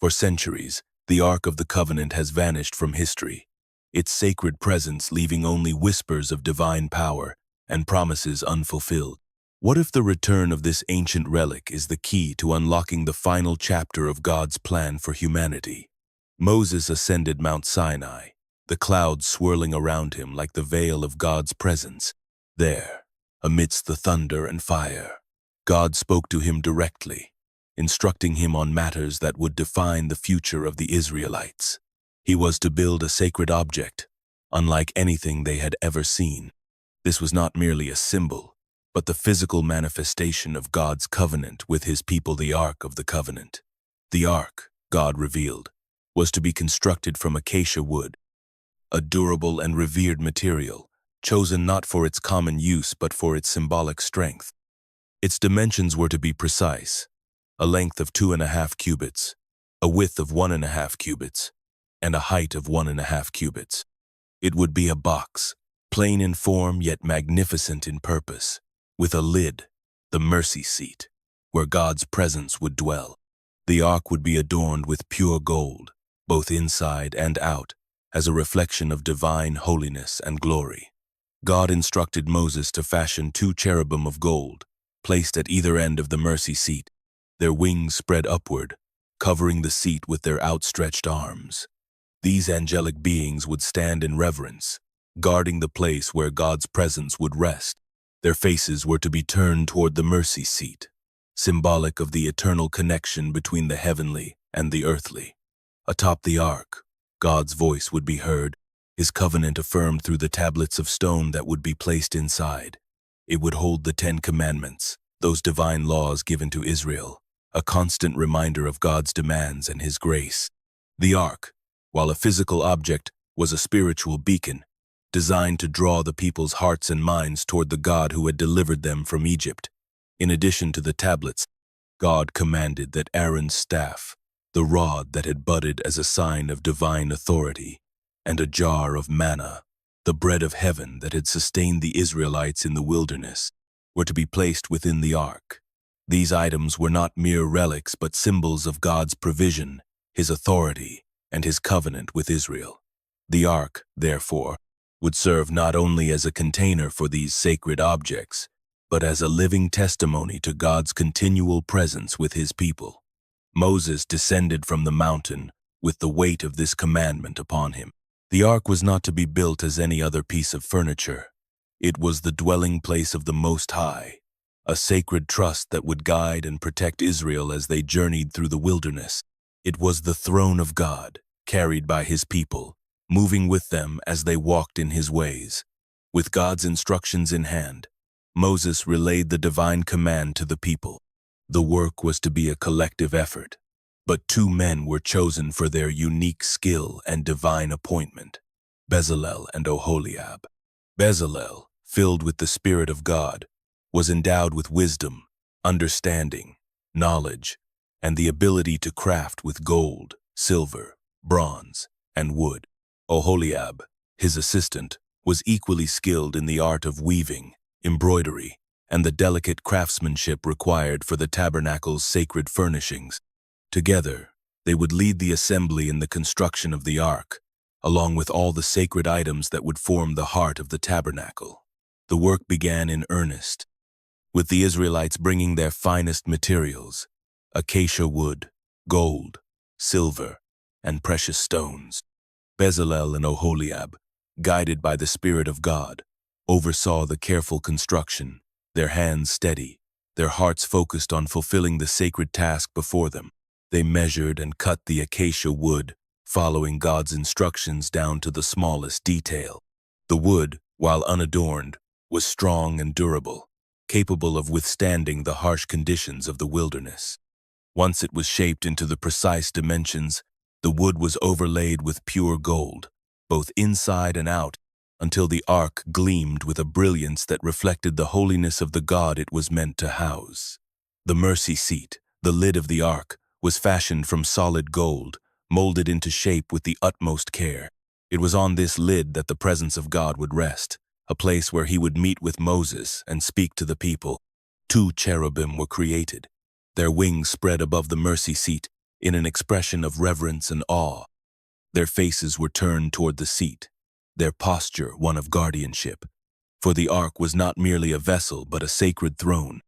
For centuries, the Ark of the Covenant has vanished from history, its sacred presence leaving only whispers of divine power and promises unfulfilled. What if the return of this ancient relic is the key to unlocking the final chapter of God's plan for humanity? Moses ascended Mount Sinai, the clouds swirling around him like the veil of God's presence. There, amidst the thunder and fire, God spoke to him directly, instructing him on matters that would define the future of the Israelites. He was to build a sacred object, unlike anything they had ever seen. This was not merely a symbol, but the physical manifestation of God's covenant with his people, the Ark of the Covenant. The Ark, God revealed, was to be constructed from acacia wood, a durable and revered material, chosen not for its common use but for its symbolic strength. Its dimensions were to be precise: a length of 2.5 cubits, a width of 1.5 cubits, and a height of 1.5 cubits. It would be a box, plain in form yet magnificent in purpose, with a lid, the mercy seat, where God's presence would dwell. The ark would be adorned with pure gold, both inside and out, as a reflection of divine holiness and glory. God instructed Moses to fashion 2 cherubim of gold, placed at either end of the mercy seat, their wings spread upward, covering the seat with their outstretched arms. These angelic beings would stand in reverence, guarding the place where God's presence would rest. Their faces were to be turned toward the mercy seat, symbolic of the eternal connection between the heavenly and the earthly. Atop the ark, God's voice would be heard, his covenant affirmed through the tablets of stone that would be placed inside. It would hold the 10 Commandments, those divine laws given to Israel, a constant reminder of God's demands and his grace. The ark, while a physical object, was a spiritual beacon, designed to draw the people's hearts and minds toward the God who had delivered them from Egypt. In addition to the tablets, God commanded that Aaron's staff, the rod that had budded as a sign of divine authority, and a jar of manna, the bread of heaven that had sustained the Israelites in the wilderness, were to be placed within the ark. These items were not mere relics but symbols of God's provision, his authority, and his covenant with Israel. The ark, therefore, would serve not only as a container for these sacred objects, but as a living testimony to God's continual presence with his people. Moses descended from the mountain with the weight of this commandment upon him. The ark was not to be built as any other piece of furniture. It was the dwelling place of the Most High, a sacred trust that would guide and protect Israel as they journeyed through the wilderness. It was the throne of God, carried by his people, moving with them as they walked in his ways. With God's instructions in hand, Moses relayed the divine command to the people. The work was to be a collective effort, but 2 men were chosen for their unique skill and divine appointment: Bezalel and Oholiab. Bezalel, filled with the Spirit of God, was endowed with wisdom, understanding, knowledge, and the ability to craft with gold, silver, bronze, and wood. Oholiab, his assistant, was equally skilled in the art of weaving, embroidery, and the delicate craftsmanship required for the tabernacle's sacred furnishings. Together, they would lead the assembly in the construction of the ark, along with all the sacred items that would form the heart of the tabernacle. The work began in earnest, with the Israelites bringing their finest materials: acacia wood, gold, silver, and precious stones. Bezalel and Oholiab, guided by the Spirit of God, oversaw the careful construction, their hands steady, their hearts focused on fulfilling the sacred task before them. They measured and cut the acacia wood, following God's instructions down to the smallest detail. The wood, while unadorned, was strong and durable, capable of withstanding the harsh conditions of the wilderness. Once it was shaped into the precise dimensions, the wood was overlaid with pure gold, both inside and out, until the ark gleamed with a brilliance that reflected the holiness of the God it was meant to house. The mercy seat, the lid of the ark, was fashioned from solid gold, molded into shape with the utmost care. It was on this lid that the presence of God would rest, a place where he would meet with Moses and speak to the people. 2 cherubim were created, their wings spread above the mercy seat, in an expression of reverence and awe. Their faces were turned toward the seat, their posture one of guardianship. For the ark was not merely a vessel but a sacred throne,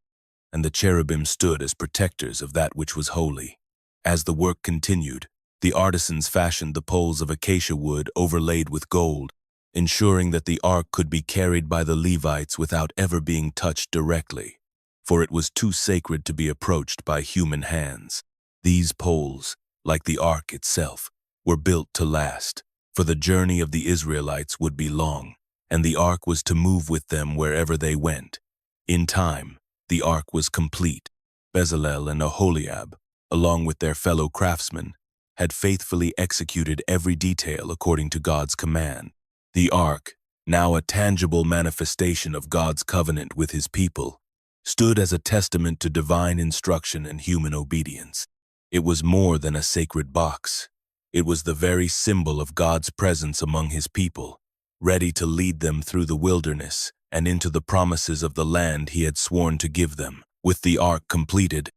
and the cherubim stood as protectors of that which was holy. As the work continued, the artisans fashioned the poles of acacia wood overlaid with gold, ensuring that the ark could be carried by the Levites without ever being touched directly, for it was too sacred to be approached by human hands. These poles, like the ark itself, were built to last, for the journey of the Israelites would be long, and the ark was to move with them wherever they went. In time, the ark was complete. Bezalel and Aholiab, along with their fellow craftsmen, had faithfully executed every detail according to God's command. The ark, now a tangible manifestation of God's covenant with his people, stood as a testament to divine instruction and human obedience. It was more than a sacred box. It was the very symbol of God's presence among his people, ready to lead them through the wilderness and into the promises of the land he had sworn to give them. With the ark completed,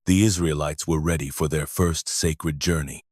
the Israelites were ready for their first sacred journey.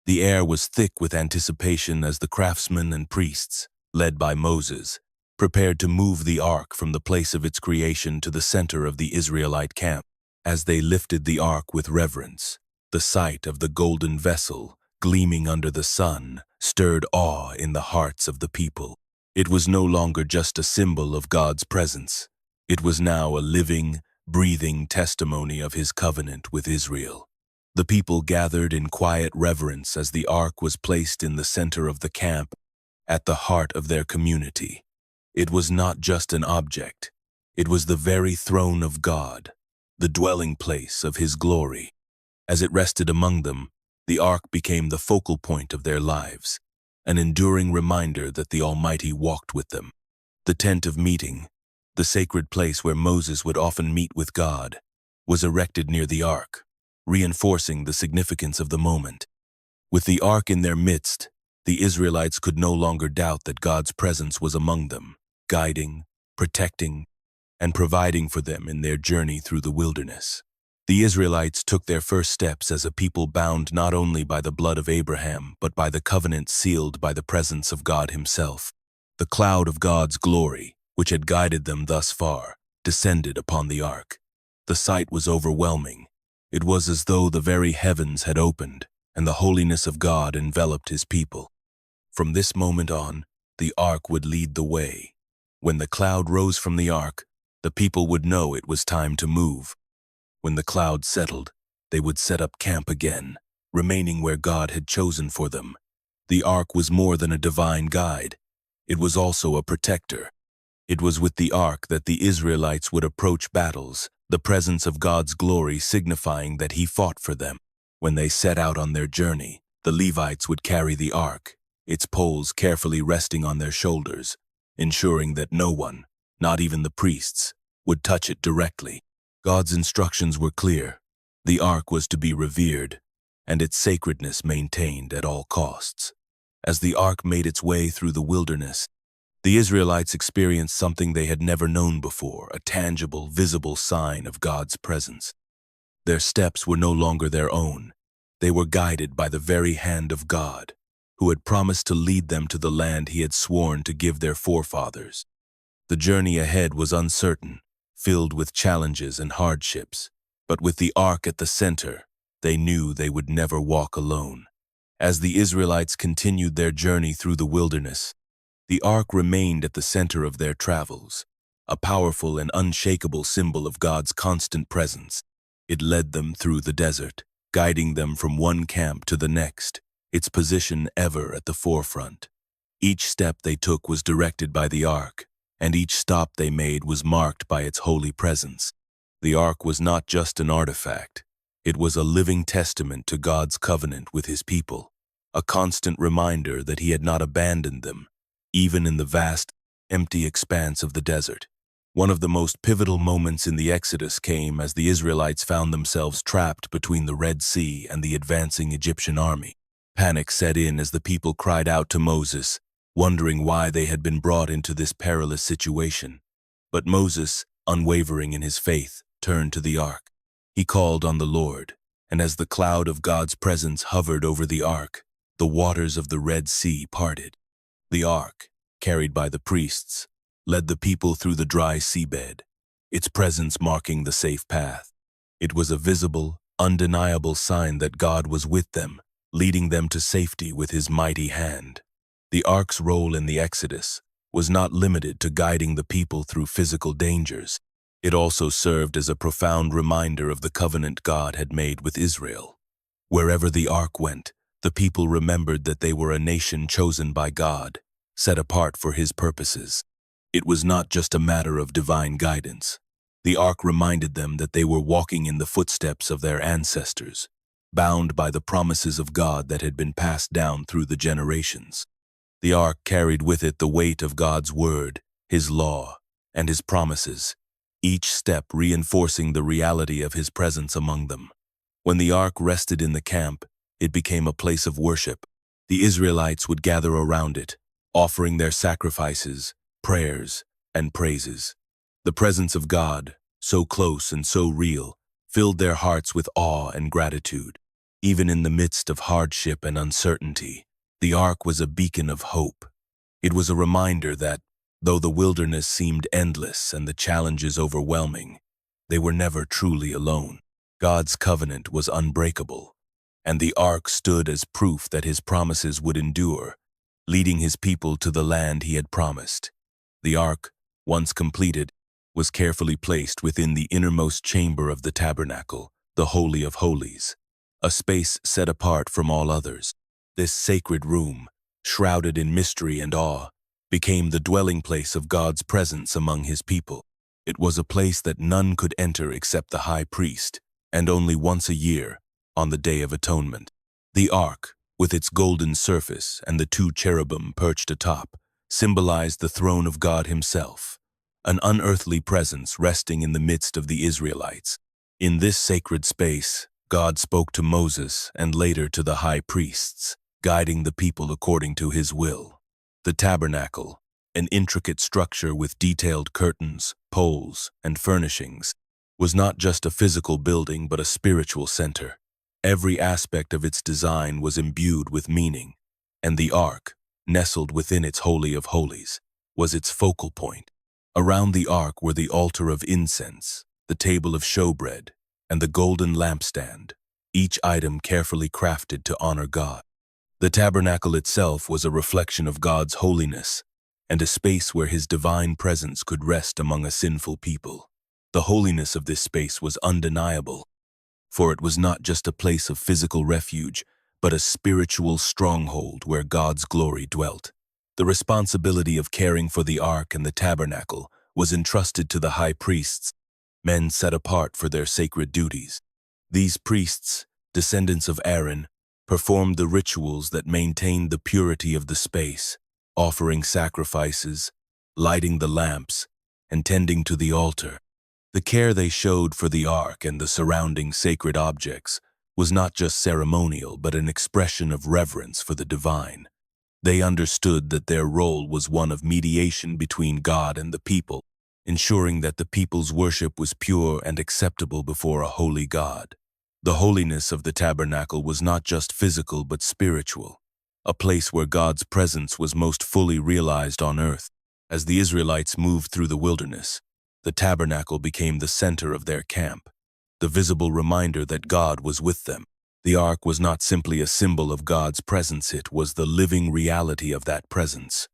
The air was thick with anticipation as the craftsmen and priests, led by Moses, prepared to move the ark from the place of its creation to the center of the Israelite camp. As they lifted the ark with reverence, the sight of the golden vessel, gleaming under the sun, stirred awe in the hearts of the people. It was no longer just a symbol of God's presence. It was now a living, breathing testimony of his covenant with Israel. The people gathered in quiet reverence as the ark was placed in the center of the camp, at the heart of their community. It was not just an object. It was the very throne of God, the dwelling place of his glory. As it rested among them, the ark became the focal point of their lives, an enduring reminder that the Almighty walked with them. The tent of meeting, the sacred place where Moses would often meet with God, was erected near the ark, reinforcing the significance of the moment. With the ark in their midst, the Israelites could no longer doubt that God's presence was among them, guiding, protecting, and providing for them in their journey through the wilderness. The Israelites took their first steps as a people bound not only by the blood of Abraham, but by the covenant sealed by the presence of God himself. The cloud of God's glory, which had guided them thus far, descended upon the ark. The sight was overwhelming. It was as though the very heavens had opened, and the holiness of God enveloped his people. From this moment on, the ark would lead the way. When the cloud rose from the ark, the people would know it was time to move. When the cloud settled, they would set up camp again, remaining where God had chosen for them. The ark was more than a divine guide. It was also a protector. It was with the ark that the Israelites would approach battles, the presence of God's glory signifying that he fought for them. When they set out on their journey, the Levites would carry the ark, its poles carefully resting on their shoulders, ensuring that no one, not even the priests, would touch it directly. God's instructions were clear. The ark was to be revered, and its sacredness maintained at all costs. As the ark made its way through the wilderness, the Israelites experienced something they had never known before, a tangible, visible sign of God's presence. Their steps were no longer their own. They were guided by the very hand of God, who had promised to lead them to the land he had sworn to give their forefathers. The journey ahead was uncertain, filled with challenges and hardships, but with the ark at the center, they knew they would never walk alone. As the Israelites continued their journey through the wilderness, the ark remained at the center of their travels, a powerful and unshakable symbol of God's constant presence. It led them through the desert, guiding them from one camp to the next, its position ever at the forefront. Each step they took was directed by the ark, and each stop they made was marked by its holy presence. The ark was not just an artifact. It was a living testament to God's covenant with his people, a constant reminder that he had not abandoned them, even in the vast, empty expanse of the desert. One of the most pivotal moments in the Exodus came as the Israelites found themselves trapped between the Red Sea and the advancing Egyptian army. Panic set in as the people cried out to Moses, wondering why they had been brought into this perilous situation. But Moses, unwavering in his faith, turned to the ark. He called on the Lord, and as the cloud of God's presence hovered over the ark, the waters of the Red Sea parted. The ark, carried by the priests, led the people through the dry seabed, its presence marking the safe path. It was a visible, undeniable sign that God was with them, leading them to safety with his mighty hand. The ark's role in the Exodus was not limited to guiding the people through physical dangers. It also served as a profound reminder of the covenant God had made with Israel. Wherever the ark went, the people remembered that they were a nation chosen by God, set apart for his purposes. It was not just a matter of divine guidance. The ark reminded them that they were walking in the footsteps of their ancestors, bound by the promises of God that had been passed down through the generations. The ark carried with it the weight of God's word, his law, and his promises, each step reinforcing the reality of his presence among them. When the ark rested in the camp, it became a place of worship. The Israelites would gather around it, offering their sacrifices, prayers, and praises. The presence of God, so close and so real, filled their hearts with awe and gratitude. Even in the midst of hardship and uncertainty, the ark was a beacon of hope. It was a reminder that, though the wilderness seemed endless and the challenges overwhelming, they were never truly alone. God's covenant was unbreakable, and the ark stood as proof that his promises would endure, leading his people to the land he had promised. The ark, once completed, was carefully placed within the innermost chamber of the tabernacle, the Holy of Holies, a space set apart from all others. This sacred room, shrouded in mystery and awe, became the dwelling place of God's presence among his people. It was a place that none could enter except the high priest, and only once a year, on the Day of Atonement. The ark, with its golden surface and the two cherubim perched atop, symbolized the throne of God himself, an unearthly presence resting in the midst of the Israelites. In this sacred space, God spoke to Moses and later to the high priests, guiding the people according to his will. The tabernacle, an intricate structure with detailed curtains, poles, and furnishings, was not just a physical building but a spiritual center. Every aspect of its design was imbued with meaning, and the ark, nestled within its Holy of Holies, was its focal point. Around the ark were the altar of incense, the table of showbread, and the golden lampstand, each item carefully crafted to honor God. The tabernacle itself was a reflection of God's holiness and a space where his divine presence could rest among a sinful people. The holiness of this space was undeniable, for it was not just a place of physical refuge, but a spiritual stronghold where God's glory dwelt. The responsibility of caring for the ark and the tabernacle was entrusted to the high priests, men set apart for their sacred duties. These priests, descendants of Aaron, performed the rituals that maintained the purity of the space, offering sacrifices, lighting the lamps, and tending to the altar. The care they showed for the ark and the surrounding sacred objects was not just ceremonial but an expression of reverence for the divine. They understood that their role was one of mediation between God and the people, ensuring that the people's worship was pure and acceptable before a holy God. The holiness of the tabernacle was not just physical but spiritual, a place where God's presence was most fully realized on earth. As the Israelites moved through the wilderness, the tabernacle became the center of their camp, the visible reminder that God was with them. The ark was not simply a symbol of God's presence, it was the living reality of that presence,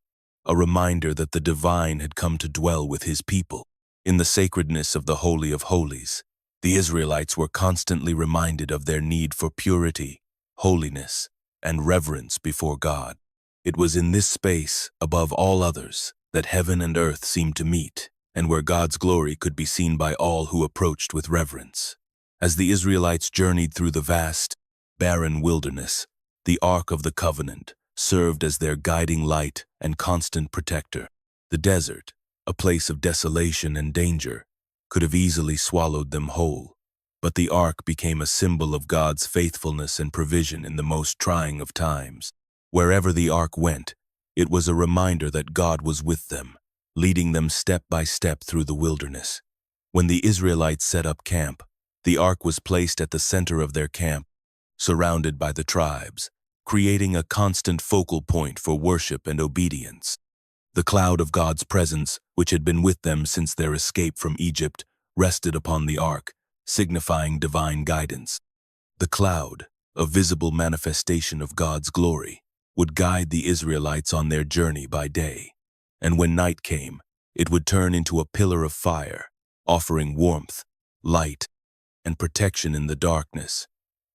a reminder that the divine had come to dwell with his people. In the sacredness of the Holy of Holies, the Israelites were constantly reminded of their need for purity, holiness, and reverence before God. It was in this space, above all others, that heaven and earth seemed to meet, and where God's glory could be seen by all who approached with reverence. As the Israelites journeyed through the vast, barren wilderness, the Ark of the Covenant served as their guiding light and constant protector. The desert, a place of desolation and danger, could have easily swallowed them whole, but the ark became a symbol of God's faithfulness and provision in the most trying of times. Wherever the ark went, it was a reminder that God was with them, leading them step by step through the wilderness. When the Israelites set up camp, The ark was placed at the center of their camp, surrounded by the tribes, creating a constant focal point for worship and obedience. The cloud of God's presence, which had been with them since their escape from Egypt, rested upon the ark, signifying divine guidance. The cloud, a visible manifestation of God's glory, would guide the Israelites on their journey by day, and when night came, it would turn into a pillar of fire, offering warmth, light, and protection in the darkness.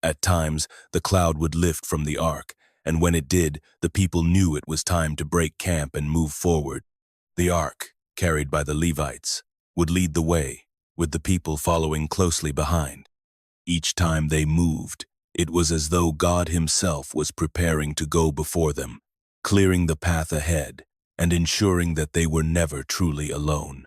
At times, the cloud would lift from the ark, and when it did, the people knew it was time to break camp and move forward. The ark, carried by the Levites, would lead the way, with the people following closely behind. Each time they moved, it was as though God Himself was preparing to go before them, clearing the path ahead and ensuring that they were never truly alone.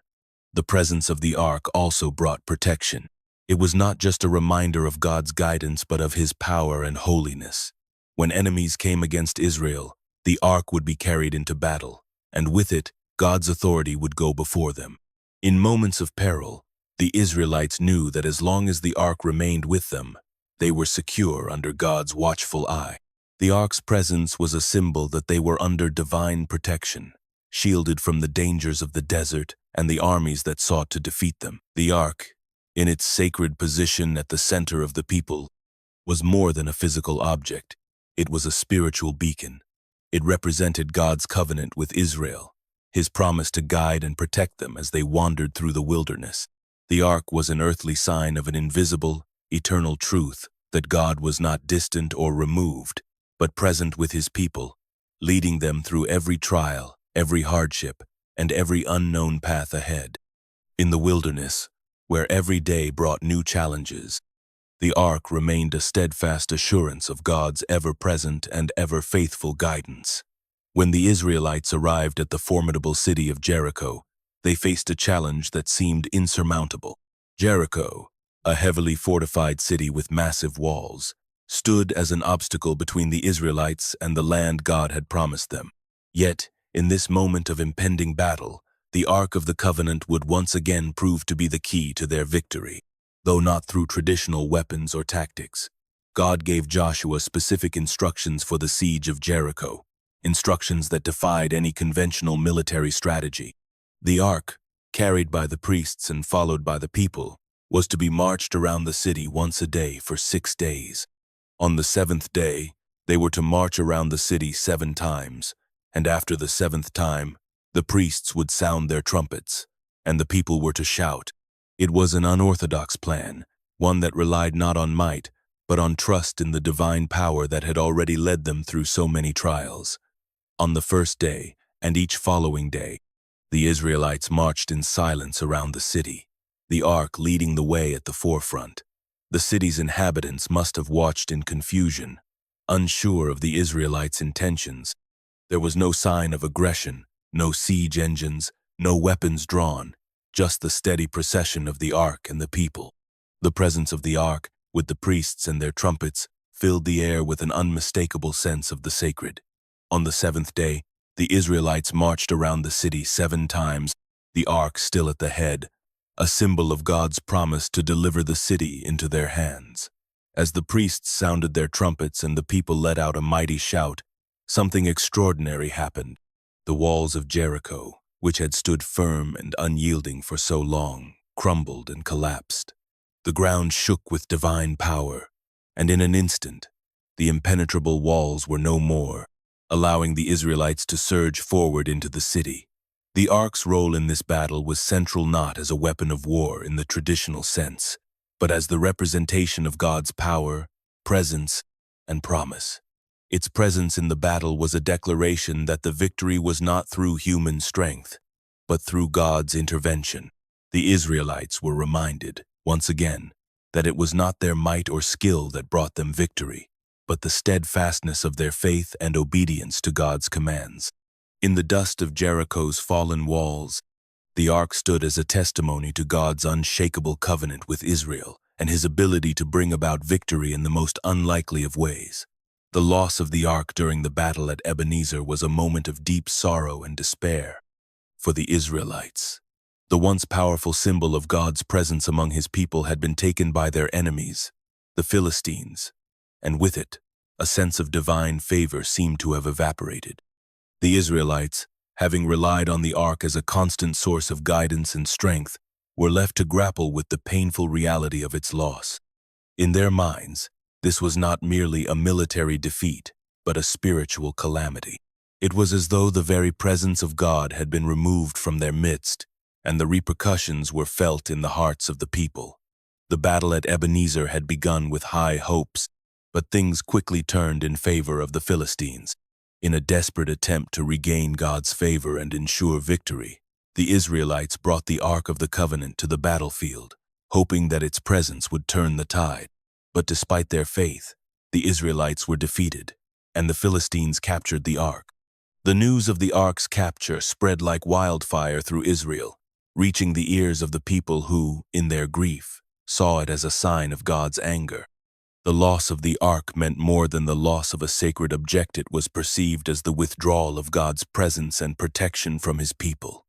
The presence of the ark also brought protection. It was not just a reminder of God's guidance but of His power and holiness. When enemies came against Israel, the ark would be carried into battle, and with it, God's authority would go before them. In moments of peril, the Israelites knew that as long as the ark remained with them, they were secure under God's watchful eye. The ark's presence was a symbol that they were under divine protection, shielded from the dangers of the desert and the armies that sought to defeat them. The ark, in its sacred position at the center of the people, was more than a physical object. It was a spiritual beacon. It represented God's covenant with Israel, His promise to guide and protect them as they wandered through the wilderness. The ark was an earthly sign of an invisible, eternal truth that God was not distant or removed, but present with His people, leading them through every trial, every hardship, and every unknown path ahead. In the wilderness, where every day brought new challenges, the ark remained a steadfast assurance of God's ever-present and ever-faithful guidance. When the Israelites arrived at the formidable city of Jericho, they faced a challenge that seemed insurmountable. Jericho, a heavily fortified city with massive walls, stood as an obstacle between the Israelites and the land God had promised them. Yet, in this moment of impending battle, the Ark of the Covenant would once again prove to be the key to their victory. Though not through traditional weapons or tactics, God gave Joshua specific instructions for the siege of Jericho, instructions that defied any conventional military strategy. The Ark, carried by the priests and followed by the people, was to be marched around the city once a day for 6 days. On the 7th day, they were to march around the city 7 times, and after the 7th time, the priests would sound their trumpets, and the people were to shout. It was an unorthodox plan, one that relied not on might, but on trust in the divine power that had already led them through so many trials. On the first day, and each following day, the Israelites marched in silence around the city, the ark leading the way at the forefront. The city's inhabitants must have watched in confusion, unsure of the Israelites' intentions. There was no sign of aggression, no siege engines, no weapons drawn, just the steady procession of the ark and the people. The presence of the ark, with the priests and their trumpets, filled the air with an unmistakable sense of the sacred. On the 7th day, the Israelites marched around the city 7 times, the ark still at the head, a symbol of God's promise to deliver the city into their hands. As the priests sounded their trumpets and the people let out a mighty shout, something extraordinary happened. The walls of Jericho, which had stood firm and unyielding for so long, crumbled and collapsed. The ground shook with divine power, and in an instant, the impenetrable walls were no more, allowing the Israelites to surge forward into the city. The ark's role in this battle was central not as a weapon of war in the traditional sense, but as the representation of God's power, presence, and promise. Its presence in the battle was a declaration that the victory was not through human strength, but through God's intervention. The Israelites were reminded, once again, that it was not their might or skill that brought them victory, but the steadfastness of their faith and obedience to God's commands. In the dust of Jericho's fallen walls, the ark stood as a testimony to God's unshakable covenant with Israel and His ability to bring about victory in the most unlikely of ways. The loss of the ark during the battle at Ebenezer was a moment of deep sorrow and despair for the Israelites. The once powerful symbol of God's presence among his people had been taken by their enemies, the Philistines, and with it, a sense of divine favor seemed to have evaporated. The Israelites, having relied on the ark as a constant source of guidance and strength, were left to grapple with the painful reality of its loss. In their minds, this was not merely a military defeat, but a spiritual calamity. It was as though the very presence of God had been removed from their midst, and the repercussions were felt in the hearts of the people. The battle at Ebenezer had begun with high hopes, but things quickly turned in favor of the Philistines. In a desperate attempt to regain God's favor and ensure victory, the Israelites brought the Ark of the Covenant to the battlefield, hoping that its presence would turn the tide. But despite their faith, the Israelites were defeated, and the Philistines captured the Ark. The news of the Ark's capture spread like wildfire through Israel, reaching the ears of the people who, in their grief, saw it as a sign of God's anger. The loss of the Ark meant more than the loss of a sacred object. It was perceived as the withdrawal of God's presence and protection from his people.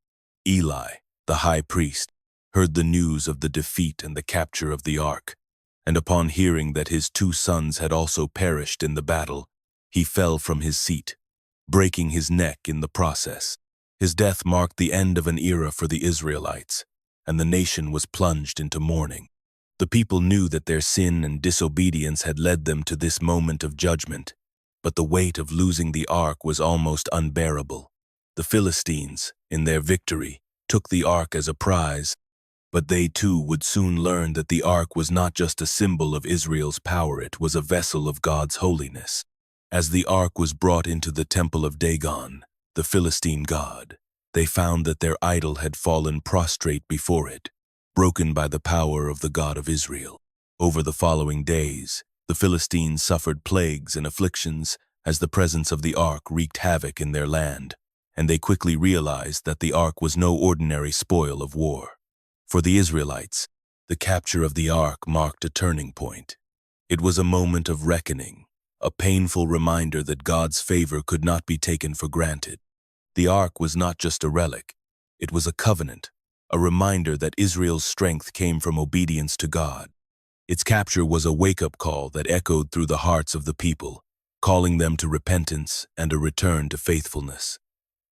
Eli, the high priest, heard the news of the defeat and the capture of the Ark, and upon hearing that his 2 sons had also perished in the battle, he fell from his seat, breaking his neck in the process. His death marked the end of an era for the Israelites, and the nation was plunged into mourning. The people knew that their sin and disobedience had led them to this moment of judgment, but the weight of losing the Ark was almost unbearable. The Philistines, in their victory, took the Ark as a prize, but they too would soon learn that the Ark was not just a symbol of Israel's power, it was a vessel of God's holiness. As the Ark was brought into the temple of Dagon, the Philistine god, they found that their idol had fallen prostrate before it, broken by the power of the God of Israel. Over the following days, the Philistines suffered plagues and afflictions as the presence of the Ark wreaked havoc in their land, and they quickly realized that the Ark was no ordinary spoil of war. For the Israelites, the capture of the Ark marked a turning point. It was a moment of reckoning, a painful reminder that God's favor could not be taken for granted. The Ark was not just a relic, it was a covenant, a reminder that Israel's strength came from obedience to God. Its capture was a wake-up call that echoed through the hearts of the people, calling them to repentance and a return to faithfulness.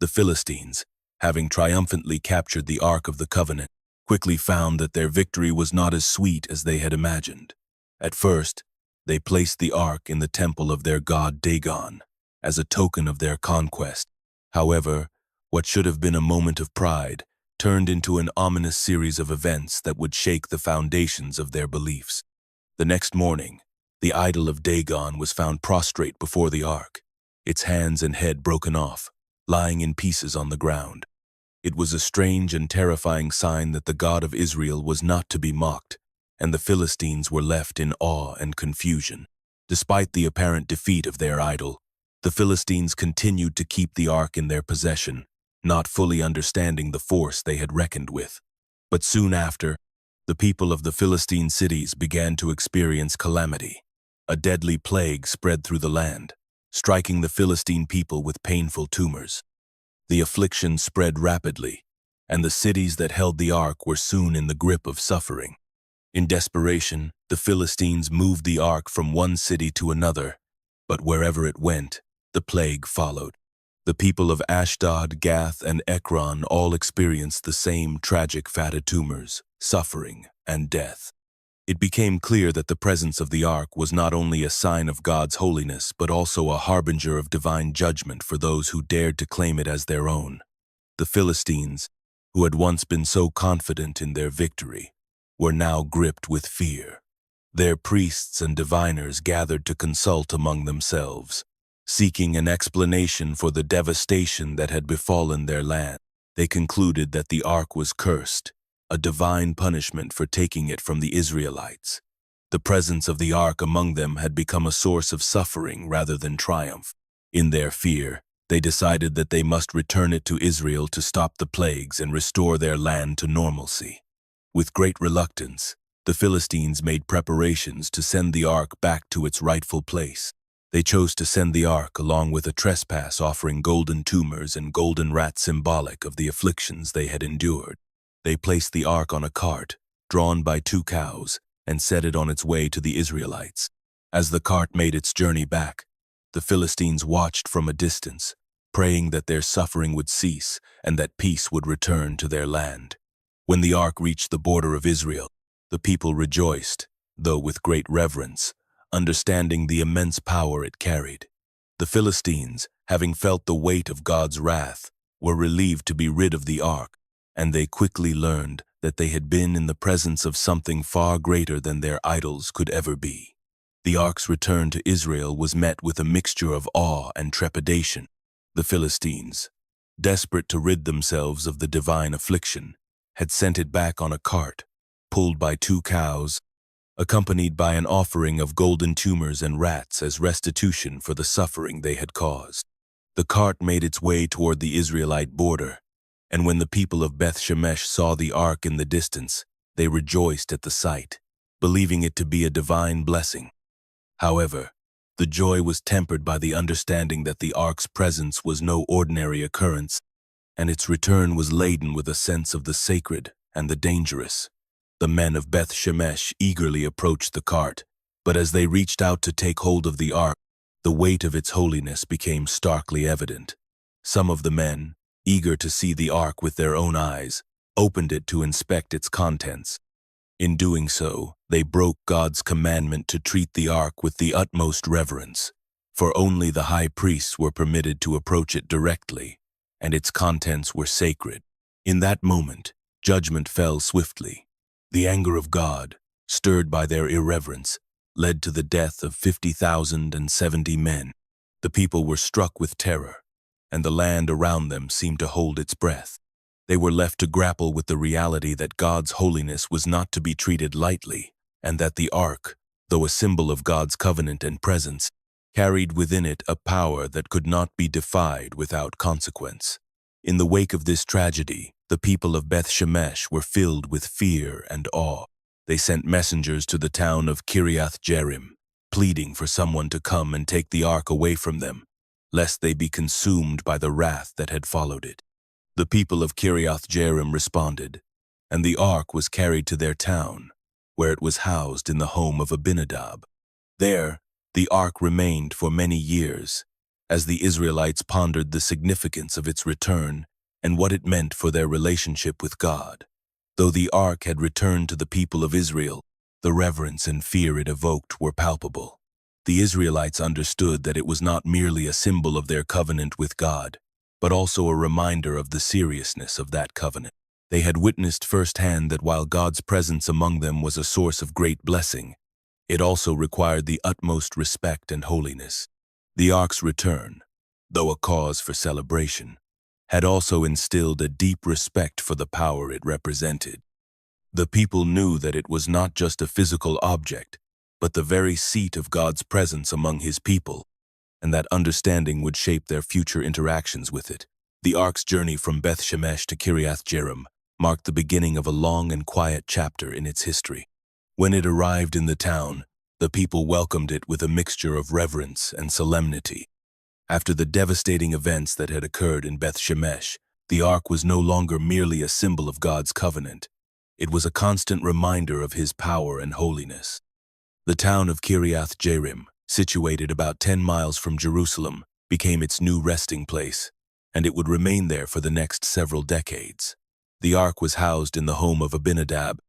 The Philistines, having triumphantly captured the Ark of the Covenant, quickly found that their victory was not as sweet as they had imagined. At first, they placed the Ark in the temple of their god Dagon, as a token of their conquest. However, what should have been a moment of pride turned into an ominous series of events that would shake the foundations of their beliefs. The next morning, the idol of Dagon was found prostrate before the Ark, its hands and head broken off, lying in pieces on the ground. It was a strange and terrifying sign that the God of Israel was not to be mocked, and the Philistines were left in awe and confusion. Despite the apparent defeat of their idol, the Philistines continued to keep the Ark in their possession, not fully understanding the force they had reckoned with. But soon after, the people of the Philistine cities began to experience calamity. A deadly plague spread through the land, striking the Philistine people with painful tumors. The affliction spread rapidly, and the cities that held the Ark were soon in the grip of suffering. In desperation, the Philistines moved the Ark from one city to another, but wherever it went, the plague followed. The people of Ashdod, Gath, and Ekron all experienced the same tragic fatted tumors, suffering, and death. It became clear that the presence of the Ark was not only a sign of God's holiness, but also a harbinger of divine judgment for those who dared to claim it as their own. The Philistines, who had once been so confident in their victory, were now gripped with fear. Their priests and diviners gathered to consult among themselves, seeking an explanation for the devastation that had befallen their land. They concluded that the Ark was cursed, a divine punishment for taking it from the Israelites. The presence of the Ark among them had become a source of suffering rather than triumph. In their fear, they decided that they must return it to Israel to stop the plagues and restore their land to normalcy. With great reluctance, the Philistines made preparations to send the Ark back to its rightful place. They chose to send the Ark along with a trespass offering golden tumors and golden rats symbolic of the afflictions they had endured. They placed the ark on a cart, drawn by 2 cows, and set it on its way to the Israelites. As the cart made its journey back, the Philistines watched from a distance, praying that their suffering would cease and that peace would return to their land. When the ark reached the border of Israel, the people rejoiced, though with great reverence, understanding the immense power it carried. The Philistines, having felt the weight of God's wrath, were relieved to be rid of the ark, and they quickly learned that they had been in the presence of something far greater than their idols could ever be. The ark's return to Israel was met with a mixture of awe and trepidation. The Philistines, desperate to rid themselves of the divine affliction, had sent it back on a cart, pulled by 2 cows, accompanied by an offering of golden tumors and rats as restitution for the suffering they had caused. The cart made its way toward the Israelite border, and when the people of Beth Shemesh saw the ark in the distance, they rejoiced at the sight, believing it to be a divine blessing. However, the joy was tempered by the understanding that the ark's presence was no ordinary occurrence, and its return was laden with a sense of the sacred and the dangerous. The men of Beth Shemesh eagerly approached the cart, but as they reached out to take hold of the ark, the weight of its holiness became starkly evident. Some of the men, eager to see the ark with their own eyes, opened it to inspect its contents. In doing so, they broke God's commandment to treat the ark with the utmost reverence, for only the high priests were permitted to approach it directly, and its contents were sacred. In that moment, judgment fell swiftly. The anger of God, stirred by their irreverence, led to the death of 50,070 men. The people were struck with terror, and the land around them seemed to hold its breath. They were left to grapple with the reality that God's holiness was not to be treated lightly, and that the ark, though a symbol of God's covenant and presence, carried within it a power that could not be defied without consequence. In the wake of this tragedy, the people of Beth Shemesh were filled with fear and awe. They sent messengers to the town of Kiriath Jearim, pleading for someone to come and take the ark away from them, lest they be consumed by the wrath that had followed it. The people of Kiriath Jearim responded, and the ark was carried to their town, where it was housed in the home of Abinadab. There, the ark remained for many years, as the Israelites pondered the significance of its return and what it meant for their relationship with God. Though the ark had returned to the people of Israel, the reverence and fear it evoked were palpable. The Israelites understood that it was not merely a symbol of their covenant with God, but also a reminder of the seriousness of that covenant. They had witnessed firsthand that while God's presence among them was a source of great blessing, it also required the utmost respect and holiness. The ark's return, though a cause for celebration, had also instilled a deep respect for the power it represented. The people knew that it was not just a physical object, but the very seat of God's presence among His people, and that understanding would shape their future interactions with it. The ark's journey from Beth Shemesh to Kiriath Jearim marked the beginning of a long and quiet chapter in its history. When it arrived in the town, the people welcomed it with a mixture of reverence and solemnity. After the devastating events that had occurred in Beth Shemesh, the ark was no longer merely a symbol of God's covenant. It was a constant reminder of His power and holiness. The town of Kiriath Jearim, situated about 10 miles from Jerusalem, became its new resting place, and it would remain there for the next several decades. The ark was housed in the home of Abinadab,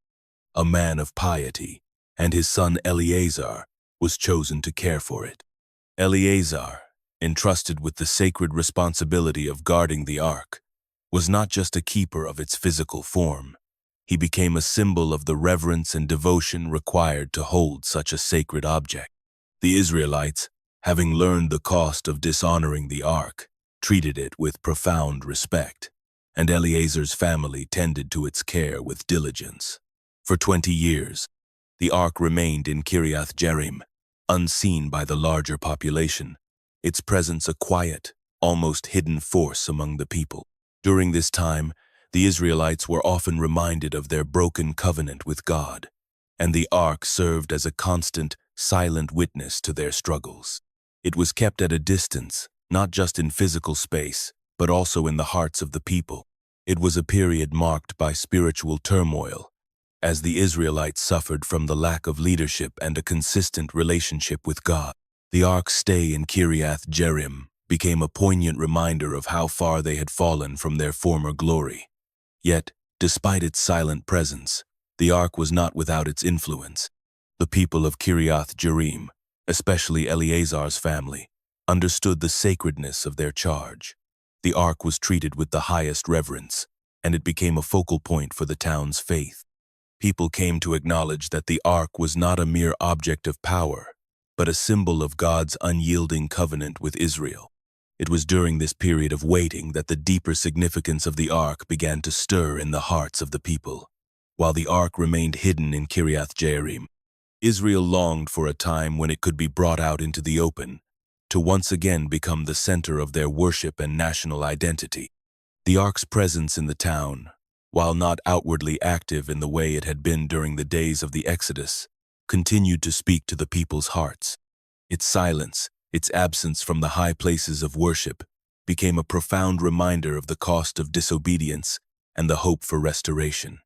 a man of piety, and his son Eleazar was chosen to care for it. Eleazar, entrusted with the sacred responsibility of guarding the ark, was not just a keeper of its physical form. He became a symbol of the reverence and devotion required to hold such a sacred object. The Israelites, having learned the cost of dishonoring the ark, treated it with profound respect, and Eleazar's family tended to its care with diligence. For 20 years, the ark remained in Kiriath Jearim, unseen by the larger population, its presence a quiet, almost hidden force among the people. During this time, the Israelites were often reminded of their broken covenant with God, and the ark served as a constant, silent witness to their struggles. It was kept at a distance, not just in physical space, but also in the hearts of the people. It was a period marked by spiritual turmoil, as the Israelites suffered from the lack of leadership and a consistent relationship with God. The ark's stay in Kiriath Jearim became a poignant reminder of how far they had fallen from their former glory. Yet, despite its silent presence, the ark was not without its influence. The people of Kiriath Jearim, especially Eleazar's family, understood the sacredness of their charge. The ark was treated with the highest reverence, and it became a focal point for the town's faith. People came to acknowledge that the ark was not a mere object of power, but a symbol of God's unyielding covenant with Israel. It was during this period of waiting that the deeper significance of the ark began to stir in the hearts of the people. While the ark remained hidden in Kiriath Jearim, Israel longed for a time when it could be brought out into the open, to once again become the center of their worship and national identity. The ark's presence in the town, while not outwardly active in the way it had been during the days of the Exodus, continued to speak to the people's hearts. Its silence, its absence from the high places of worship, became a profound reminder of the cost of disobedience and the hope for restoration.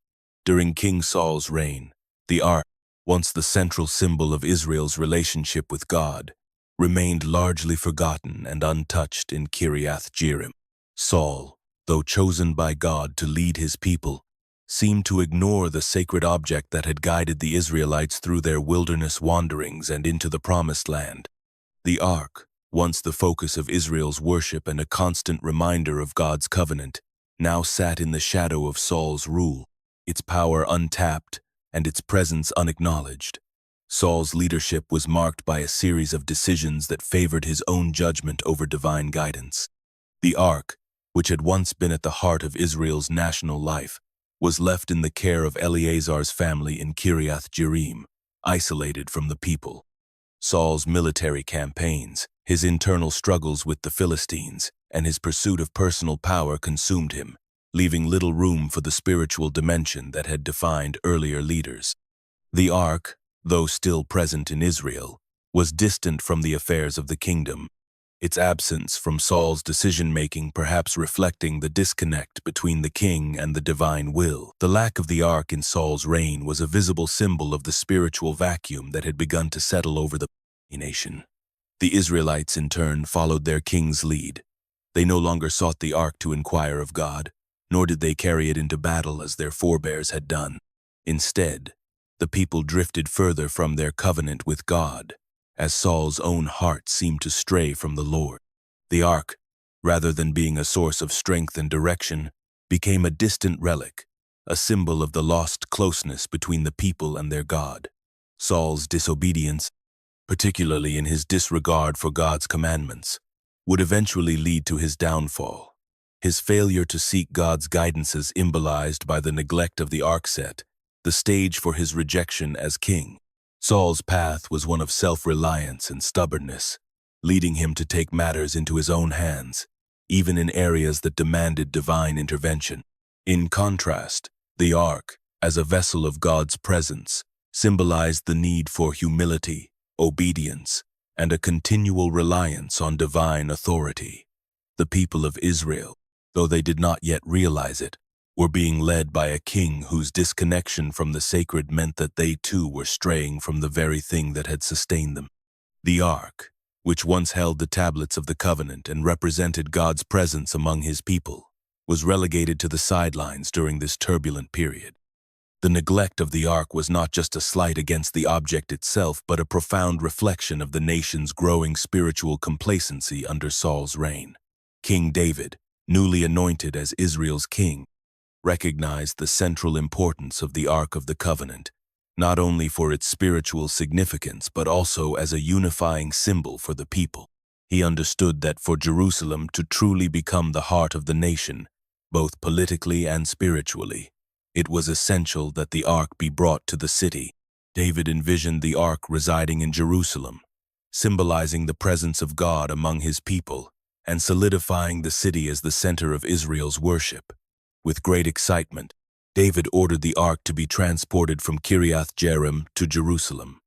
During King Saul's reign, the ark, once the central symbol of Israel's relationship with God, remained largely forgotten and untouched in Kiriath Jearim. Saul, though chosen by God to lead his people, seemed to ignore the sacred object that had guided the Israelites through their wilderness wanderings and into the Promised Land. The ark, once the focus of Israel's worship and a constant reminder of God's covenant, now sat in the shadow of Saul's rule, its power untapped and its presence unacknowledged. Saul's leadership was marked by a series of decisions that favored his own judgment over divine guidance. The ark, which had once been at the heart of Israel's national life, was left in the care of Eleazar's family in Kiriath Jearim, isolated from the people. Saul's military campaigns, his internal struggles with the Philistines, and his pursuit of personal power consumed him, leaving little room for the spiritual dimension that had defined earlier leaders. The ark, though still present in Israel, was distant from the affairs of the kingdom, its absence from Saul's decision-making perhaps reflecting the disconnect between the king and the divine will. The lack of the ark in Saul's reign was a visible symbol of the spiritual vacuum that had begun to settle over the nation. The Israelites, in turn, followed their king's lead. They no longer sought the ark to inquire of God, nor did they carry it into battle as their forebears had done. Instead, the people drifted further from their covenant with God, as Saul's own heart seemed to stray from the Lord. The ark, rather than being a source of strength and direction, became a distant relic, a symbol of the lost closeness between the people and their God. Saul's disobedience, particularly in his disregard for God's commandments, would eventually lead to his downfall. His failure to seek God's guidance is symbolized by the neglect of the ark set, the stage for his rejection as king. Saul's path was one of self-reliance and stubbornness, leading him to take matters into his own hands, even in areas that demanded divine intervention. In contrast, the ark, as a vessel of God's presence, symbolized the need for humility, obedience, and a continual reliance on divine authority. The people of Israel, though they did not yet realize it, were being led by a king whose disconnection from the sacred meant that they too were straying from the very thing that had sustained them. The ark, which once held the tablets of the covenant and represented God's presence among his people, was relegated to the sidelines during this turbulent period. The neglect of the ark was not just a slight against the object itself, but a profound reflection of the nation's growing spiritual complacency under Saul's reign. King David, newly anointed as Israel's king, recognized the central importance of the Ark of the Covenant, not only for its spiritual significance but also as a unifying symbol for the people. He understood that for Jerusalem to truly become the heart of the nation, both politically and spiritually, it was essential that the Ark be brought to the city. David envisioned the Ark residing in Jerusalem, symbolizing the presence of God among his people and solidifying the city as the center of Israel's worship. With great excitement, David ordered the ark to be transported from Kiriath Jearim to Jerusalem.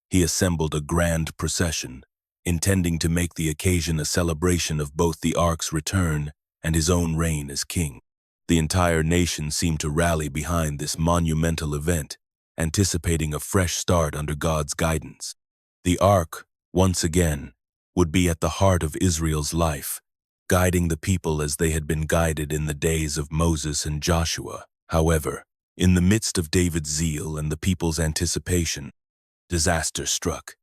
He assembled a grand procession, intending to make the occasion a celebration of both the ark's return and his own reign as king. The entire nation seemed to rally behind this monumental event, anticipating a fresh start under God's guidance. The Ark, once again, would be at the heart of Israel's life, guiding the people as they had been guided in the days of Moses and Joshua. However, in the midst of David's zeal and the people's anticipation, disaster struck.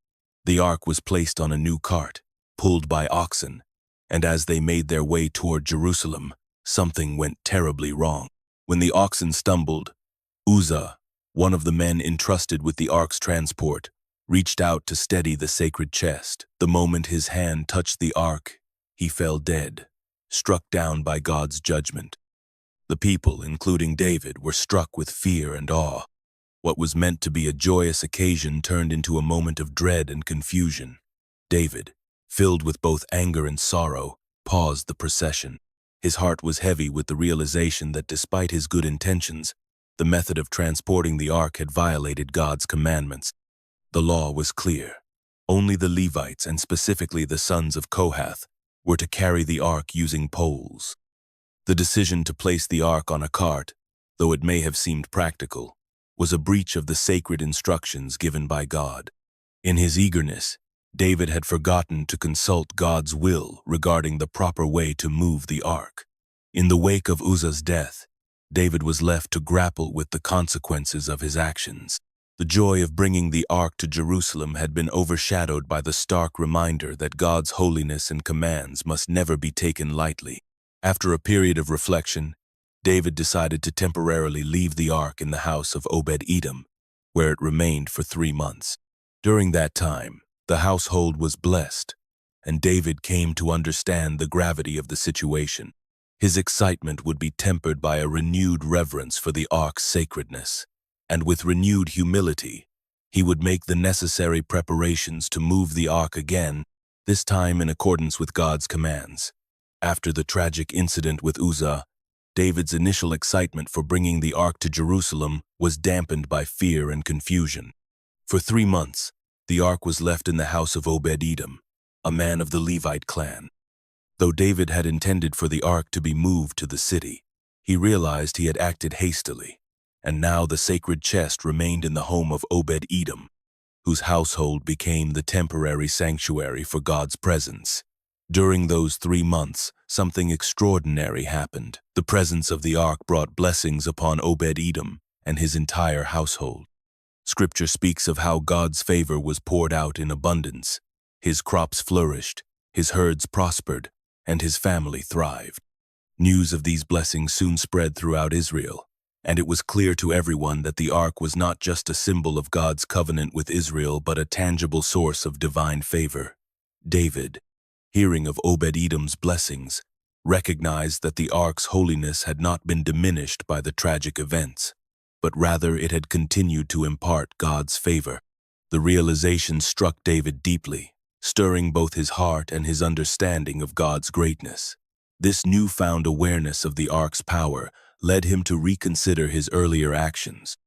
The Ark was placed on a new cart, pulled by oxen, and as they made their way toward Jerusalem, something went terribly wrong. When the oxen stumbled, Uzzah, one of the men entrusted with the Ark's transport, reached out to steady the sacred chest. The moment his hand touched the Ark, he fell dead, struck down by God's judgment. The people, including David, were struck with fear and awe. What was meant to be a joyous occasion turned into a moment of dread and confusion. David, filled with both anger and sorrow, paused the procession. His heart was heavy with the realization that despite his good intentions, the method of transporting the Ark had violated God's commandments. The law was clear. Only the Levites, and specifically the sons of Kohath, were to carry the Ark using poles. The decision to place the Ark on a cart, though it may have seemed practical, was a breach of the sacred instructions given by God. In his eagerness, David had forgotten to consult God's will regarding the proper way to move the Ark. In the wake of Uzzah's death, David was left to grapple with the consequences of his actions. The joy of bringing the Ark to Jerusalem had been overshadowed by the stark reminder that God's holiness and commands must never be taken lightly. After a period of reflection, David decided to temporarily leave the Ark in the house of Obed-Edom, where it remained for 3 months. During that time, the household was blessed, and David came to understand the gravity of the situation. His excitement would be tempered by a renewed reverence for the Ark's sacredness, and with renewed humility, he would make the necessary preparations to move the Ark again, this time in accordance with God's commands. After the tragic incident with Uzzah, David's initial excitement for bringing the Ark to Jerusalem was dampened by fear and confusion. For 3 months, the Ark was left in the house of Obed-Edom, a man of the Levite clan. Though David had intended for the Ark to be moved to the city, he realized he had acted hastily, and now the sacred chest remained in the home of Obed-Edom, whose household became the temporary sanctuary for God's presence. During those 3 months, something extraordinary happened. The presence of the Ark brought blessings upon Obed-Edom and his entire household. Scripture speaks of how God's favor was poured out in abundance. His crops flourished, his herds prospered, and his family thrived. News of these blessings soon spread throughout Israel, and it was clear to everyone that the Ark was not just a symbol of God's covenant with Israel, but a tangible source of divine favor. David, hearing of Obed-Edom's blessings, recognized that the Ark's holiness had not been diminished by the tragic events, but rather it had continued to impart God's favor. The realization struck David deeply, stirring both his heart and his understanding of God's greatness. This newfound awareness of the Ark's power led him to reconsider his earlier actions.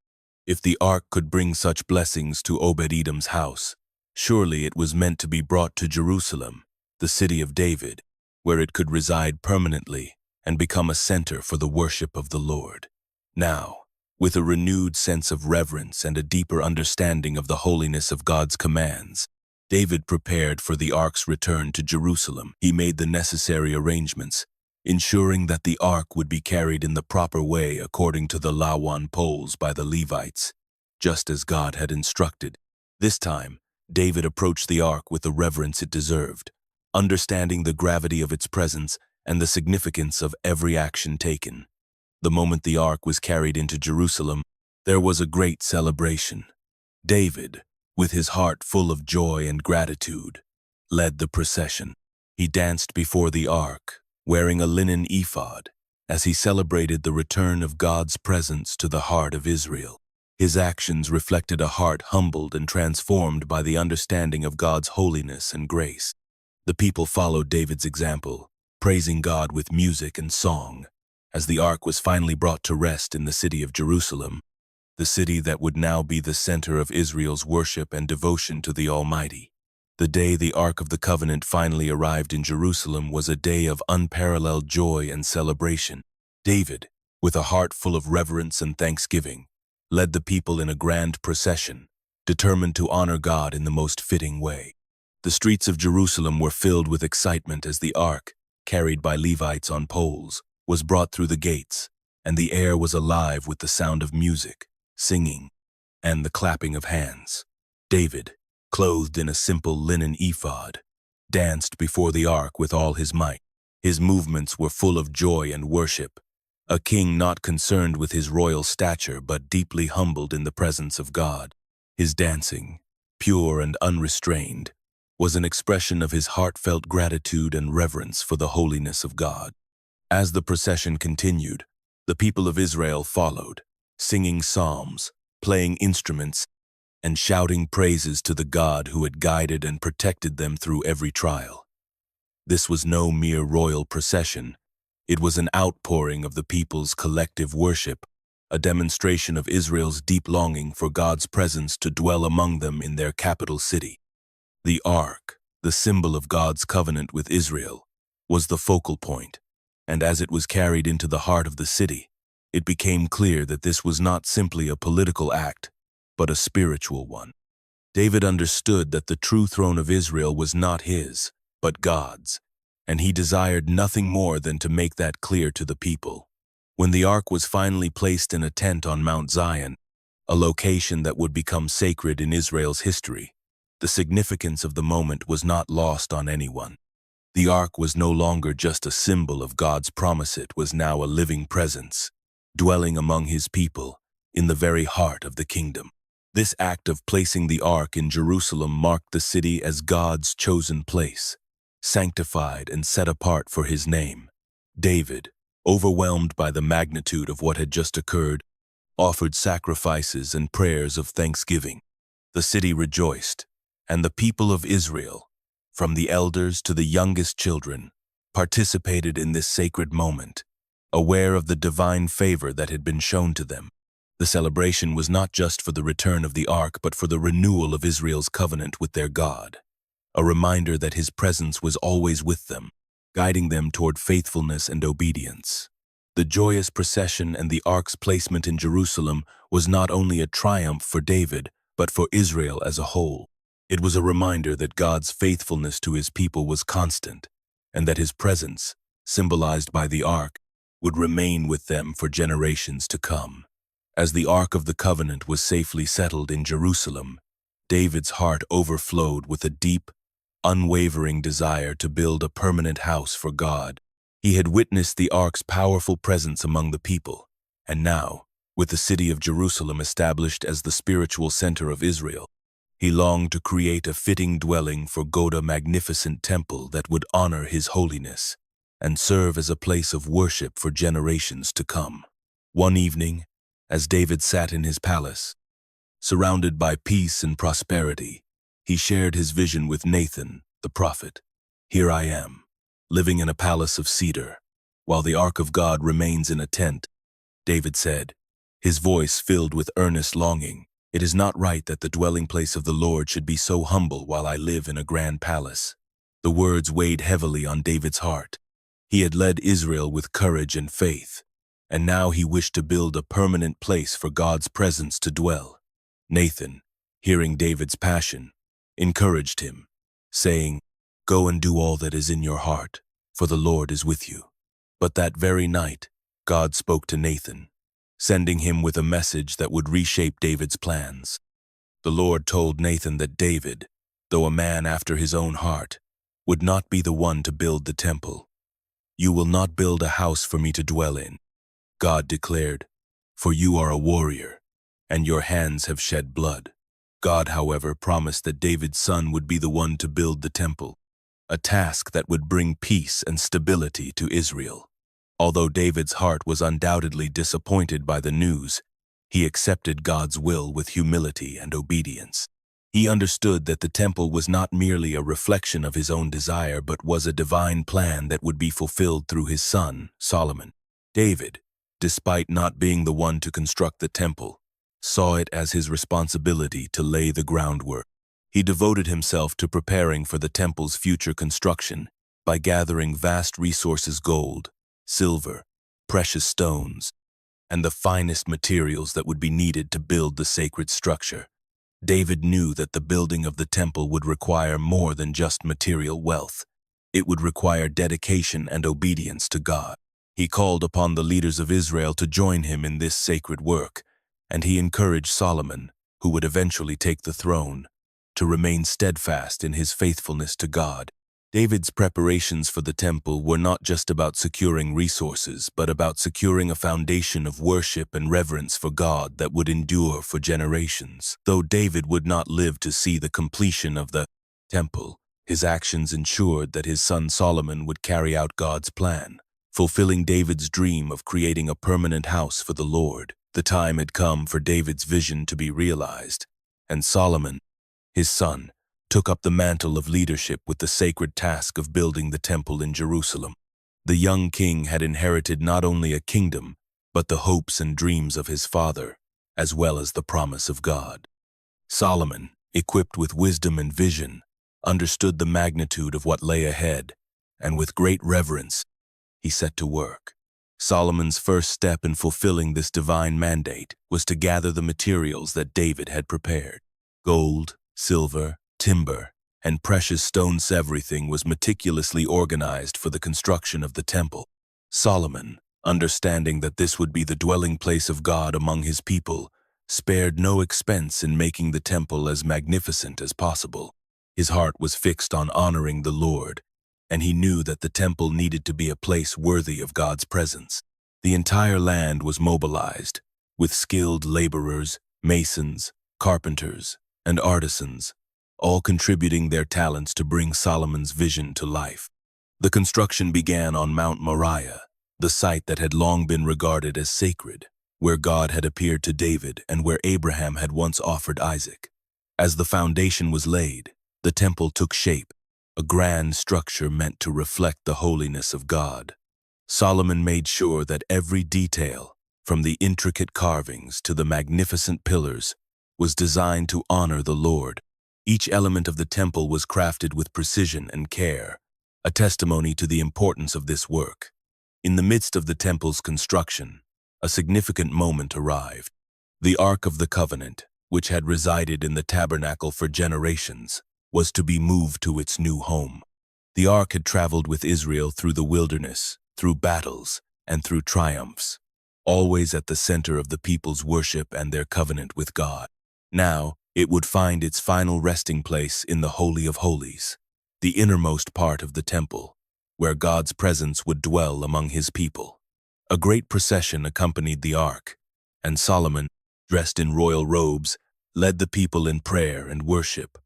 If the Ark could bring such blessings to Obed-Edom's house, surely it was meant to be brought to Jerusalem, the city of David, where it could reside permanently and become a center for the worship of the Lord. Now, with a renewed sense of reverence and a deeper understanding of the holiness of God's commands, David prepared for the Ark's return to Jerusalem. He made the necessary arrangements, ensuring that the Ark would be carried in the proper way according to the lawan poles by the Levites, just as God had instructed. This time, David approached the Ark with the reverence it deserved, understanding the gravity of its presence and the significance of every action taken. The moment the Ark was carried into Jerusalem, there was a great celebration. David, with his heart full of joy and gratitude, led the procession. He danced before the Ark, wearing a linen ephod, as he celebrated the return of God's presence to the heart of Israel. His actions reflected a heart humbled and transformed by the understanding of God's holiness and grace. The people followed David's example, praising God with music and song, as the Ark was finally brought to rest in the city of Jerusalem, the city that would now be the center of Israel's worship and devotion to the Almighty. The day the Ark of the Covenant finally arrived in Jerusalem was a day of unparalleled joy and celebration. David, with a heart full of reverence and thanksgiving, led the people in a grand procession, determined to honor God in the most fitting way. The streets of Jerusalem were filled with excitement as the ark, carried by Levites on poles, was brought through the gates, and the air was alive with the sound of music, singing, and the clapping of hands. David, clothed in a simple linen ephod, danced before the ark with all his might. His movements were full of joy and worship, a king not concerned with his royal stature but deeply humbled in the presence of God. His dancing, pure and unrestrained, was an expression of his heartfelt gratitude and reverence for the holiness of God. As the procession continued, the people of Israel followed, singing psalms, playing instruments, and shouting praises to the God who had guided and protected them through every trial. This was no mere royal procession. It was an outpouring of the people's collective worship, a demonstration of Israel's deep longing for God's presence to dwell among them in their capital city. The ark, the symbol of God's covenant with Israel, was the focal point, and as it was carried into the heart of the city, it became clear that this was not simply a political act, but a spiritual one. David understood that the true throne of Israel was not his, but God's, and he desired nothing more than to make that clear to the people. When the ark was finally placed in a tent on Mount Zion, a location that would become sacred in Israel's history, the significance of the moment was not lost on anyone. The ark was no longer just a symbol of God's promise, it was now a living presence, dwelling among his people, in the very heart of the kingdom. This act of placing the ark in Jerusalem marked the city as God's chosen place, sanctified and set apart for his name. David, overwhelmed by the magnitude of what had just occurred, offered sacrifices and prayers of thanksgiving. The city rejoiced, and the people of Israel, from the elders to the youngest children, participated in this sacred moment, aware of the divine favor that had been shown to them. The celebration was not just for the return of the ark, but for the renewal of Israel's covenant with their God, a reminder that his presence was always with them, guiding them toward faithfulness and obedience. The joyous procession and the ark's placement in Jerusalem was not only a triumph for David, but for Israel as a whole. It was a reminder that God's faithfulness to his people was constant, and that his presence, symbolized by the ark, would remain with them for generations to come. As the Ark of the Covenant was safely settled in Jerusalem, David's heart overflowed with a deep, unwavering desire to build a permanent house for God. He had witnessed the Ark's powerful presence among the people, and now, with the city of Jerusalem established as the spiritual center of Israel, he longed to create a fitting dwelling for God's magnificent temple that would honor his holiness and serve as a place of worship for generations to come. One evening, as David sat in his palace, surrounded by peace and prosperity, he shared his vision with Nathan, the prophet. "Here I am, living in a palace of cedar, while the ark of God remains in a tent," David said, his voice filled with earnest longing. "It is not right that the dwelling place of the Lord should be so humble while I live in a grand palace." The words weighed heavily on David's heart. He had led Israel with courage and faith, and now he wished to build a permanent place for God's presence to dwell. Nathan, hearing David's passion, encouraged him, saying, "Go and do all that is in your heart, for the Lord is with you." But that very night, God spoke to Nathan, sending him with a message that would reshape David's plans. The Lord told Nathan that David, though a man after his own heart, would not be the one to build the temple. "You will not build a house for me to dwell in," God declared, "for you are a warrior, and your hands have shed blood." God, however, promised that David's son would be the one to build the temple, a task that would bring peace and stability to Israel. Although David's heart was undoubtedly disappointed by the news, he accepted God's will with humility and obedience. He understood that the temple was not merely a reflection of his own desire, but was a divine plan that would be fulfilled through his son, Solomon. David, despite not being the one to construct the temple, saw it as his responsibility to lay the groundwork. He devoted himself to preparing for the temple's future construction by gathering vast resources: gold, silver, precious stones, and the finest materials that would be needed to build the sacred structure. David knew that the building of the temple would require more than just material wealth. It would require dedication and obedience to God. He called upon the leaders of Israel to join him in this sacred work, and he encouraged Solomon, who would eventually take the throne, to remain steadfast in his faithfulness to God. David's preparations for the temple were not just about securing resources, but about securing a foundation of worship and reverence for God that would endure for generations. Though David would not live to see the completion of the temple, his actions ensured that his son Solomon would carry out God's plan, fulfilling David's dream of creating a permanent house for the Lord. The time had come for David's vision to be realized, and Solomon, his son, took up the mantle of leadership with the sacred task of building the temple in Jerusalem. The young king had inherited not only a kingdom, but the hopes and dreams of his father, as well as the promise of God. Solomon, equipped with wisdom and vision, understood the magnitude of what lay ahead, and with great reverence, he set to work. Solomon's first step in fulfilling this divine mandate was to gather the materials that David had prepared. Gold, silver, timber, and precious stones. Everything was meticulously organized for the construction of the temple. Solomon, understanding that this would be the dwelling place of God among his people, spared no expense in making the temple as magnificent as possible. His heart was fixed on honoring the Lord, and he knew that the temple needed to be a place worthy of God's presence. The entire land was mobilized, with skilled laborers, masons, carpenters, and artisans, all contributing their talents to bring Solomon's vision to life. The construction began on Mount Moriah, the site that had long been regarded as sacred, where God had appeared to David and where Abraham had once offered Isaac. As the foundation was laid, the temple took shape, a grand structure meant to reflect the holiness of God. Solomon made sure that every detail, from the intricate carvings to the magnificent pillars, was designed to honor the Lord. Each element of the temple was crafted with precision and care, a testimony to the importance of this work. In the midst of the temple's construction, a significant moment arrived. The Ark of the Covenant, which had resided in the tabernacle for generations, was to be moved to its new home. The Ark had traveled with Israel through the wilderness, through battles, and through triumphs, always at the center of the people's worship and their covenant with God. Now, it would find its final resting place in the Holy of Holies, the innermost part of the temple, where God's presence would dwell among his people. A great procession accompanied the ark, and Solomon, dressed in royal robes, led the people in prayer and worship.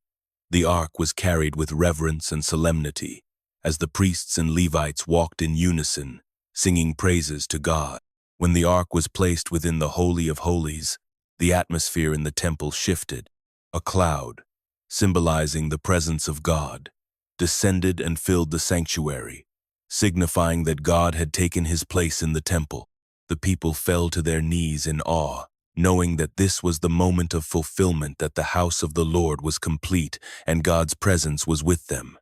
The ark was carried with reverence and solemnity, as the priests and Levites walked in unison, singing praises to God. When the ark was placed within the Holy of Holies, the atmosphere in the temple shifted. A cloud, symbolizing the presence of God, descended and filled the sanctuary, signifying that God had taken his place in the temple. The people fell to their knees in awe, knowing that this was the moment of fulfillment, that the house of the Lord was complete and God's presence was with them.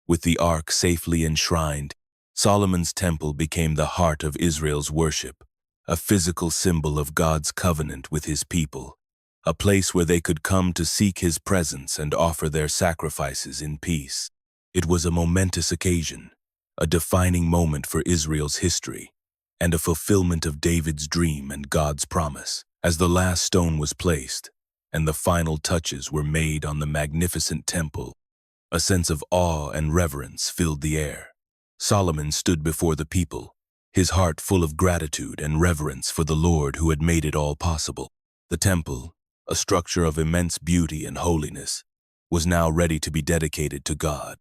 With the ark safely enshrined, Solomon's temple became the heart of Israel's worship, a physical symbol of God's covenant with his people, a place where they could come to seek his presence and offer their sacrifices in peace. It was a momentous occasion, a defining moment for Israel's history, and a fulfillment of David's dream and God's promise. As the last stone was placed, and the final touches were made on the magnificent temple, a sense of awe and reverence filled the air. Solomon stood before the people, his heart full of gratitude and reverence for the Lord who had made it all possible. The temple, a structure of immense beauty and holiness, was now ready to be dedicated to God.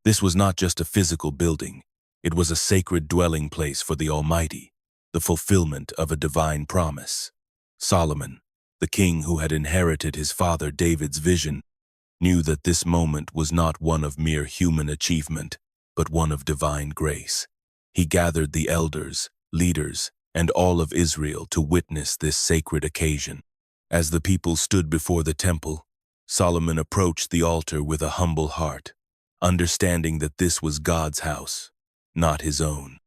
This was not just a physical building, it was a sacred dwelling place for the Almighty, the fulfillment of a divine promise. Solomon, the king who had inherited his father David's vision, knew that this moment was not one of mere human achievement, but one of divine grace. He gathered the elders, leaders, and all of Israel to witness this sacred occasion. As the people stood before the temple, Solomon approached the altar with a humble heart, understanding that this was God's house, not his own.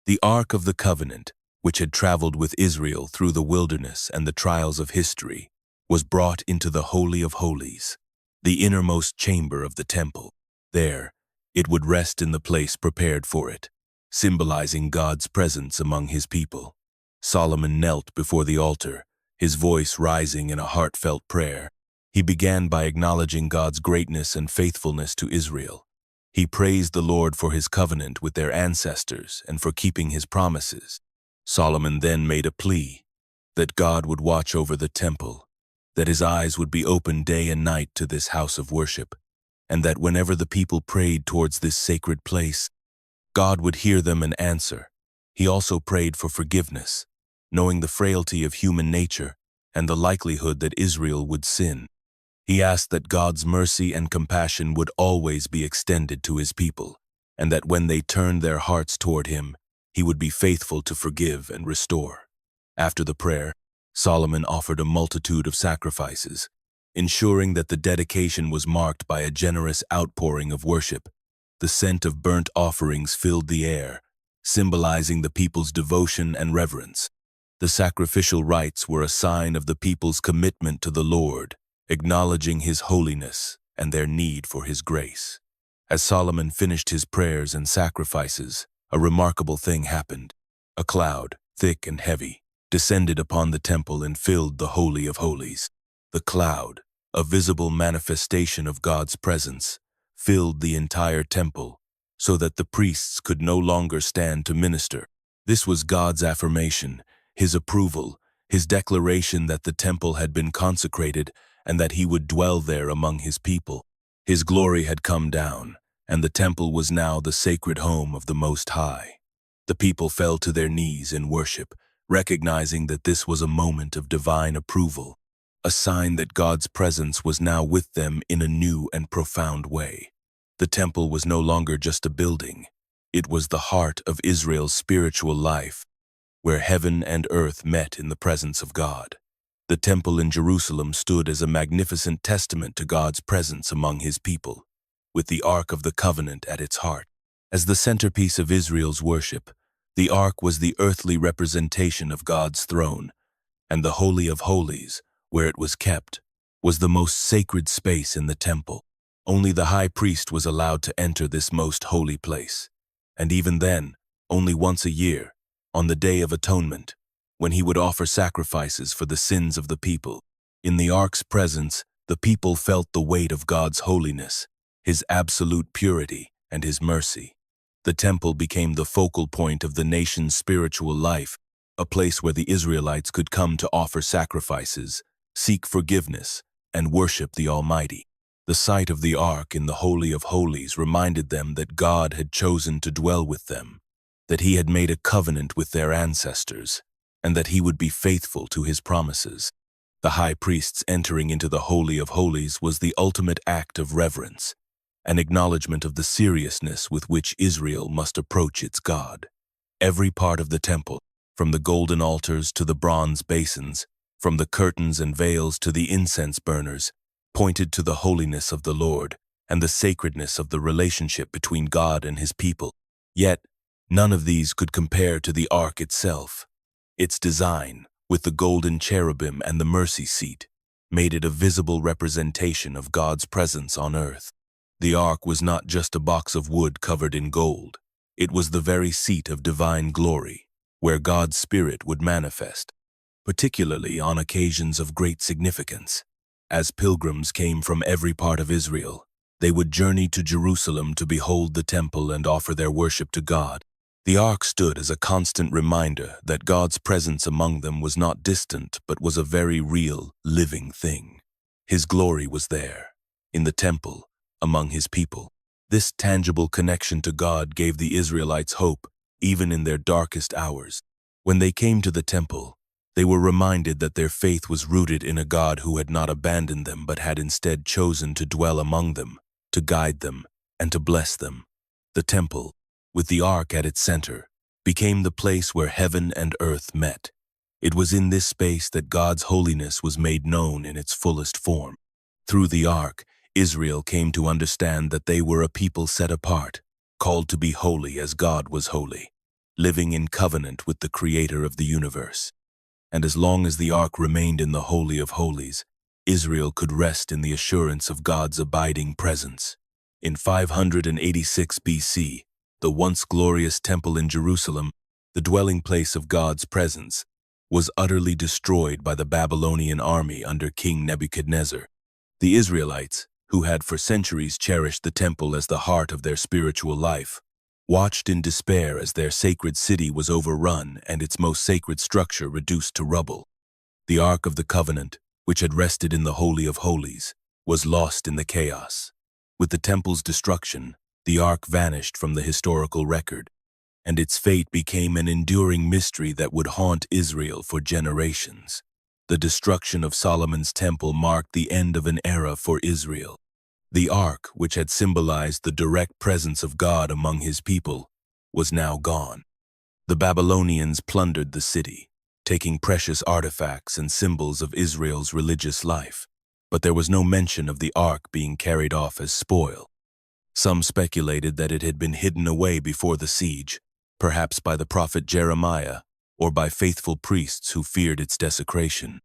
The Ark of the Covenant, which had traveled with Israel through the wilderness and the trials of history, was brought into the Holy of Holies, the innermost chamber of the temple. There, it would rest in the place prepared for it, symbolizing God's presence among his people. Solomon knelt before the altar, his voice rising in a heartfelt prayer. He began by acknowledging God's greatness and faithfulness to Israel. He praised the Lord for his covenant with their ancestors and for keeping his promises. Solomon then made a plea that God would watch over the temple, that his eyes would be open day and night to this house of worship, and that whenever the people prayed towards this sacred place, God would hear them and answer. He also prayed for forgiveness, knowing the frailty of human nature and the likelihood that Israel would sin. He asked that God's mercy and compassion would always be extended to his people, and that when they turned their hearts toward him, he would be faithful to forgive and restore. After the prayer, Solomon offered a multitude of sacrifices, ensuring that the dedication was marked by a generous outpouring of worship. The scent of burnt offerings filled the air, symbolizing the people's devotion and reverence. The sacrificial rites were a sign of the people's commitment to the Lord, acknowledging his holiness and their need for his grace. As Solomon finished his prayers and sacrifices, a remarkable thing happened. A cloud, thick and heavy, descended upon the temple and filled the Holy of Holies. The cloud, a visible manifestation of God's presence, filled the entire temple, so that the priests could no longer stand to minister. This was God's affirmation, his approval, his declaration that the temple had been consecrated and that he would dwell there among his people. His glory had come down, and the temple was now the sacred home of the Most High. The people fell to their knees in worship, recognizing that this was a moment of divine approval, a sign that God's presence was now with them in a new and profound way. The temple was no longer just a building. It was the heart of Israel's spiritual life, where heaven and earth met in the presence of God. The temple in Jerusalem stood as a magnificent testament to God's presence among his people, with the Ark of the Covenant at its heart. As the centerpiece of Israel's worship, the Ark was the earthly representation of God's throne, and the Holy of Holies, where it was kept, was the most sacred space in the temple. Only the high priest was allowed to enter this most holy place, and even then, only once a year, on the Day of Atonement, when he would offer sacrifices for the sins of the people. In the Ark's presence, the people felt the weight of God's holiness, his absolute purity, and his mercy. The temple became the focal point of the nation's spiritual life, a place where the Israelites could come to offer sacrifices, seek forgiveness, and worship the Almighty. The sight of the Ark in the Holy of Holies reminded them that God had chosen to dwell with them, that he had made a covenant with their ancestors, and that he would be faithful to his promises. The high priest's entering into the Holy of Holies was the ultimate act of reverence, an acknowledgement of the seriousness with which Israel must approach its God. Every part of the temple, from the golden altars to the bronze basins, from the curtains and veils to the incense burners, pointed to the holiness of the Lord and the sacredness of the relationship between God and his people. Yet, none of these could compare to the Ark itself. Its design, with the golden cherubim and the mercy seat, made it a visible representation of God's presence on earth. The Ark was not just a box of wood covered in gold. It was the very seat of divine glory, where God's Spirit would manifest, particularly on occasions of great significance. As pilgrims came from every part of Israel, they would journey to Jerusalem to behold the temple and offer their worship to God. The Ark stood as a constant reminder that God's presence among them was not distant but was a very real, living thing. His glory was there, in the temple, among his people. This tangible connection to God gave the Israelites hope, even in their darkest hours. When they came to the temple, they were reminded that their faith was rooted in a God who had not abandoned them but had instead chosen to dwell among them, to guide them, and to bless them. The temple, with the Ark at its center, became the place where heaven and earth met. It was in this space that God's holiness was made known in its fullest form. Through the Ark, Israel came to understand that they were a people set apart, called to be holy as God was holy. living in covenant with the Creator of the universe. And as long as the ark remained in the Holy of Holies, Israel could rest in the assurance of God's abiding presence. In 586 BC, the once glorious temple in Jerusalem, the dwelling place of God's presence, was utterly destroyed by the Babylonian army under King Nebuchadnezzar. The Israelites, who had for centuries cherished the temple as the heart of their spiritual life, watched in despair as their sacred city was overrun and its most sacred structure reduced to rubble. The Ark of the Covenant, which had rested in the Holy of Holies, was lost in the chaos. With the temple's destruction, the Ark vanished from the historical record, and its fate became an enduring mystery that would haunt Israel for generations. The destruction of Solomon's temple marked the end of an era for Israel. The Ark, which had symbolized the direct presence of God among his people, was now gone. The Babylonians plundered the city, taking precious artifacts and symbols of Israel's religious life, but there was no mention of the Ark being carried off as spoil. Some speculated that it had been hidden away before the siege, perhaps by the prophet Jeremiah or by faithful priests who feared its desecration.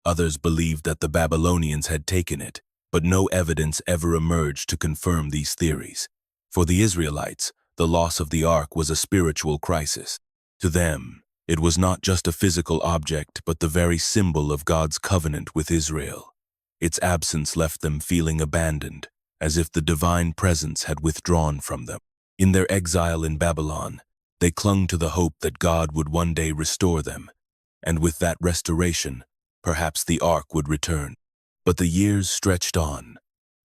Others believed that the Babylonians had taken it, but no evidence ever emerged to confirm these theories. For the Israelites, the loss of the Ark was a spiritual crisis. To them, it was not just a physical object, but the very symbol of God's covenant with Israel. Its absence left them feeling abandoned, as if the divine presence had withdrawn from them. In their exile in Babylon, they clung to the hope that God would one day restore them, and with that restoration, perhaps the Ark would return. But the years stretched on,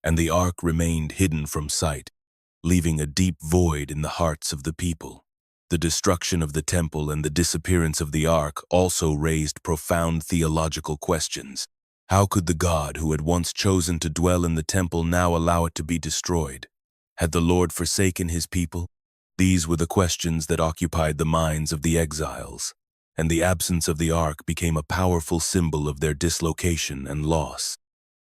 and the Ark remained hidden from sight, leaving a deep void in the hearts of the people. The destruction of the temple and the disappearance of the Ark also raised profound theological questions. How could the God who had once chosen to dwell in the temple now allow it to be destroyed? Had the Lord forsaken his people? These were the questions that occupied the minds of the exiles, and the absence of the Ark became a powerful symbol of their dislocation and loss.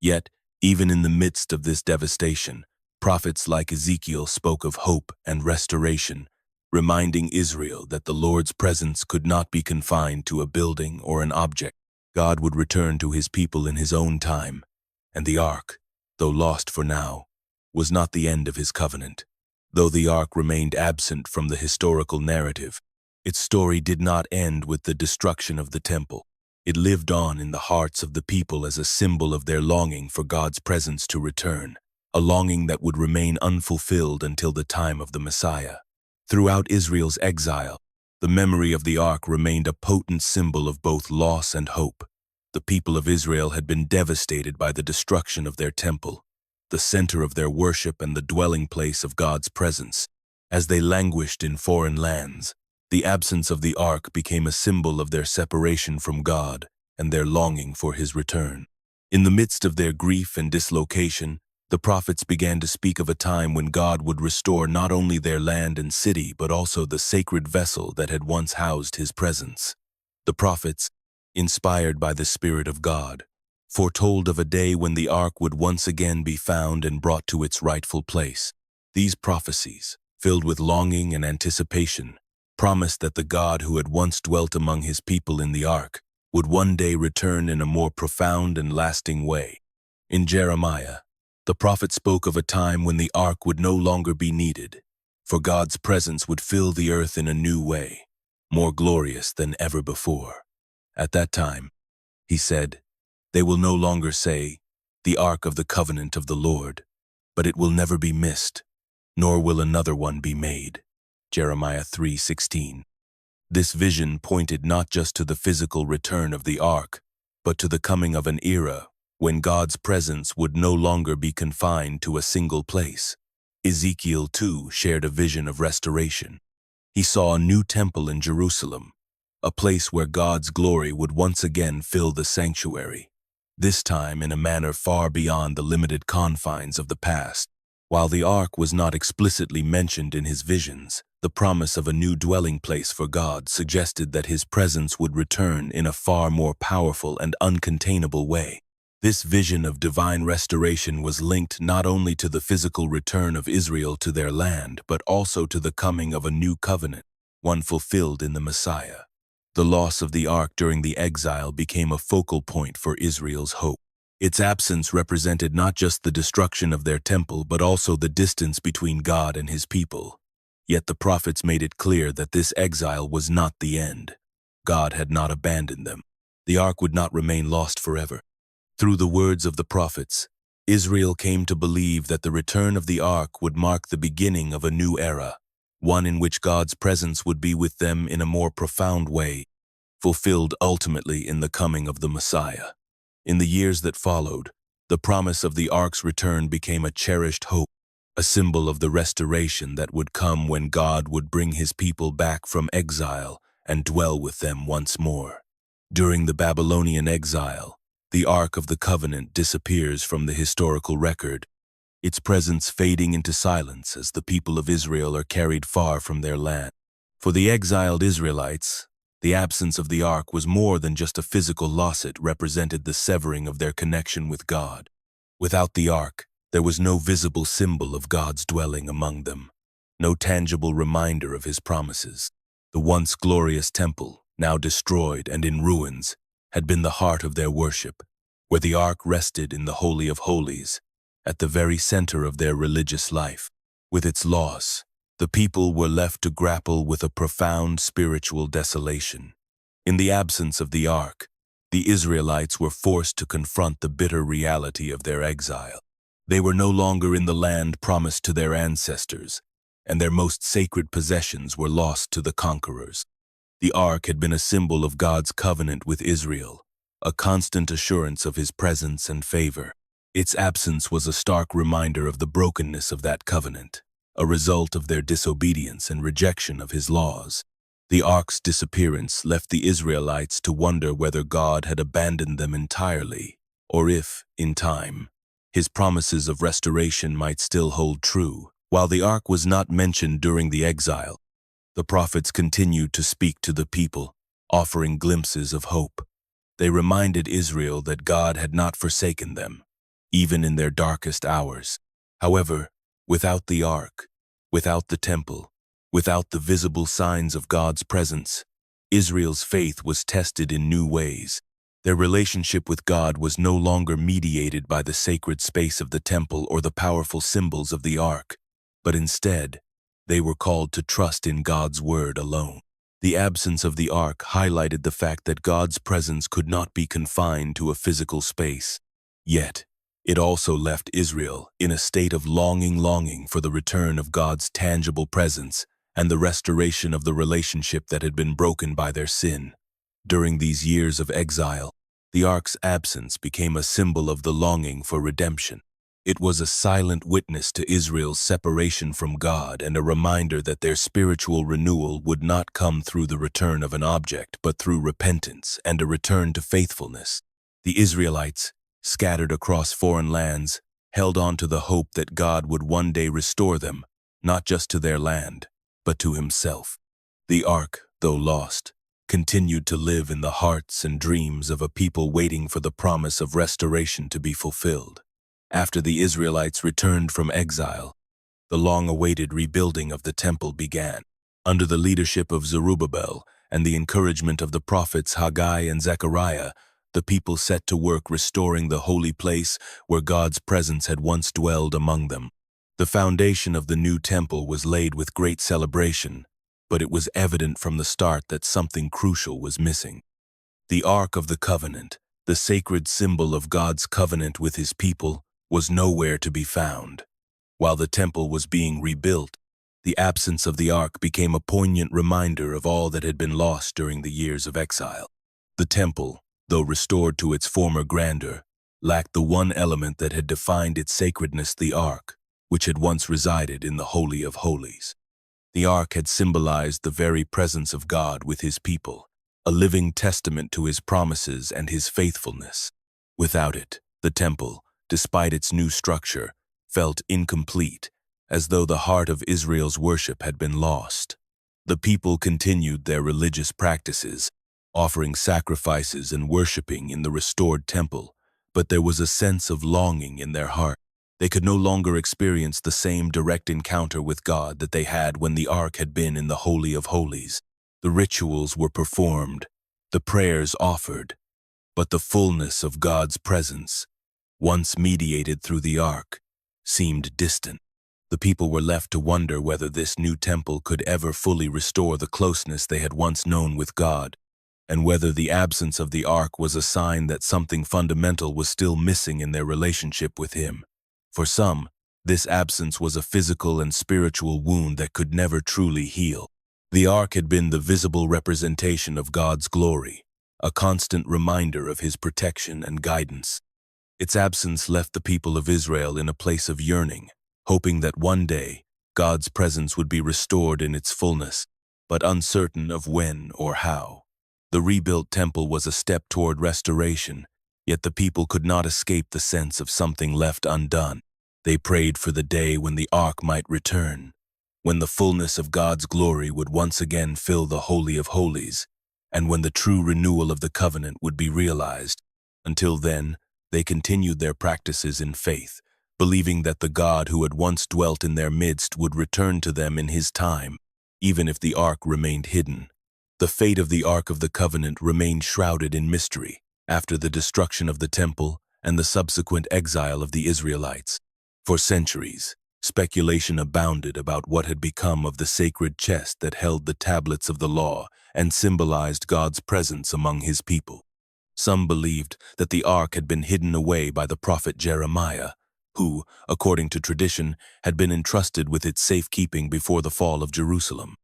Yet, even in the midst of this devastation, prophets like Ezekiel spoke of hope and restoration, reminding Israel that the Lord's presence could not be confined to a building or an object. God would return to his people in his own time, and the Ark, though lost for now, was not the end of his covenant. Though the Ark remained absent from the historical narrative, its story did not end with the destruction of the temple. It lived on in the hearts of the people as a symbol of their longing for God's presence to return, a longing that would remain unfulfilled until the time of the Messiah. Throughout Israel's exile, the memory of the Ark remained a potent symbol of both loss and hope. The people of Israel had been devastated by the destruction of their temple, the center of their worship and the dwelling place of God's presence. As they languished in foreign lands, the absence of the Ark became a symbol of their separation from God and their longing for his return. In the midst of their grief and dislocation, the prophets began to speak of a time when God would restore not only their land and city, but also the sacred vessel that had once housed his presence. The prophets, inspired by the Spirit of God, foretold of a day when the Ark would once again be found and brought to its rightful place. These prophecies, filled with longing and anticipation, promised that the God who had once dwelt among his people in the Ark would one day return in a more profound and lasting way. In Jeremiah, the prophet spoke of a time when the Ark would no longer be needed, for God's presence would fill the earth in a new way, more glorious than ever before. At that time, he said, "They will no longer say, 'The Ark of the Covenant of the Lord,' but it will never be missed, nor will another one be made." Jeremiah 3:16. This vision pointed not just to the physical return of the Ark, but to the coming of an era when God's presence would no longer be confined to a single place. Ezekiel, too, shared a vision of restoration. He saw a new temple in Jerusalem, a place where God's glory would once again fill the sanctuary, this time in a manner far beyond the limited confines of the past. While the Ark was not explicitly mentioned in his visions, the promise of a new dwelling place for God suggested that his presence would return in a far more powerful and uncontainable way. This vision of divine restoration was linked not only to the physical return of Israel to their land, but also to the coming of a new covenant, one fulfilled in the Messiah. The loss of the ark during the exile became a focal point for Israel's hope. Its absence represented not just the destruction of their temple, but also the distance between God and his people. Yet the prophets made it clear that this exile was not the end. God had not abandoned them. The ark would not remain lost forever. Through the words of the prophets, Israel came to believe that the return of the ark would mark the beginning of a new era, one in which God's presence would be with them in a more profound way, fulfilled ultimately in the coming of the Messiah. In the years that followed, the promise of the ark's return became a cherished hope, a symbol of the restoration that would come when God would bring his people back from exile and dwell with them once more. During the Babylonian exile, the Ark of the Covenant disappears from the historical record, its presence fading into silence as the people of Israel are carried far from their land. For the exiled Israelites, the absence of the Ark was more than just a physical loss. It represented the severing of their connection with God. Without the Ark, there was no visible symbol of God's dwelling among them, no tangible reminder of his promises. The once glorious temple, now destroyed and in ruins, had been the heart of their worship, where the Ark rested in the Holy of Holies, at the very center of their religious life. With its loss, the people were left to grapple with a profound spiritual desolation. In the absence of the Ark, the Israelites were forced to confront the bitter reality of their exile. They were no longer in the land promised to their ancestors, and their most sacred possessions were lost to the conquerors. The Ark had been a symbol of God's covenant with Israel, a constant assurance of his presence and favor. Its absence was a stark reminder of the brokenness of that covenant, a result of their disobedience and rejection of his laws. The Ark's disappearance left the Israelites to wonder whether God had abandoned them entirely, or if, in time, his promises of restoration might still hold true. While the Ark was not mentioned during the exile, the prophets continued to speak to the people, offering glimpses of hope. They reminded Israel that God had not forsaken them, even in their darkest hours. However, without the Ark, without the temple, without the visible signs of God's presence, Israel's faith was tested in new ways. Their relationship with God was no longer mediated by the sacred space of the temple or the powerful symbols of the Ark, but instead, they were called to trust in God's word alone. The absence of the Ark highlighted the fact that God's presence could not be confined to a physical space. Yet, it also left Israel in a state of longing for the return of God's tangible presence and the restoration of the relationship that had been broken by their sin. During these years of exile, the Ark's absence became a symbol of the longing for redemption. It was a silent witness to Israel's separation from God and a reminder that their spiritual renewal would not come through the return of an object, but through repentance and a return to faithfulness. The Israelites, scattered across foreign lands, held on to the hope that God would one day restore them, not just to their land, but to himself. The Ark, though lost, continued to live in the hearts and dreams of a people waiting for the promise of restoration to be fulfilled. After the Israelites returned from exile, the long-awaited rebuilding of the temple began. Under the leadership of Zerubbabel and the encouragement of the prophets Haggai and Zechariah, the people set to work restoring the holy place where God's presence had once dwelled among them. The foundation of the new temple was laid with great celebration, but it was evident from the start that something crucial was missing. The Ark of the Covenant, the sacred symbol of God's covenant with his people, was nowhere to be found. While the temple was being rebuilt, the absence of the Ark became a poignant reminder of all that had been lost during the years of exile. The temple, though restored to its former grandeur, lacked the one element that had defined its sacredness: the Ark, which had once resided in the Holy of Holies. The Ark had symbolized the very presence of God with his people, a living testament to his promises and his faithfulness. Without it, the temple, despite its new structure, felt incomplete, as though the heart of Israel's worship had been lost. The people continued their religious practices, offering sacrifices and worshiping in the restored temple, but there was a sense of longing in their heart. They could no longer experience the same direct encounter with God that they had when the ark had been in the Holy of Holies. The rituals were performed, the prayers offered, but the fullness of God's presence, once mediated through the ark, seemed distant. The people were left to wonder whether this new temple could ever fully restore the closeness they had once known with God, and whether the absence of the ark was a sign that something fundamental was still missing in their relationship with Him. For some, this absence was a physical and spiritual wound that could never truly heal. The ark had been the visible representation of God's glory, a constant reminder of His protection and guidance. Its absence left the people of Israel in a place of yearning, hoping that one day God's presence would be restored in its fullness, but uncertain of when or how. The rebuilt temple was a step toward restoration, yet the people could not escape the sense of something left undone. They prayed for the day when the ark might return, when the fullness of God's glory would once again fill the Holy of Holies, and when the true renewal of the covenant would be realized. Until then, they continued their practices in faith, believing that the God who had once dwelt in their midst would return to them in His time, even if the ark remained hidden. The fate of the Ark of the Covenant remained shrouded in mystery after the destruction of the temple and the subsequent exile of the Israelites. For centuries, speculation abounded about what had become of the sacred chest that held the tablets of the law and symbolized God's presence among His people. Some believed that the ark had been hidden away by the prophet Jeremiah, who, according to tradition, had been entrusted with its safekeeping before the fall of Jerusalem.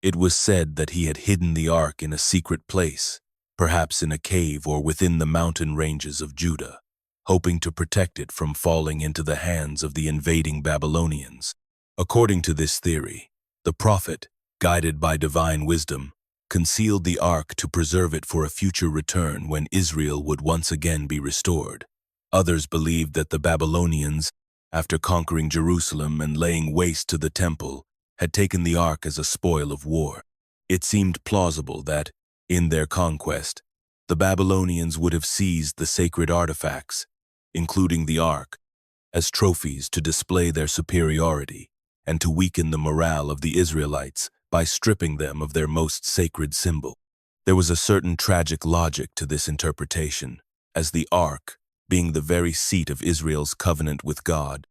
It was said that he had hidden the ark in a secret place, perhaps in a cave or within the mountain ranges of Judah, hoping to protect it from falling into the hands of the invading Babylonians. According to this theory, the prophet, guided by divine wisdom, concealed the ark to preserve it for a future return when Israel would once again be restored. Others believed that the Babylonians, after conquering Jerusalem and laying waste to the temple, had taken the ark as a spoil of war. It seemed plausible that, in their conquest, the Babylonians would have seized the sacred artifacts, including the ark, as trophies to display their superiority and to weaken the morale of the Israelites by stripping them of their most sacred symbol. There was a certain tragic logic to this interpretation, as the ark, being the very seat of Israel's covenant with God,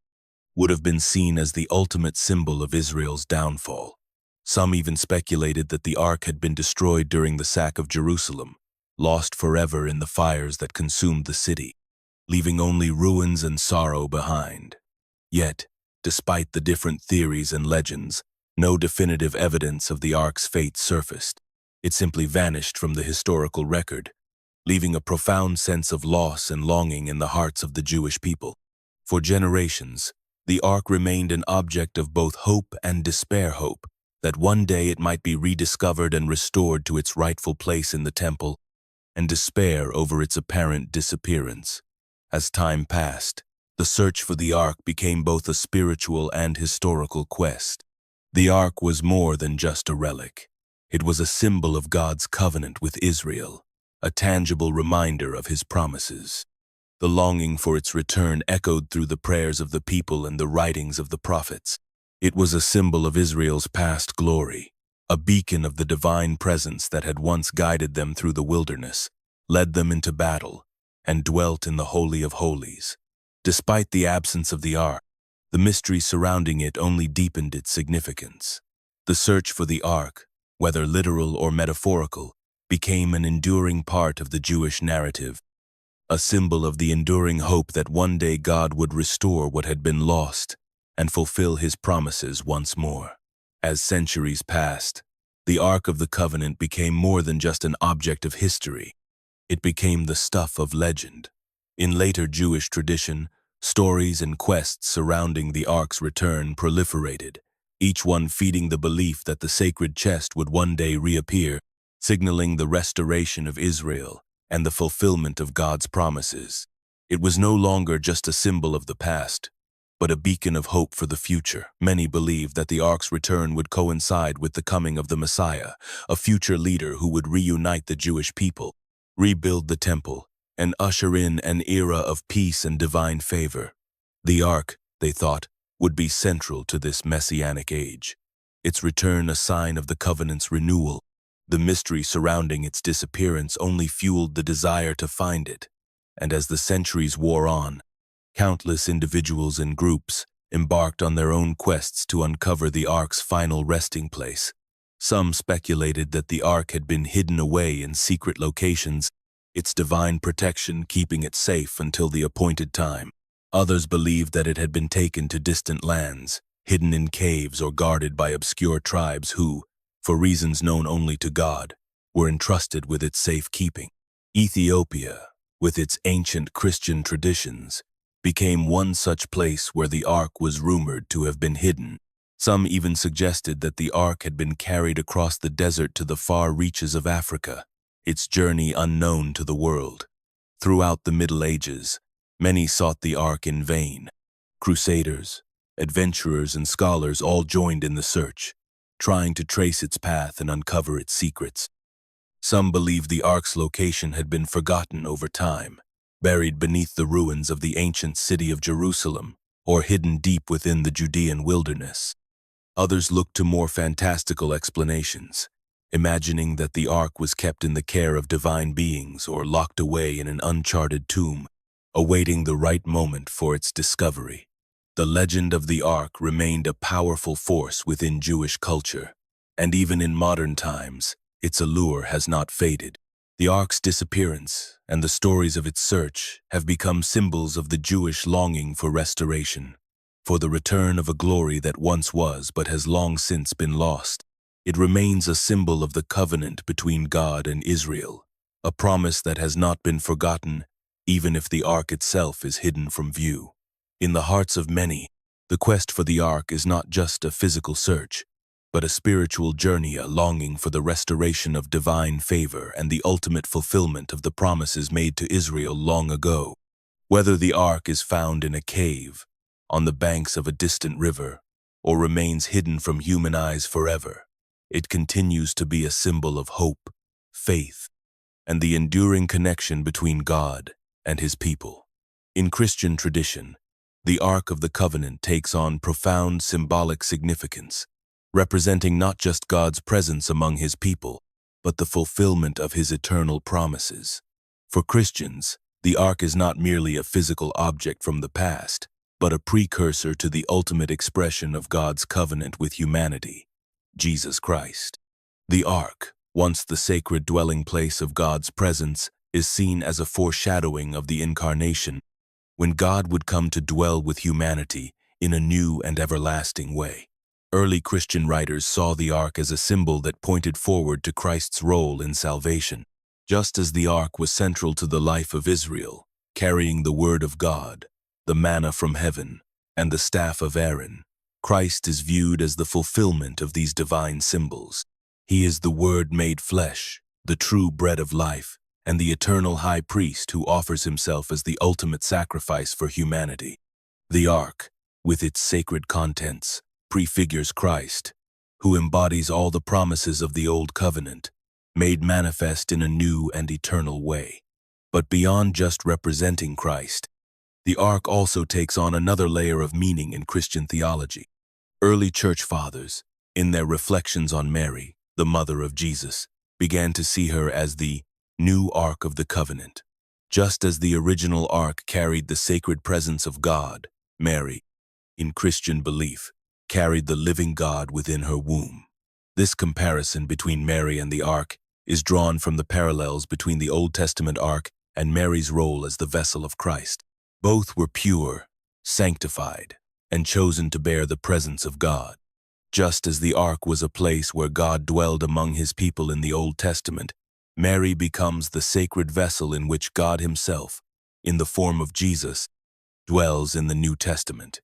would have been seen as the ultimate symbol of Israel's downfall. Some even speculated that the ark had been destroyed during the sack of Jerusalem, lost forever in the fires that consumed the city, leaving only ruins and sorrow behind. Yet, despite the different theories and legends, no definitive evidence of the ark's fate surfaced. It simply vanished from the historical record, leaving a profound sense of loss and longing in the hearts of the Jewish people. For generations, the ark remained an object of both hope and despair. Hope that one day it might be rediscovered and restored to its rightful place in the temple, and despair over its apparent disappearance. As time passed, the search for the ark became both a spiritual and historical quest. The ark was more than just a relic. It was a symbol of God's covenant with Israel, a tangible reminder of His promises. The longing for its return echoed through the prayers of the people and the writings of the prophets. It was a symbol of Israel's past glory, a beacon of the divine presence that had once guided them through the wilderness, led them into battle, and dwelt in the Holy of Holies. Despite the absence of the ark, the mystery surrounding it only deepened its significance. The search for the ark, whether literal or metaphorical, became an enduring part of the Jewish narrative, a symbol of the enduring hope that one day God would restore what had been lost and fulfill His promises once more. As centuries passed, the Ark of the Covenant became more than just an object of history. It became the stuff of legend. In later Jewish tradition, stories and quests surrounding the Ark's return proliferated, each one feeding the belief that the sacred chest would one day reappear, signaling the restoration of Israel and the fulfillment of God's promises. It was no longer just a symbol of the past, but a beacon of hope for the future. Many believed that the Ark's return would coincide with the coming of the Messiah, a future leader who would reunite the Jewish people, rebuild the temple, and usher in an era of peace and divine favor. The Ark, they thought, would be central to this messianic age. Its return a sign of the covenant's renewal. The mystery surrounding its disappearance only fueled the desire to find it, and as the centuries wore on, countless individuals and groups embarked on their own quests to uncover the Ark's final resting place. Some speculated that the Ark had been hidden away in secret locations, its divine protection keeping it safe until the appointed time. Others believed that it had been taken to distant lands, hidden in caves or guarded by obscure tribes who, for reasons known only to God, were entrusted with its safekeeping. Ethiopia, with its ancient Christian traditions, became one such place where the Ark was rumored to have been hidden. Some even suggested that the Ark had been carried across the desert to the far reaches of Africa, its journey unknown to the world. Throughout the Middle Ages, many sought the Ark in vain. Crusaders, adventurers, and scholars all joined in the search, trying to trace its path and uncover its secrets. Some believed the Ark's location had been forgotten over time, buried beneath the ruins of the ancient city of Jerusalem, or hidden deep within the Judean wilderness. Others looked to more fantastical explanations, imagining that the Ark was kept in the care of divine beings or locked away in an uncharted tomb, awaiting the right moment for its discovery. The legend of the Ark remained a powerful force within Jewish culture, and even in modern times, its allure has not faded. The Ark's disappearance and the stories of its search have become symbols of the Jewish longing for restoration, for the return of a glory that once was but has long since been lost. It remains a symbol of the covenant between God and Israel, a promise that has not been forgotten, even if the Ark itself is hidden from view. In the hearts of many, the quest for the Ark is not just a physical search, but a spiritual journey, a longing for the restoration of divine favor and the ultimate fulfillment of the promises made to Israel long ago. Whether the Ark is found in a cave, on the banks of a distant river, or remains hidden from human eyes forever, it continues to be a symbol of hope, faith, and the enduring connection between God and His people. In Christian tradition, the Ark of the Covenant takes on profound symbolic significance, representing not just God's presence among His people, but the fulfillment of His eternal promises. For Christians, the Ark is not merely a physical object from the past, but a precursor to the ultimate expression of God's covenant with humanity, Jesus Christ. The Ark, once the sacred dwelling place of God's presence, is seen as a foreshadowing of the Incarnation, when God would come to dwell with humanity in a new and everlasting way. Early Christian writers saw the Ark as a symbol that pointed forward to Christ's role in salvation. Just as the Ark was central to the life of Israel, carrying the Word of God, the manna from heaven, and the staff of Aaron, Christ is viewed as the fulfillment of these divine symbols. He is the Word made flesh, the true bread of life, and the eternal high priest who offers himself as the ultimate sacrifice for humanity. The Ark, with its sacred contents, prefigures Christ, who embodies all the promises of the Old Covenant, made manifest in a new and eternal way. But beyond just representing Christ, the Ark also takes on another layer of meaning in Christian theology. Early church fathers, in their reflections on Mary, the mother of Jesus, began to see her as the new Ark of the Covenant. Just as the original Ark carried the sacred presence of God, Mary, in Christian belief, carried the living God within her womb. This comparison between Mary and the Ark is drawn from the parallels between the Old Testament Ark and Mary's role as the vessel of Christ. Both were pure, sanctified, and chosen to bear the presence of God. Just as the Ark was a place where God dwelled among His people in the Old Testament, Mary becomes the sacred vessel in which God Himself, in the form of Jesus, dwells in the New Testament.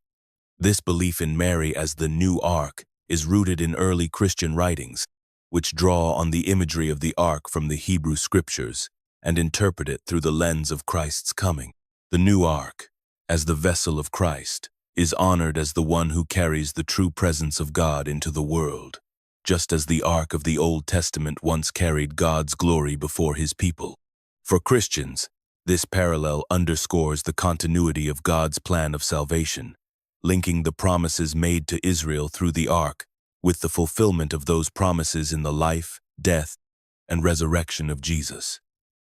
This belief in Mary as the new Ark is rooted in early Christian writings, which draw on the imagery of the Ark from the Hebrew Scriptures and interpret it through the lens of Christ's coming. The new Ark, as the vessel of Christ, is honored as the one who carries the true presence of God into the world, just as the Ark of the Old Testament once carried God's glory before His people. For Christians, this parallel underscores the continuity of God's plan of salvation, linking the promises made to Israel through the ark with the fulfillment of those promises in the life, death, and resurrection of Jesus.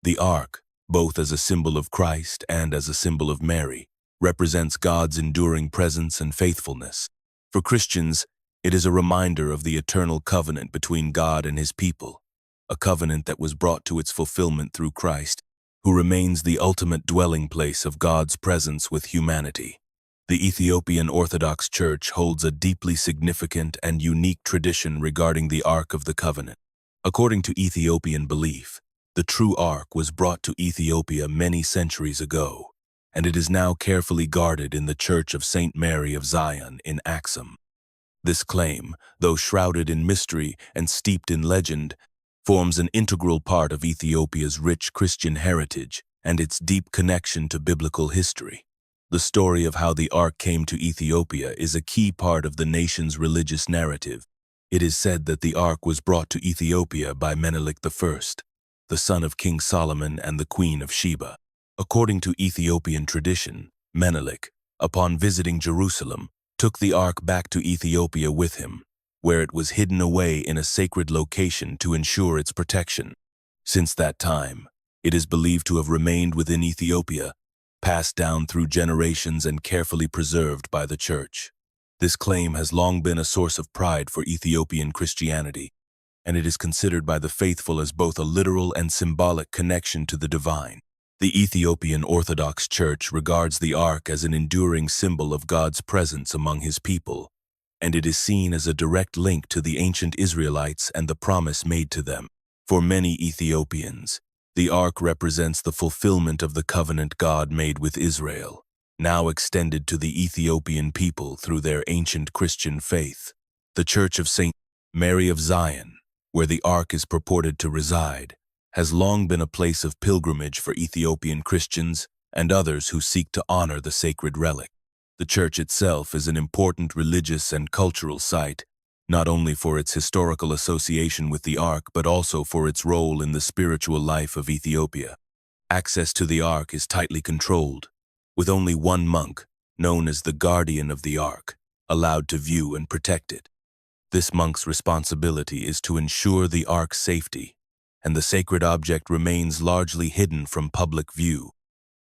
The ark, both as a symbol of Christ and as a symbol of Mary, represents God's enduring presence and faithfulness. For Christians, it is a reminder of the eternal covenant between God and His people, a covenant that was brought to its fulfillment through Christ, who remains the ultimate dwelling place of God's presence with humanity. The Ethiopian Orthodox Church holds a deeply significant and unique tradition regarding the Ark of the Covenant. According to Ethiopian belief, the true Ark was brought to Ethiopia many centuries ago, and it is now carefully guarded in the Church of St. Mary of Zion in Axum. This claim, though shrouded in mystery and steeped in legend, forms an integral part of Ethiopia's rich Christian heritage and its deep connection to biblical history. The story of how the Ark came to Ethiopia is a key part of the nation's religious narrative. It is said that the Ark was brought to Ethiopia by Menelik I, the son of King Solomon and the Queen of Sheba. According to Ethiopian tradition, Menelik, upon visiting Jerusalem, took the Ark back to Ethiopia with him, where it was hidden away in a sacred location to ensure its protection. Since that time, it is believed to have remained within Ethiopia, passed down through generations and carefully preserved by the Church. This claim has long been a source of pride for Ethiopian Christianity, and it is considered by the faithful as both a literal and symbolic connection to the divine. The Ethiopian Orthodox Church regards the Ark as an enduring symbol of God's presence among His people, and it is seen as a direct link to the ancient Israelites and the promise made to them. For many Ethiopians, the Ark represents the fulfillment of the covenant God made with Israel, now extended to the Ethiopian people through their ancient Christian faith. The Church of St. Mary of Zion, where the Ark is purported to reside, has long been a place of pilgrimage for Ethiopian Christians and others who seek to honor the sacred relic. The church itself is an important religious and cultural site, not only for its historical association with the Ark but also for its role in the spiritual life of Ethiopia. Access to the Ark is tightly controlled, with only one monk, known as the guardian of the Ark, allowed to view and protect it. This monk's responsibility is to ensure the Ark's safety, and the sacred object remains largely hidden from public view,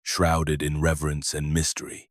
shrouded in reverence and mystery.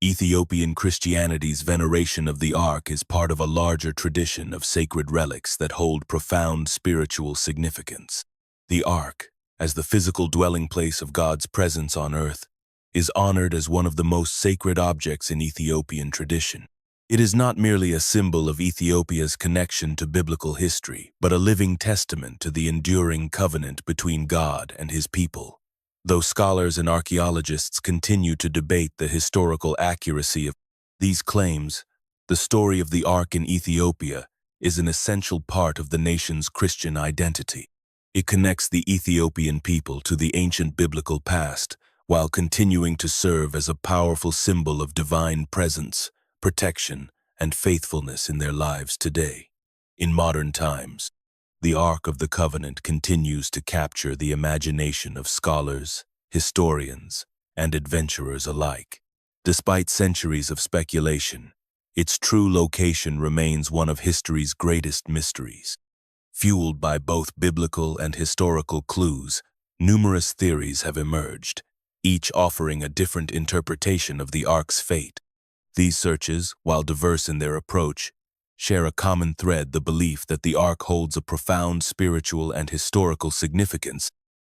Ethiopian Christianity's veneration of the Ark is part of a larger tradition of sacred relics that hold profound spiritual significance. The Ark, as the physical dwelling place of God's presence on earth, is honored as one of the most sacred objects in Ethiopian tradition. It is not merely a symbol of Ethiopia's connection to biblical history, but a living testament to the enduring covenant between God and His people. Though scholars and archaeologists continue to debate the historical accuracy of these claims, the story of the Ark in Ethiopia is an essential part of the nation's Christian identity. It connects the Ethiopian people to the ancient biblical past, while continuing to serve as a powerful symbol of divine presence, protection, and faithfulness in their lives today. In modern times, the Ark of the Covenant continues to capture the imagination of scholars, historians, and adventurers alike. Despite centuries of speculation, its true location remains one of history's greatest mysteries. Fueled by both biblical and historical clues, numerous theories have emerged, each offering a different interpretation of the Ark's fate. These searches, while diverse in their approach, share a common thread: the belief that the Ark holds a profound spiritual and historical significance,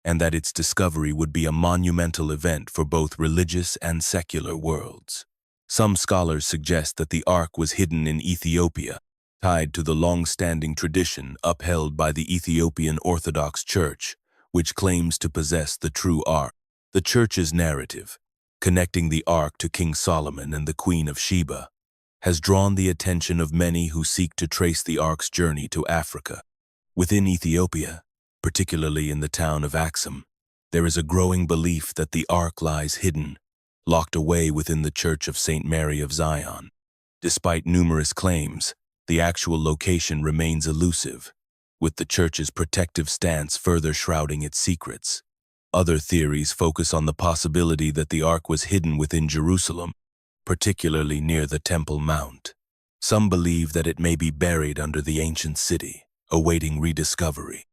and that its discovery would be a monumental event for both religious and secular worlds. Some scholars suggest that the Ark was hidden in Ethiopia, tied to the long-standing tradition upheld by the Ethiopian Orthodox Church, which claims to possess the true Ark. The Church's narrative, connecting the Ark to King Solomon and the Queen of Sheba, has drawn the attention of many who seek to trace the Ark's journey to Africa. Within Ethiopia, particularly in the town of Axum, there is a growing belief that the Ark lies hidden, locked away within the Church of St. Mary of Zion. Despite numerous claims, the actual location remains elusive, with the Church's protective stance further shrouding its secrets. Other theories focus on the possibility that the Ark was hidden within Jerusalem, particularly near the Temple Mount. Some believe that it may be buried under the ancient city, awaiting rediscovery.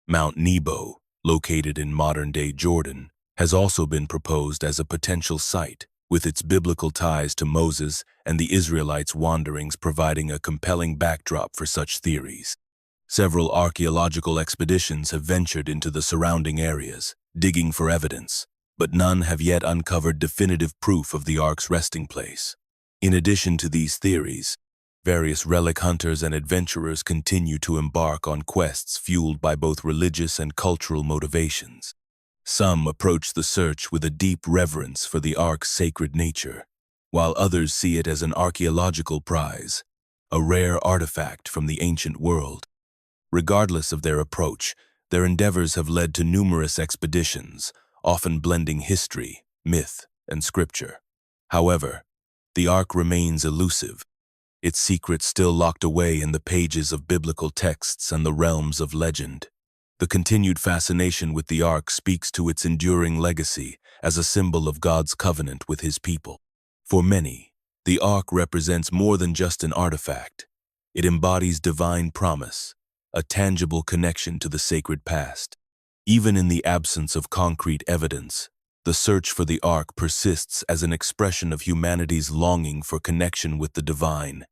Mount Nebo, located in modern-day Jordan, has also been proposed as a potential site, with its biblical ties to Moses and the Israelites' wanderings providing a compelling backdrop for such theories. Several archaeological expeditions have ventured into the surrounding areas, digging for evidence, but none have yet uncovered definitive proof of the Ark's resting place. In addition to these theories, various relic hunters and adventurers continue to embark on quests fueled by both religious and cultural motivations. Some approach the search with a deep reverence for the Ark's sacred nature, while others see it as an archaeological prize, a rare artifact from the ancient world. Regardless of their approach, their endeavors have led to numerous expeditions, often blending history, myth, and scripture. However, the Ark remains elusive, its secrets still locked away in the pages of biblical texts and the realms of legend. The continued fascination with the Ark speaks to its enduring legacy as a symbol of God's covenant with His people. For many, the Ark represents more than just an artifact. It embodies divine promise, a tangible connection to the sacred past. Even in the absence of concrete evidence, the search for the Ark persists as an expression of humanity's longing for connection with the divine,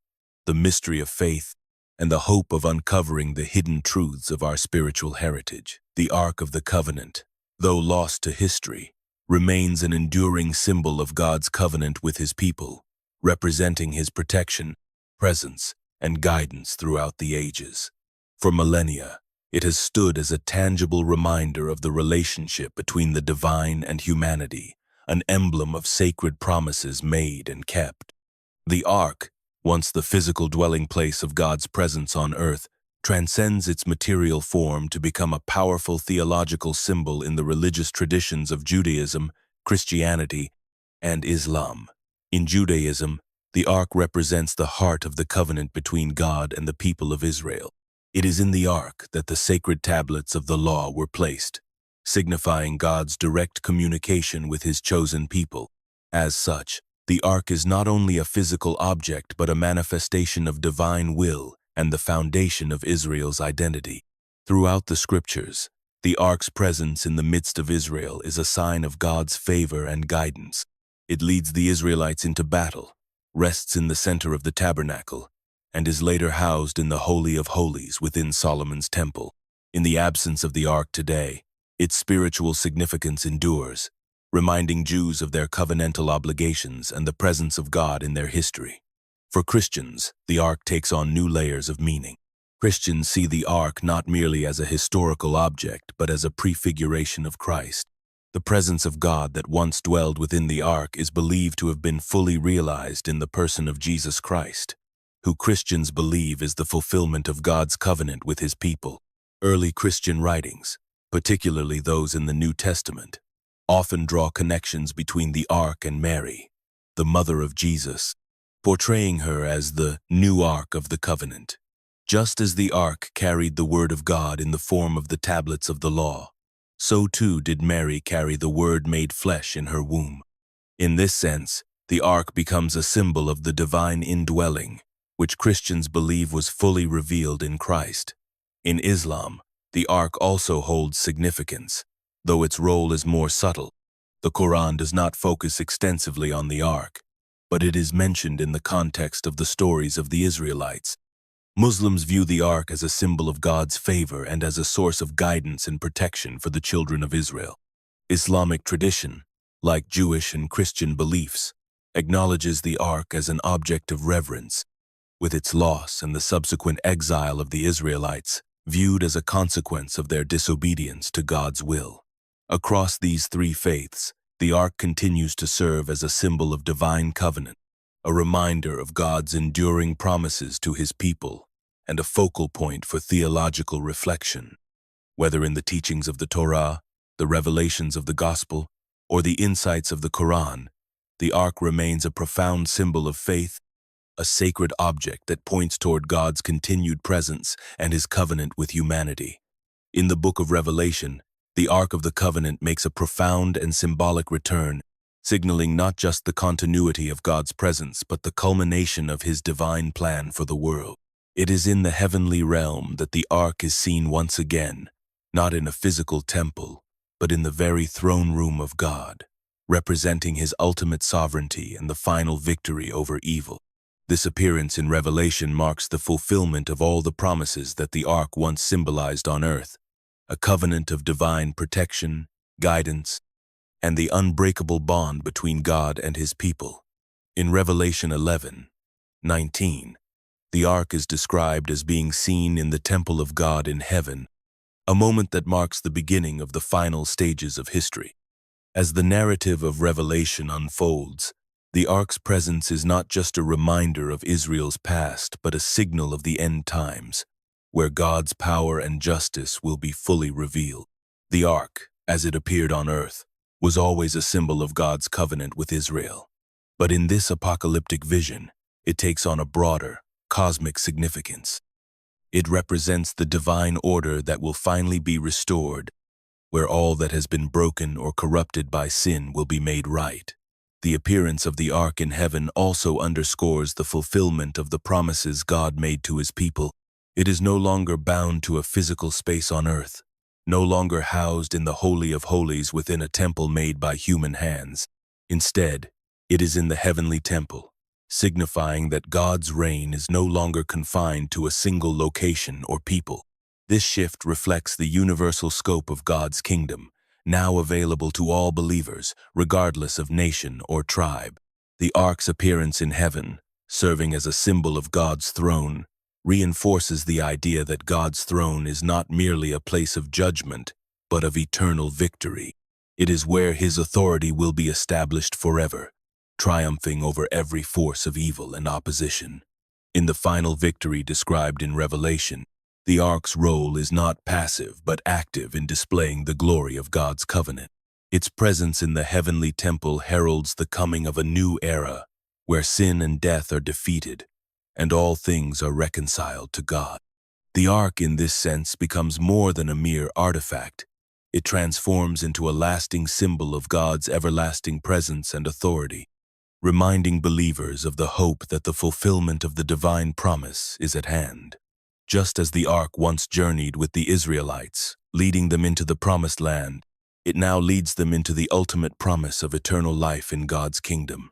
the mystery of faith, and the hope of uncovering the hidden truths of our spiritual heritage. The Ark of the Covenant, though lost to history, remains an enduring symbol of God's covenant with His people, representing His protection, presence, and guidance throughout the ages. For millennia, it has stood as a tangible reminder of the relationship between the divine and humanity, an emblem of sacred promises made and kept. The Ark, once the physical dwelling place of God's presence on earth, transcends its material form to become a powerful theological symbol in the religious traditions of Judaism, Christianity, and Islam. In Judaism, the Ark represents the heart of the covenant between God and the people of Israel. It is in the Ark that the sacred tablets of the law were placed, signifying God's direct communication with His chosen people. As such, the Ark is not only a physical object but a manifestation of divine will and the foundation of Israel's identity. Throughout the Scriptures, the Ark's presence in the midst of Israel is a sign of God's favor and guidance. It leads the Israelites into battle, rests in the center of the tabernacle, and is later housed in the Holy of Holies within Solomon's temple. In the absence of the Ark today, its spiritual significance endures, reminding Jews of their covenantal obligations and the presence of God in their history. For Christians, the Ark takes on new layers of meaning. Christians see the Ark not merely as a historical object, but as a prefiguration of Christ. The presence of God that once dwelled within the Ark is believed to have been fully realized in the person of Jesus Christ, who Christians believe is the fulfillment of God's covenant with His people. Early Christian writings, particularly those in the New Testament, often draw connections between the Ark and Mary, the mother of Jesus, portraying her as the new Ark of the Covenant. Just as the Ark carried the Word of God in the form of the tablets of the law, so too did Mary carry the Word made flesh in her womb. In this sense, the Ark becomes a symbol of the divine indwelling, which Christians believe was fully revealed in Christ. In Islam, the Ark also holds significance, though its role is more subtle. The Quran does not focus extensively on the Ark, but it is mentioned in the context of the stories of the Israelites. Muslims view the Ark as a symbol of God's favor and as a source of guidance and protection for the children of Israel. Islamic tradition, like Jewish and Christian beliefs, acknowledges the Ark as an object of reverence, with its loss and the subsequent exile of the Israelites viewed as a consequence of their disobedience to God's will. Across these three faiths, the Ark continues to serve as a symbol of divine covenant, a reminder of God's enduring promises to His people, and a focal point for theological reflection. Whether in the teachings of the Torah, the revelations of the Gospel, or the insights of the Quran, the Ark remains a profound symbol of faith, a sacred object that points toward God's continued presence and His covenant with humanity. In the book of Revelation, the Ark of the Covenant makes a profound and symbolic return, signaling not just the continuity of God's presence but the culmination of his divine plan for the world. It is in the heavenly realm that the ark is seen once again, not in a physical temple, but in the very throne room of God, representing his ultimate sovereignty and the final victory over evil. This appearance in Revelation marks the fulfillment of all the promises that the ark once symbolized on earth, a covenant of divine protection, guidance, and the unbreakable bond between God and his people. In Revelation 11:19, the ark is described as being seen in the temple of God in heaven, a moment that marks the beginning of the final stages of history. As the narrative of Revelation unfolds, the ark's presence is not just a reminder of Israel's past, but a signal of the end times, where God's power and justice will be fully revealed. The ark, as it appeared on earth, was always a symbol of God's covenant with Israel. But in this apocalyptic vision, it takes on a broader, cosmic significance. It represents the divine order that will finally be restored, where all that has been broken or corrupted by sin will be made right. The appearance of the ark in heaven also underscores the fulfillment of the promises God made to his people. It is no longer bound to a physical space on earth, no longer housed in the Holy of Holies within a temple made by human hands. Instead, it is in the heavenly temple, signifying that God's reign is no longer confined to a single location or people. This shift reflects the universal scope of God's kingdom, now available to all believers, regardless of nation or tribe. The ark's appearance in heaven, serving as a symbol of God's throne, reinforces the idea that God's throne is not merely a place of judgment, but of eternal victory. It is where his authority will be established forever, triumphing over every force of evil and opposition. In the final victory described in Revelation, the ark's role is not passive but active in displaying the glory of God's covenant. Its presence in the heavenly temple heralds the coming of a new era, where sin and death are defeated, and all things are reconciled to God. The ark in this sense becomes more than a mere artifact. It transforms into a lasting symbol of God's everlasting presence and authority, reminding believers of the hope that the fulfillment of the divine promise is at hand. Just as the ark once journeyed with the Israelites, leading them into the promised land, it now leads them into the ultimate promise of eternal life in God's kingdom.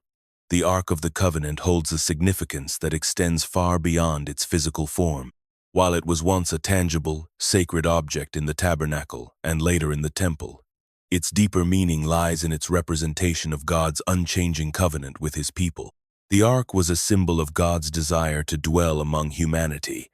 The Ark of the Covenant holds a significance that extends far beyond its physical form. While it was once a tangible, sacred object in the tabernacle and later in the temple, its deeper meaning lies in its representation of God's unchanging covenant with his people. The ark was a symbol of God's desire to dwell among humanity,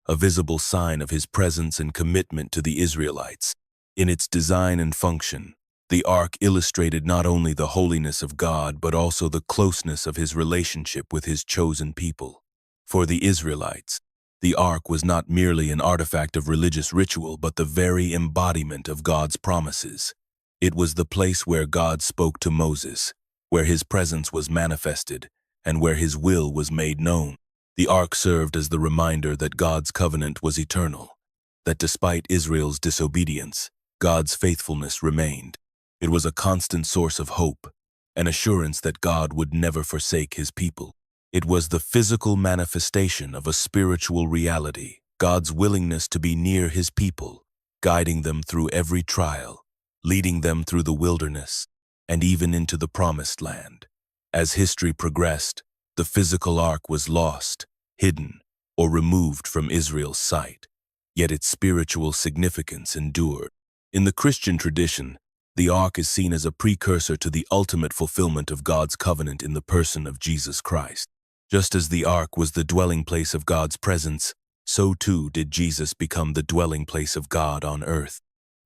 a visible sign of his presence and commitment to the Israelites. In its design and function, the ark illustrated not only the holiness of God but also the closeness of his relationship with his chosen people. For the Israelites, the ark was not merely an artifact of religious ritual but the very embodiment of God's promises. It was the place where God spoke to Moses, where his presence was manifested, and where his will was made known. The ark served as the reminder that God's covenant was eternal, that despite Israel's disobedience, God's faithfulness remained. It was a constant source of hope, an assurance that God would never forsake his people. It was the physical manifestation of a spiritual reality, God's willingness to be near his people, guiding them through every trial, leading them through the wilderness, and even into the promised land. As history progressed, the physical ark was lost, hidden, or removed from Israel's sight, yet its spiritual significance endured. In the Christian tradition, the ark is seen as a precursor to the ultimate fulfillment of God's covenant in the person of Jesus Christ. Just as the ark was the dwelling place of God's presence, so too did Jesus become the dwelling place of God on earth.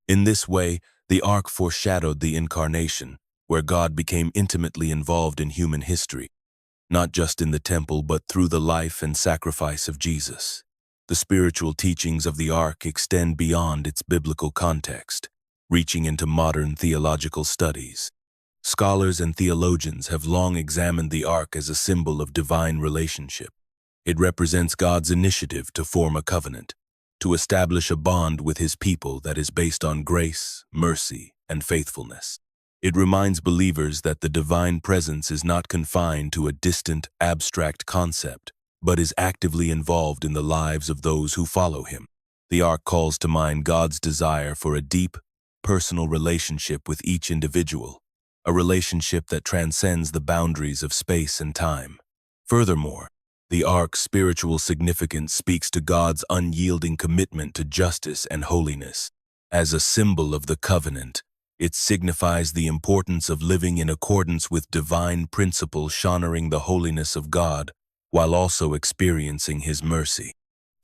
In this way, the ark foreshadowed the incarnation, where God became intimately involved in human history, not just in the temple but through the life and sacrifice of Jesus. The spiritual teachings of the ark extend beyond its biblical context, reaching into modern theological studies. Scholars and theologians have long examined the ark as a symbol of divine relationship. It represents God's initiative to form a covenant, to establish a bond with his people that is based on grace, mercy, and faithfulness. It reminds believers that the divine presence is not confined to a distant, abstract concept, but is actively involved in the lives of those who follow him. The ark calls to mind God's desire for a deep, personal relationship with each individual, a relationship that transcends the boundaries of space and time. Furthermore, the ark's spiritual significance speaks to God's unyielding commitment to justice and holiness. As a symbol of the covenant, it signifies the importance of living in accordance with divine principles, honoring the holiness of God, while also experiencing his mercy.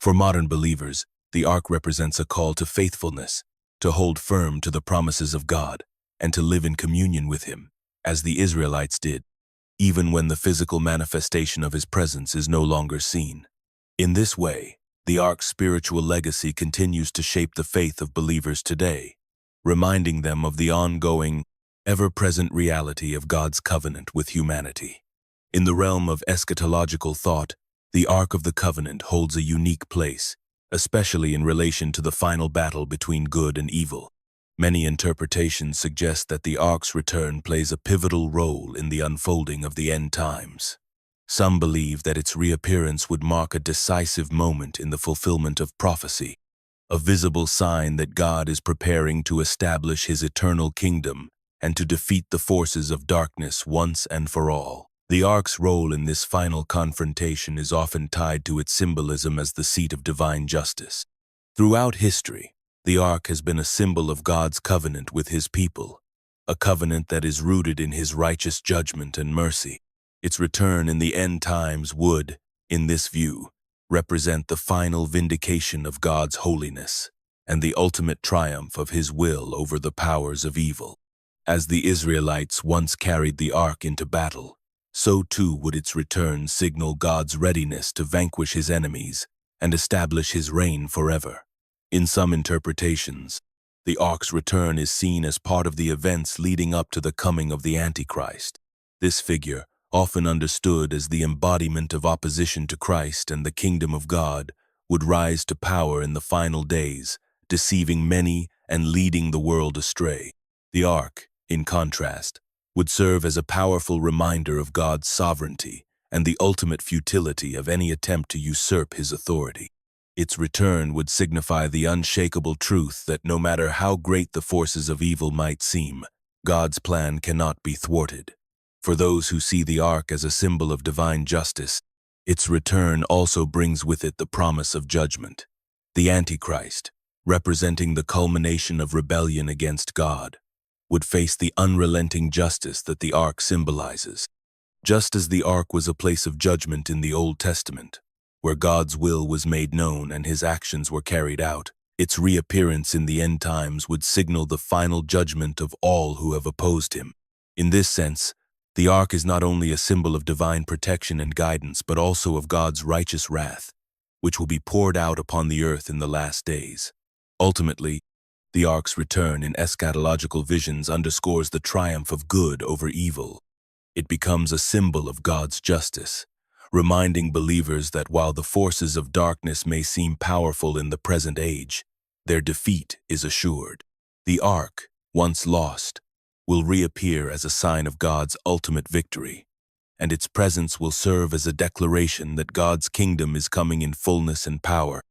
For modern believers, the ark represents a call to faithfulness, to hold firm to the promises of God, and to live in communion with him, as the Israelites did, even when the physical manifestation of his presence is no longer seen. In this way, the ark's spiritual legacy continues to shape the faith of believers today, reminding them of the ongoing, ever-present reality of God's covenant with humanity. In the realm of eschatological thought, the Ark of the Covenant holds a unique place, especially in relation to the final battle between good and evil. Many interpretations suggest that the Ark's return plays a pivotal role in the unfolding of the end times. Some believe that its reappearance would mark a decisive moment in the fulfillment of prophecy, a visible sign that God is preparing to establish his eternal kingdom and to defeat the forces of darkness once and for all. The ark's role in this final confrontation is often tied to its symbolism as the seat of divine justice. Throughout history, the ark has been a symbol of God's covenant with his people, a covenant that is rooted in his righteous judgment and mercy. Its return in the end times would, in this view, represent the final vindication of God's holiness and the ultimate triumph of his will over the powers of evil. As the Israelites once carried the ark into battle, so too would its return signal God's readiness to vanquish his enemies and establish his reign forever. In some interpretations, the ark's return is seen as part of the events leading up to the coming of the Antichrist. This figure, often understood as the embodiment of opposition to Christ and the kingdom of God, would rise to power in the final days, deceiving many and leading the world astray. The ark, in contrast, would serve as a powerful reminder of God's sovereignty and the ultimate futility of any attempt to usurp his authority. Its return would signify the unshakable truth that no matter how great the forces of evil might seem, God's plan cannot be thwarted. For those who see the ark as a symbol of divine justice, its return also brings with it the promise of judgment. The Antichrist, representing the culmination of rebellion against God, would face the unrelenting justice that the ark symbolizes. Just as the ark was a place of judgment in the Old Testament, where God's will was made known and his actions were carried out, its reappearance in the end times would signal the final judgment of all who have opposed him. In this sense, the ark is not only a symbol of divine protection and guidance, but also of God's righteous wrath, which will be poured out upon the earth in the last days. Ultimately, the ark's return in eschatological visions underscores the triumph of good over evil. It becomes a symbol of God's justice, reminding believers that while the forces of darkness may seem powerful in the present age, their defeat is assured. The ark, once lost, will reappear as a sign of God's ultimate victory, and its presence will serve as a declaration that God's kingdom is coming in fullness and power,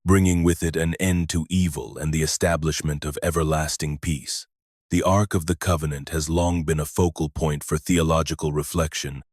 bringing with it an end to evil and the establishment of everlasting peace. The Ark of the Covenant has long been a focal point for theological reflection,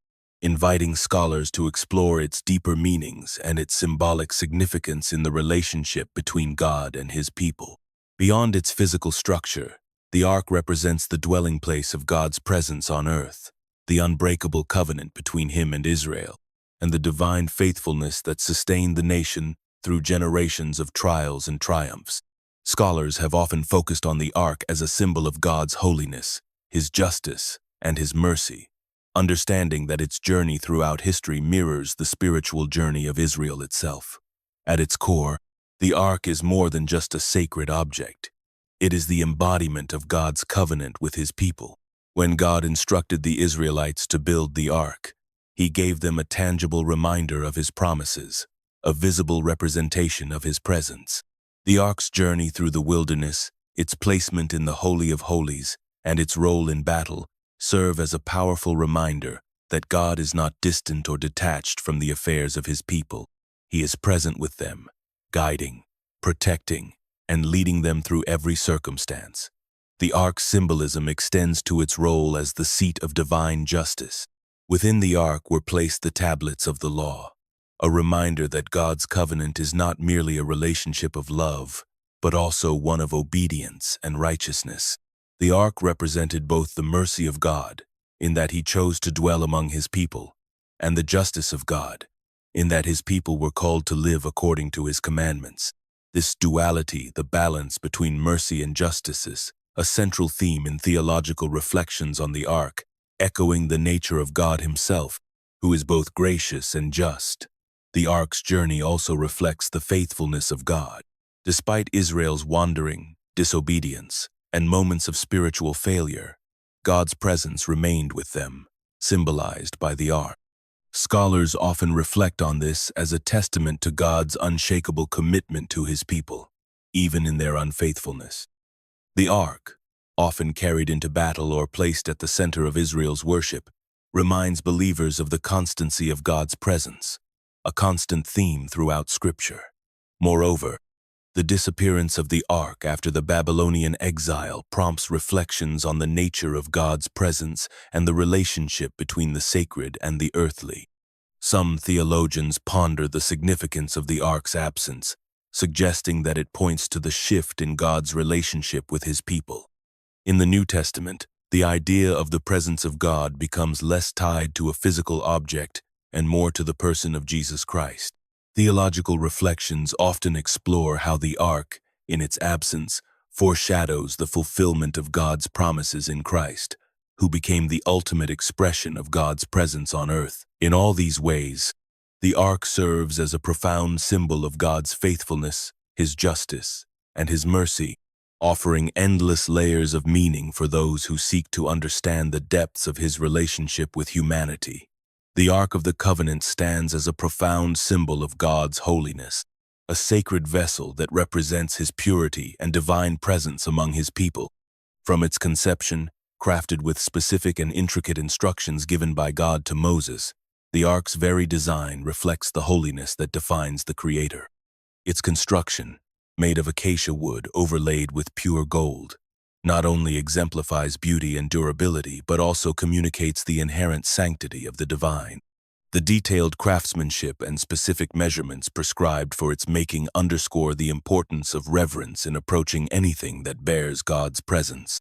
inviting scholars to explore its deeper meanings and its symbolic significance in the relationship between God and his people. Beyond its physical structure, the Ark represents the dwelling place of God's presence on earth, the unbreakable covenant between him and Israel, and the divine faithfulness that sustained the nation through generations of trials and triumphs. Scholars have often focused on the Ark as a symbol of God's holiness, his justice, and his mercy, understanding that its journey throughout history mirrors the spiritual journey of Israel itself. At its core, the Ark is more than just a sacred object. It is the embodiment of God's covenant with his people. When God instructed the Israelites to build the Ark, he gave them a tangible reminder of his promises, a visible representation of his presence. The Ark's journey through the wilderness, its placement in the Holy of Holies, and its role in battle serve as a powerful reminder that God is not distant or detached from the affairs of his people. He is present with them, guiding, protecting, and leading them through every circumstance. The ark's symbolism extends to its role as the seat of divine justice. Within the ark were placed the tablets of the law, a reminder that God's covenant is not merely a relationship of love, but also one of obedience and righteousness. The ark represented both the mercy of God, in that he chose to dwell among his people, and the justice of God, in that his people were called to live according to his commandments. This duality, the balance between mercy and justice, is a central theme in theological reflections on the ark, echoing the nature of God himself, who is both gracious and just. The ark's journey also reflects the faithfulness of God. Despite Israel's wandering, disobedience, and moments of spiritual failure, God's presence remained with them, symbolized by the ark. Scholars often reflect on this as a testament to God's unshakable commitment to his people, even in their unfaithfulness. The ark, often carried into battle or placed at the center of Israel's worship, reminds believers of the constancy of God's presence, a constant theme throughout Scripture. Moreover, the disappearance of the ark after the Babylonian exile prompts reflections on the nature of God's presence and the relationship between the sacred and the earthly. Some theologians ponder the significance of the ark's absence, suggesting that it points to the shift in God's relationship with his people. In the New Testament, the idea of the presence of God becomes less tied to a physical object and more to the person of Jesus Christ. Theological reflections often explore how the ark, in its absence, foreshadows the fulfillment of God's promises in Christ, who became the ultimate expression of God's presence on earth. In all these ways, the ark serves as a profound symbol of God's faithfulness, his justice, and his mercy, offering endless layers of meaning for those who seek to understand the depths of his relationship with humanity. The Ark of the Covenant stands as a profound symbol of God's holiness, a sacred vessel that represents his purity and divine presence among his people. From its conception, crafted with specific and intricate instructions given by God to Moses, the Ark's very design reflects the holiness that defines the Creator. Its construction, made of acacia wood overlaid with pure gold, not only exemplifies beauty and durability, but also communicates the inherent sanctity of the divine. The detailed craftsmanship and specific measurements prescribed for its making underscore the importance of reverence in approaching anything that bears God's presence.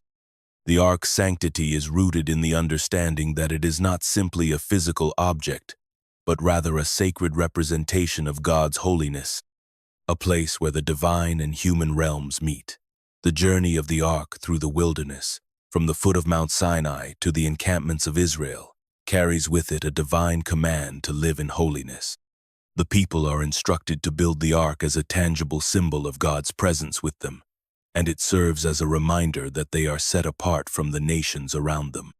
The ark's sanctity is rooted in the understanding that it is not simply a physical object, but rather a sacred representation of God's holiness, a place where the divine and human realms meet. The journey of the ark through the wilderness, from the foot of Mount Sinai to the encampments of Israel, carries with it a divine command to live in holiness. The people are instructed to build the ark as a tangible symbol of God's presence with them, and it serves as a reminder that they are set apart from the nations around them.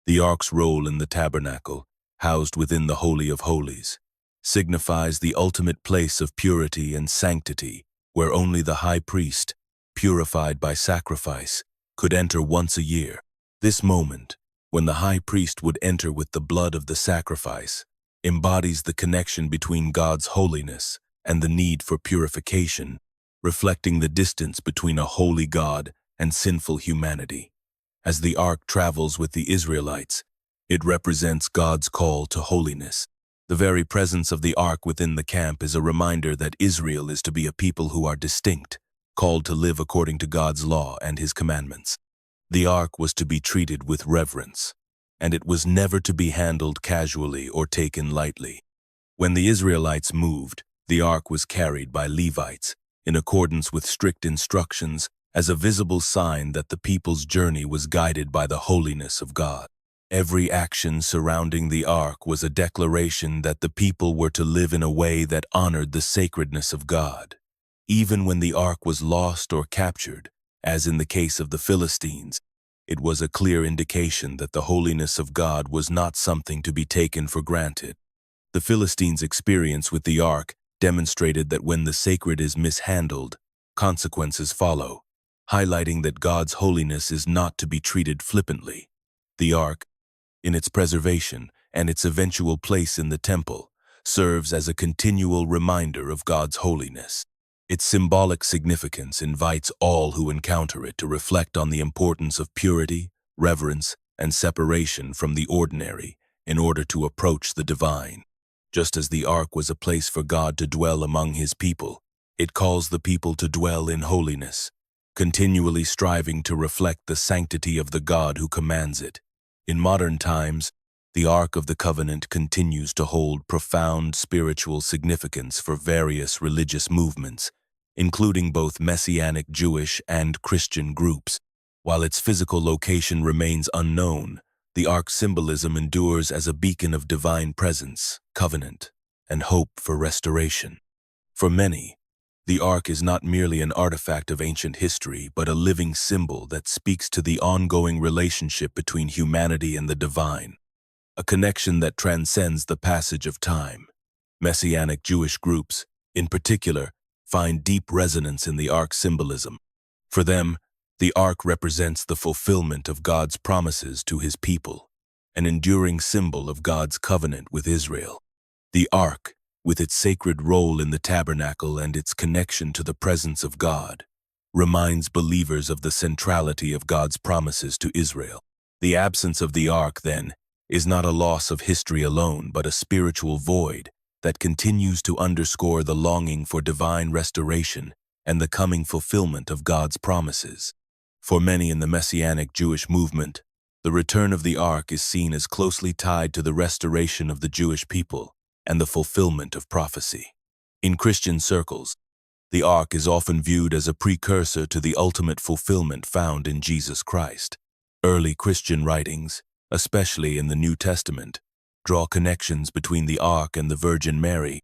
The ark's role in the tabernacle, housed within the Holy of Holies, signifies the ultimate place of purity and sanctity, where only the high priest, purified by sacrifice, could enter once a year. This moment, when the high priest would enter with the blood of the sacrifice, embodies the connection between God's holiness and the need for purification, reflecting the distance between a holy God and sinful humanity. As the ark travels with the Israelites, it represents God's call to holiness. The very presence of the ark within the camp is a reminder that Israel is to be a people who are distinct, called to live according to God's law and his commandments. The ark was to be treated with reverence, and it was never to be handled casually or taken lightly. When the Israelites moved, the ark was carried by Levites, in accordance with strict instructions, as a visible sign that the people's journey was guided by the holiness of God. Every action surrounding the ark was a declaration that the people were to live in a way that honored the sacredness of God. Even when the ark was lost or captured, as in the case of the Philistines, it was a clear indication that the holiness of God was not something to be taken for granted. The Philistines' experience with the ark demonstrated that when the sacred is mishandled, consequences follow. highlighting that God's holiness is not to be treated flippantly. The ark, in its preservation and its eventual place in the temple, serves as a continual reminder of God's holiness. Its symbolic significance invites all who encounter it to reflect on the importance of purity, reverence, and separation from the ordinary in order to approach the divine. Just as the ark was a place for God to dwell among his people, it calls the people to dwell in holiness, continually striving to reflect the sanctity of the God who commands it. In modern times, the Ark of the Covenant continues to hold profound spiritual significance for various religious movements, including both Messianic Jewish and Christian groups. While its physical location remains unknown, the Ark's symbolism endures as a beacon of divine presence, covenant, and hope for restoration. For many, the Ark is not merely an artifact of ancient history, but a living symbol that speaks to the ongoing relationship between humanity and the divine, a connection that transcends the passage of time. Messianic Jewish groups, in particular, find deep resonance in the Ark's symbolism. For them, the Ark represents the fulfillment of God's promises to his people, an enduring symbol of God's covenant with Israel. The Ark, with its sacred role in the tabernacle and its connection to the presence of God, reminds believers of the centrality of God's promises to Israel. The absence of the Ark, then, is not a loss of history alone, but a spiritual void that continues to underscore the longing for divine restoration and the coming fulfillment of God's promises. For many in the Messianic Jewish movement, the return of the Ark is seen as closely tied to the restoration of the Jewish people and the fulfillment of prophecy. In Christian circles, the Ark is often viewed as a precursor to the ultimate fulfillment found in Jesus Christ. Early Christian writings, especially in the New Testament, draw connections between the Ark and the Virgin Mary,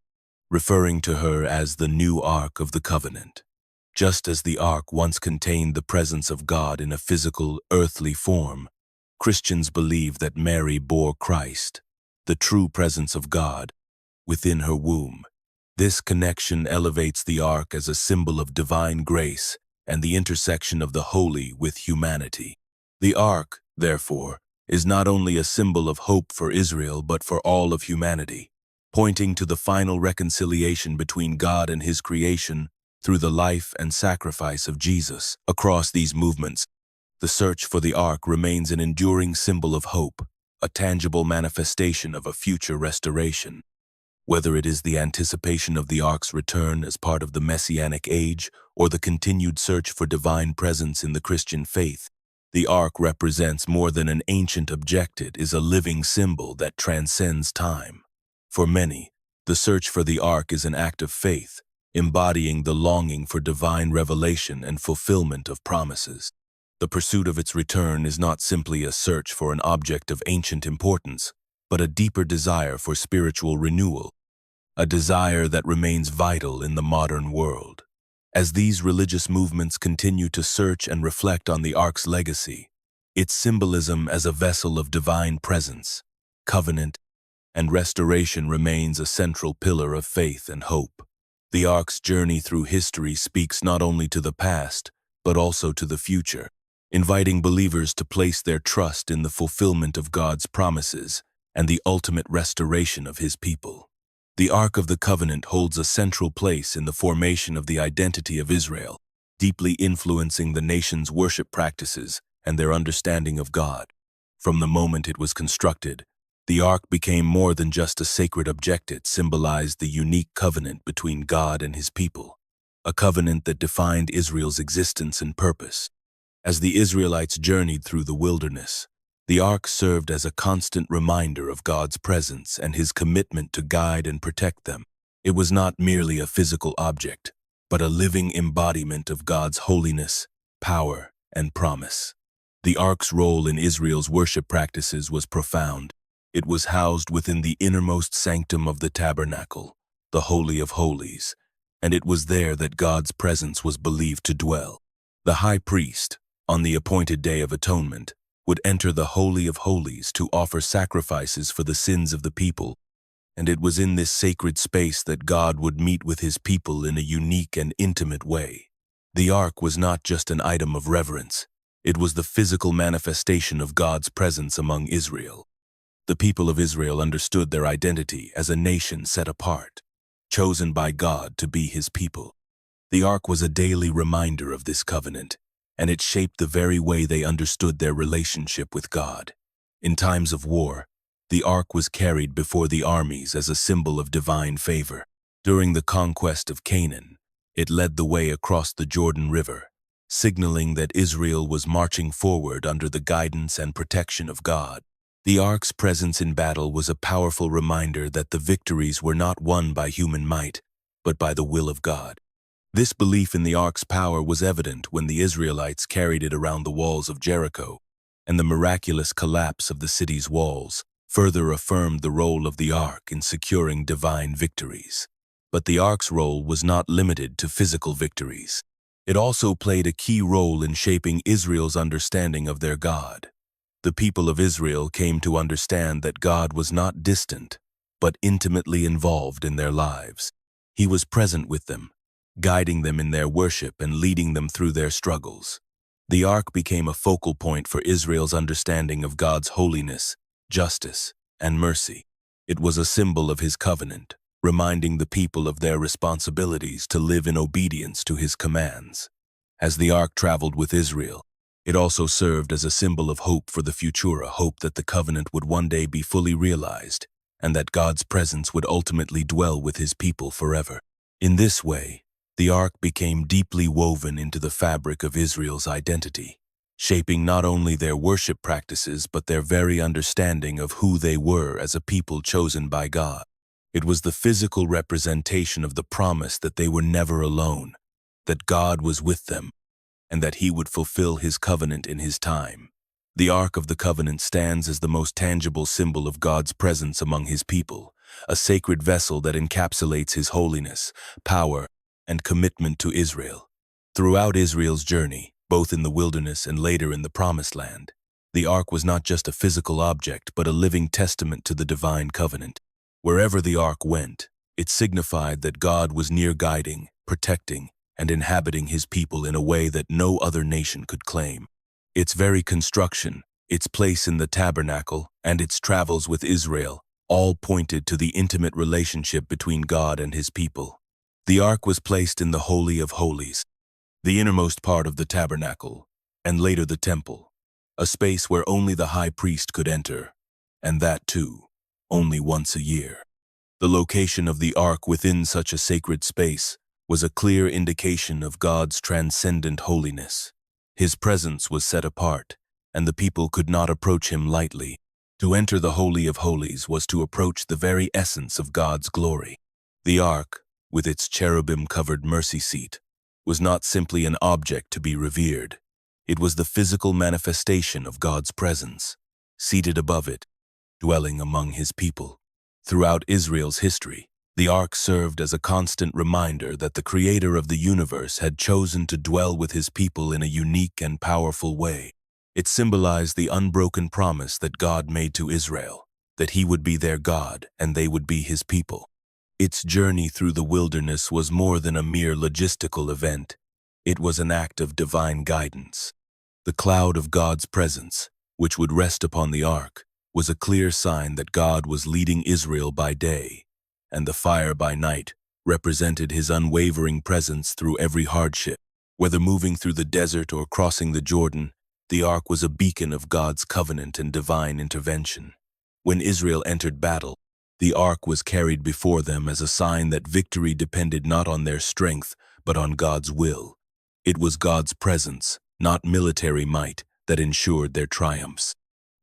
referring to her as the new Ark of the Covenant. Just as the Ark once contained the presence of God in a physical, earthly form, Christians believe that Mary bore Christ, the true presence of God, within her womb. This connection elevates the Ark as a symbol of divine grace and the intersection of the holy with humanity. The Ark, therefore, is not only a symbol of hope for Israel but for all of humanity, pointing to the final reconciliation between God and his creation through the life and sacrifice of Jesus. Across these movements, the search for the Ark remains an enduring symbol of hope, a tangible manifestation of a future restoration. Whether it is the anticipation of the Ark's return as part of the Messianic age or the continued search for divine presence in the Christian faith, the Ark represents more than an ancient object. It is a living symbol that transcends time. For many, the search for the Ark is an act of faith, embodying the longing for divine revelation and fulfillment of promises. The pursuit of its return is not simply a search for an object of ancient importance, but a deeper desire for spiritual renewal, a desire that remains vital in the modern world. As these religious movements continue to search and reflect on the Ark's legacy, its symbolism as a vessel of divine presence, covenant, and restoration remains a central pillar of faith and hope. The Ark's journey through history speaks not only to the past, but also to the future, inviting believers to place their trust in the fulfillment of God's promises and the ultimate restoration of his people. The Ark of the Covenant holds a central place in the formation of the identity of Israel, deeply influencing the nation's worship practices and their understanding of God. From the moment it was constructed, the Ark became more than just a sacred object. It symbolized the unique covenant between God and his people, a covenant that defined Israel's existence and purpose. As the Israelites journeyed through the wilderness, the Ark served as a constant reminder of God's presence and his commitment to guide and protect them. It was not merely a physical object, but a living embodiment of God's holiness, power, and promise. The Ark's role in Israel's worship practices was profound. It was housed within the innermost sanctum of the tabernacle, the Holy of Holies, and it was there that God's presence was believed to dwell. The high priest, on the appointed Day of Atonement, would enter the Holy of Holies to offer sacrifices for the sins of the people, and it was in this sacred space that God would meet with his people in a unique and intimate way. The ark was not just an item of reverence. It was the physical manifestation of God's presence among Israel. The people of Israel understood their identity as a nation set apart, chosen by God to be His people. The ark was a daily reminder of this covenant, and it shaped the very way they understood their relationship with God. In times of war, the ark was carried before the armies as a symbol of divine favor. During the conquest of Canaan, it led the way across the Jordan River, signaling that Israel was marching forward under the guidance and protection of God. The ark's presence in battle was a powerful reminder that the victories were not won by human might, but by the will of God. This belief in the ark's power was evident when the Israelites carried it around the walls of Jericho, and the miraculous collapse of the city's walls further affirmed the role of the ark in securing divine victories. But the ark's role was not limited to physical victories. It also played a key role in shaping Israel's understanding of their God. The people of Israel came to understand that God was not distant, but intimately involved in their lives. He was present with them, guiding them in their worship and leading them through their struggles. The ark became a focal point for Israel's understanding of God's holiness, justice, and mercy. It was a symbol of His covenant, reminding the people of their responsibilities to live in obedience to His commands. As the ark traveled with Israel, it also served as a symbol of hope for the future, a hope that the covenant would one day be fully realized, and that God's presence would ultimately dwell with His people forever. In this way, the ark became deeply woven into the fabric of Israel's identity, shaping not only their worship practices but their very understanding of who they were as a people chosen by God. It was the physical representation of the promise that they were never alone, that God was with them, and that He would fulfill His covenant in His time. The Ark of the Covenant stands as the most tangible symbol of God's presence among His people, a sacred vessel that encapsulates His holiness, power, and commitment to Israel. Throughout Israel's journey, both in the wilderness and later in the Promised Land, the Ark was not just a physical object but a living testament to the divine covenant. Wherever the Ark went, it signified that God was near, guiding, protecting, and inhabiting His people in a way that no other nation could claim. Its very construction, its place in the tabernacle, and its travels with Israel all pointed to the intimate relationship between God and His people. The Ark was placed in the Holy of Holies, the innermost part of the tabernacle, and later the temple, a space where only the high priest could enter, and that too, only once a year. The location of the Ark within such a sacred space was a clear indication of God's transcendent holiness. His presence was set apart, and the people could not approach Him lightly. To enter the Holy of Holies was to approach the very essence of God's glory. The Ark, with its cherubim-covered mercy seat, was not simply an object to be revered. It was the physical manifestation of God's presence, seated above it, dwelling among His people. Throughout Israel's history, the Ark served as a constant reminder that the Creator of the universe had chosen to dwell with His people in a unique and powerful way. It symbolized the unbroken promise that God made to Israel, that He would be their God and they would be His people. Its journey through the wilderness was more than a mere logistical event. It was an act of divine guidance. The cloud of God's presence, which would rest upon the Ark, was a clear sign that God was leading Israel by day, and the fire by night represented His unwavering presence through every hardship. Whether moving through the desert or crossing the Jordan, the Ark was a beacon of God's covenant and divine intervention. When Israel entered battle, the Ark was carried before them as a sign that victory depended not on their strength, but on God's will. It was God's presence, not military might, that ensured their triumphs.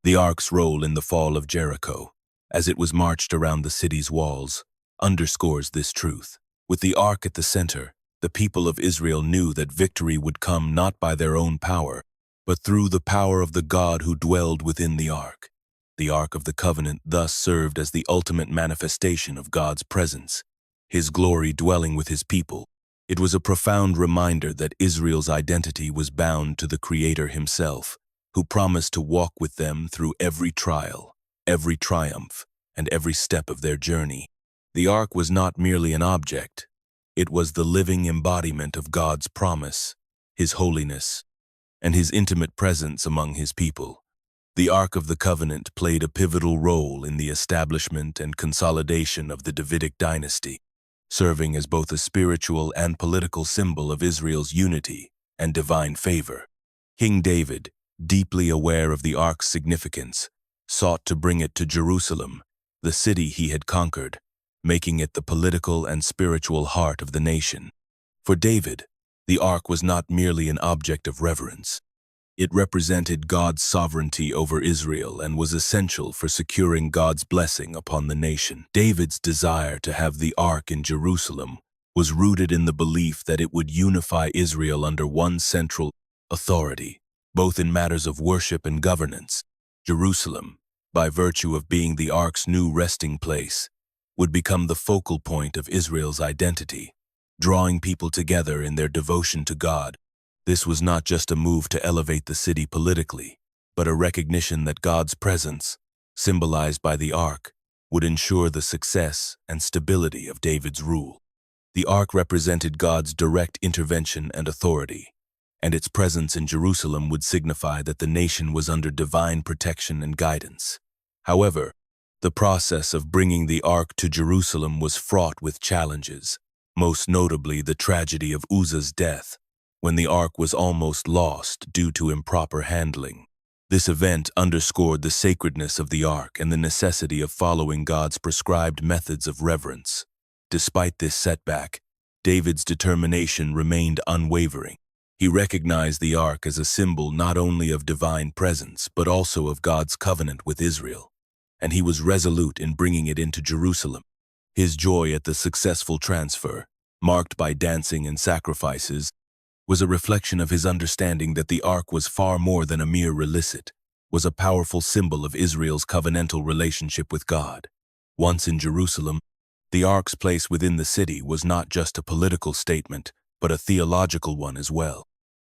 The Ark's role in the fall of Jericho, as it was marched around the city's walls, underscores this truth. With the Ark at the center, the people of Israel knew that victory would come not by their own power, but through the power of the God who dwelled within the Ark. The Ark of the Covenant thus served as the ultimate manifestation of God's presence, His glory dwelling with His people. It was a profound reminder that Israel's identity was bound to the Creator Himself, who promised to walk with them through every trial, every triumph, and every step of their journey. The Ark was not merely an object. It was the living embodiment of God's promise, his holiness, and his intimate presence among his people. The Ark of the Covenant played a pivotal role in the establishment and consolidation of the Davidic dynasty, serving as both a spiritual and political symbol of Israel's unity and divine favor. King David, deeply aware of the Ark's significance, sought to bring it to Jerusalem, the city he had conquered, making it the political and spiritual heart of the nation. For David, the Ark was not merely an object of reverence. It represented God's sovereignty over Israel and was essential for securing God's blessing upon the nation. David's desire to have the Ark in Jerusalem was rooted in the belief that it would unify Israel under one central authority, both in matters of worship and governance. Jerusalem, by virtue of being the Ark's new resting place, would become the focal point of Israel's identity, drawing people together in their devotion to God. This was not just a move to elevate the city politically, but a recognition that God's presence, symbolized by the Ark, would ensure the success and stability of David's rule. The Ark represented God's direct intervention and authority, and its presence in Jerusalem would signify that the nation was under divine protection and guidance. However, the process of bringing the Ark to Jerusalem was fraught with challenges, most notably the tragedy of Uzzah's death, when the Ark was almost lost due to improper handling. This event underscored the sacredness of the Ark and the necessity of following God's prescribed methods of reverence. Despite this setback, David's determination remained unwavering. He recognized the Ark as a symbol not only of divine presence but also of God's covenant with Israel, and he was resolute in bringing it into Jerusalem. His joy at the successful transfer, marked by dancing and sacrifices, was a reflection of his understanding that the Ark was far more than a mere relic, was a powerful symbol of Israel's covenantal relationship with God. Once in Jerusalem, the Ark's place within the city was not just a political statement, but a theological one as well.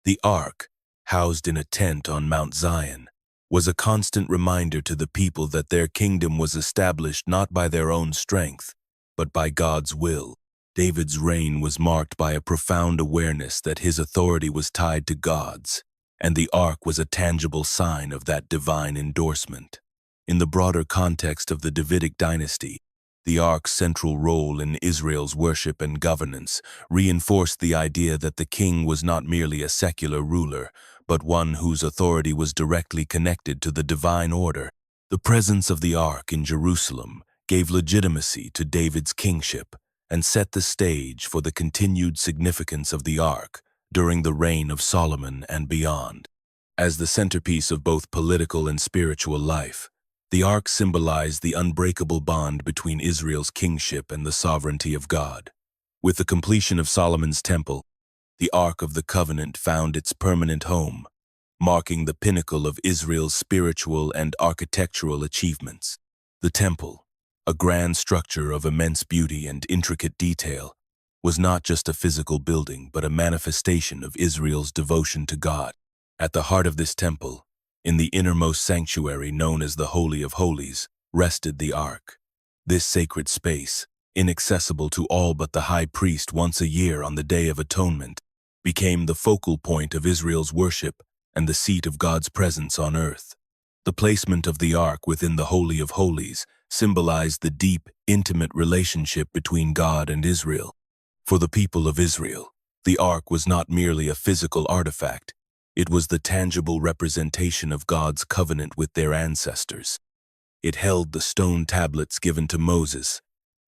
The Ark, housed in a tent on Mount Zion, was a constant reminder to the people that their kingdom was established not by their own strength, but by God's will. David's reign was marked by a profound awareness that his authority was tied to God's, and the Ark was a tangible sign of that divine endorsement. In the broader context of the Davidic dynasty, the Ark's central role in Israel's worship and governance reinforced the idea that the king was not merely a secular ruler, but one whose authority was directly connected to the divine order. The presence of the Ark in Jerusalem gave legitimacy to David's kingship and set the stage for the continued significance of the Ark during the reign of Solomon and beyond. As the centerpiece of both political and spiritual life, the Ark symbolized the unbreakable bond between Israel's kingship and the sovereignty of God. With the completion of Solomon's temple, the Ark of the Covenant found its permanent home, marking the pinnacle of Israel's spiritual and architectural achievements. The temple, a grand structure of immense beauty and intricate detail, was not just a physical building but a manifestation of Israel's devotion to God. At the heart of this temple, in the innermost sanctuary known as the Holy of Holies, rested the Ark. This sacred space, inaccessible to all but the high priest once a year on the Day of Atonement, became the focal point of Israel's worship and the seat of God's presence on earth. The placement of the Ark within the Holy of Holies symbolized the deep, intimate relationship between God and Israel. For the people of Israel, the Ark was not merely a physical artifact, it was the tangible representation of God's covenant with their ancestors. It held the stone tablets given to Moses,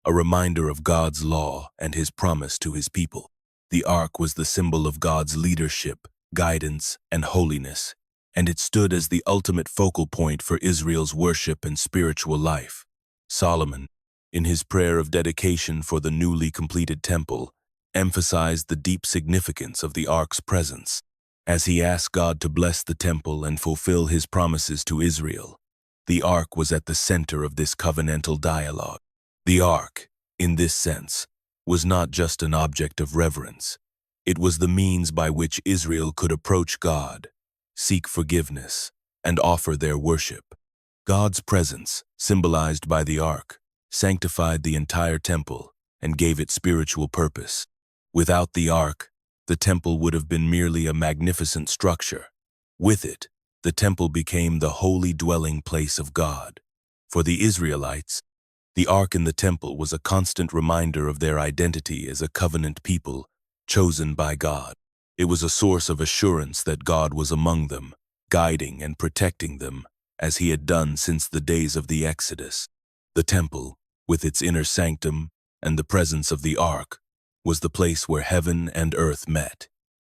a reminder of God's law and his promise to his people. The Ark was the symbol of God's leadership, guidance, and holiness, and it stood as the ultimate focal point for Israel's worship and spiritual life. Solomon, in his prayer of dedication for the newly completed temple, emphasized the deep significance of the Ark's presence. As he asked God to bless the temple and fulfill his promises to Israel, the Ark was at the center of this covenantal dialogue. The Ark, in this sense, was not just an object of reverence. It was the means by which Israel could approach God, seek forgiveness, and offer their worship. God's presence, symbolized by the Ark, sanctified the entire temple and gave it spiritual purpose. Without the Ark, the temple would have been merely a magnificent structure. With it, the temple became the holy dwelling place of God. For the Israelites, the ark in the temple was a constant reminder of their identity as a covenant people chosen by God. It was a source of assurance that God was among them, guiding and protecting them, as he had done since the days of the Exodus. The temple, with its inner sanctum and the presence of the ark, was the place where heaven and earth met.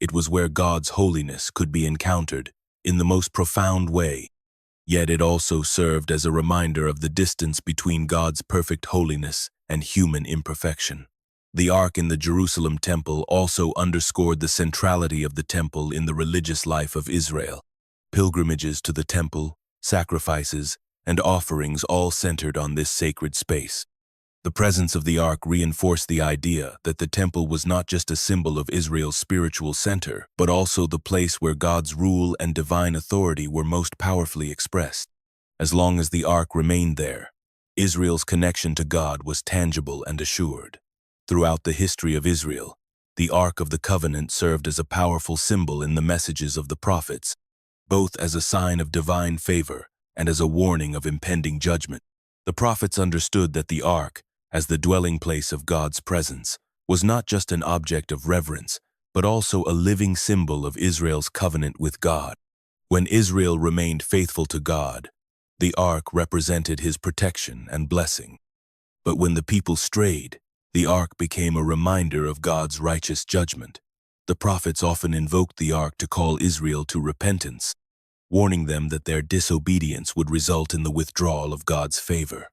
It was where God's holiness could be encountered in the most profound way, yet it also served as a reminder of the distance between God's perfect holiness and human imperfection. The ark in the Jerusalem temple also underscored the centrality of the temple in the religious life of Israel. Pilgrimages to the temple, sacrifices, and offerings all centered on this sacred space. The presence of the ark reinforced the idea that the temple was not just a symbol of Israel's spiritual center, but also the place where God's rule and divine authority were most powerfully expressed. As long as the ark remained there, Israel's connection to God was tangible and assured. Throughout the history of Israel, the Ark of the Covenant served as a powerful symbol in the messages of the prophets, both as a sign of divine favor and as a warning of impending judgment. The prophets understood that the Ark, as the dwelling place of God's presence, was not just an object of reverence, but also a living symbol of Israel's covenant with God. When Israel remained faithful to God, the Ark represented his protection and blessing. But when the people strayed, the Ark became a reminder of God's righteous judgment. The prophets often invoked the Ark to call Israel to repentance, warning them that their disobedience would result in the withdrawal of God's favor.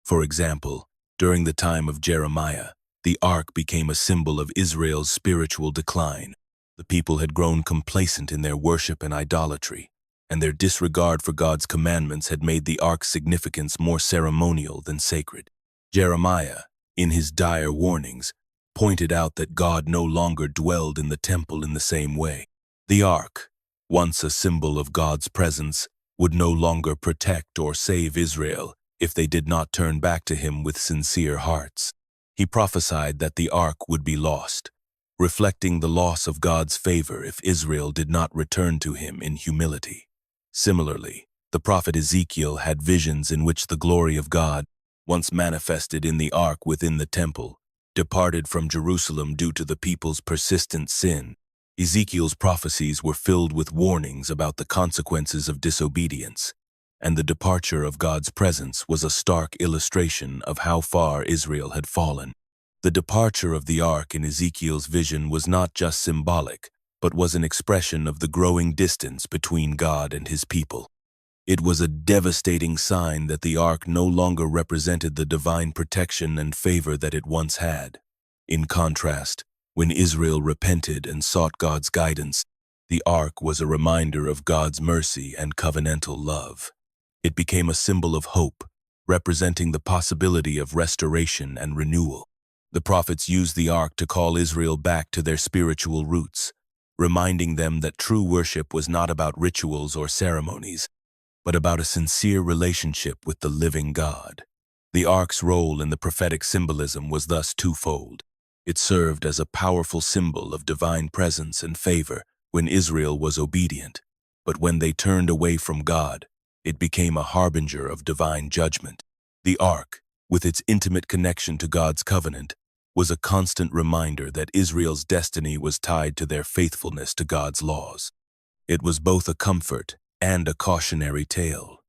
For example, during the time of Jeremiah, the Ark became a symbol of Israel's spiritual decline. The people had grown complacent in their worship and idolatry, and their disregard for God's commandments had made the Ark's significance more ceremonial than sacred. Jeremiah, in his dire warnings, pointed out that God no longer dwelled in the temple in the same way. The Ark, once a symbol of God's presence, would no longer protect or save Israel if they did not turn back to him with sincere hearts. He prophesied that the Ark would be lost, reflecting the loss of God's favor if Israel did not return to him in humility. Similarly, the prophet Ezekiel had visions in which the glory of God, once manifested in the ark within the temple, departed from Jerusalem due to the people's persistent sin. Ezekiel's prophecies were filled with warnings about the consequences of disobedience, and the departure of God's presence was a stark illustration of how far Israel had fallen. The departure of the ark in Ezekiel's vision was not just symbolic, but was an expression of the growing distance between God and his people. It was a devastating sign that the ark no longer represented the divine protection and favor that it once had. In contrast, when Israel repented and sought God's guidance, the ark was a reminder of God's mercy and covenantal love. It became a symbol of hope, representing the possibility of restoration and renewal. The prophets used the ark to call Israel back to their spiritual roots, reminding them that true worship was not about rituals or ceremonies, but about a sincere relationship with the living God. The ark's role in the prophetic symbolism was thus twofold. It served as a powerful symbol of divine presence and favor when Israel was obedient, but when they turned away from God, it became a harbinger of divine judgment. The ark, with its intimate connection to God's covenant, was a constant reminder that Israel's destiny was tied to their faithfulness to God's laws. It was both a comfort and a cautionary tale,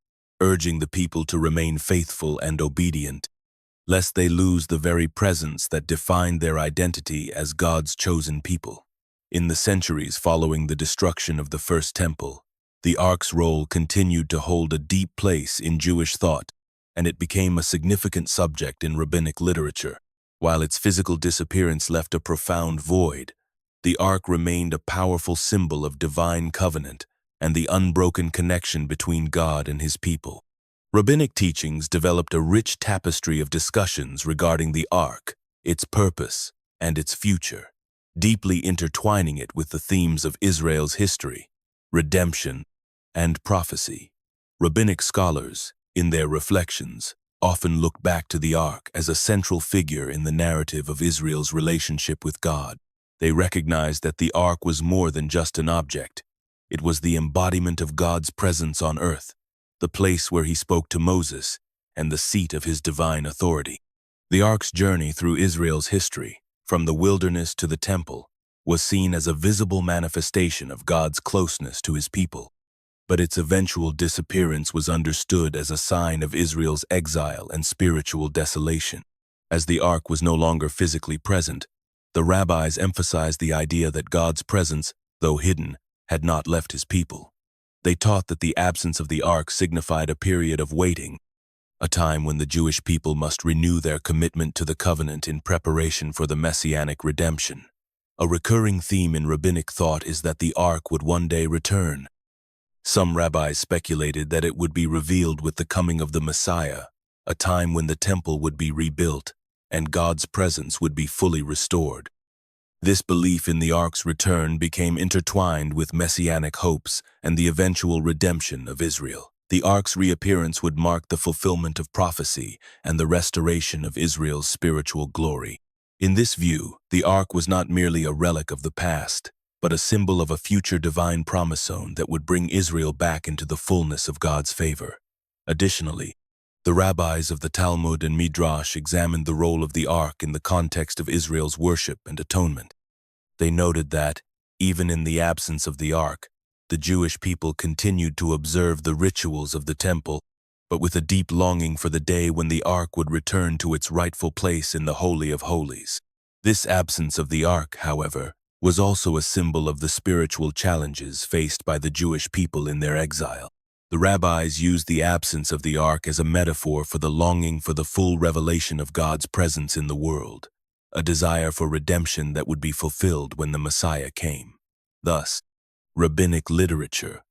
urging the people to remain faithful and obedient, lest they lose the very presence that defined their identity as God's chosen people. In the centuries following the destruction of the First Temple, the ark's role continued to hold a deep place in Jewish thought, and it became a significant subject in rabbinic literature. While its physical disappearance left a profound void, the ark remained a powerful symbol of divine covenant and the unbroken connection between God and his people. Rabbinic teachings developed a rich tapestry of discussions regarding the ark, its purpose, and its future, deeply intertwining it with the themes of Israel's history, redemption, and prophecy. Rabbinic scholars, in their reflections, often look back to the ark as a central figure in the narrative of Israel's relationship with God. They recognized that the ark was more than just an object. It was the embodiment of God's presence on earth, the place where he spoke to Moses, and the seat of his divine authority. The ark's journey through Israel's history, from the wilderness to the temple, was seen as a visible manifestation of God's closeness to his people. But its eventual disappearance was understood as a sign of Israel's exile and spiritual desolation. As the ark was no longer physically present, the rabbis emphasized the idea that God's presence, though hidden, had not left his people. They taught that the absence of the ark signified a period of waiting, a time when the Jewish people must renew their commitment to the covenant in preparation for the messianic redemption. A recurring theme in rabbinic thought is that the ark would one day return. Some rabbis speculated that it would be revealed with the coming of the Messiah, a time when the temple would be rebuilt and God's presence would be fully restored. This belief in the ark's return became intertwined with messianic hopes and the eventual redemption of Israel. The ark's reappearance would mark the fulfillment of prophecy and the restoration of Israel's spiritual glory. In this view, the ark was not merely a relic of the past, but a symbol of a future divine promise zone that would bring Israel back into the fullness of God's favor. Additionally, the rabbis of the Talmud and Midrash examined the role of the ark in the context of Israel's worship and atonement. They noted that, even in the absence of the ark, the Jewish people continued to observe the rituals of the temple, but with a deep longing for the day when the ark would return to its rightful place in the Holy of Holies. This absence of the ark, however, was also a symbol of the spiritual challenges faced by the Jewish people in their exile. The rabbis used the absence of the ark as a metaphor for the longing for the full revelation of God's presence in the world, a desire for redemption that would be fulfilled when the Messiah came. Thus, rabbinic literature,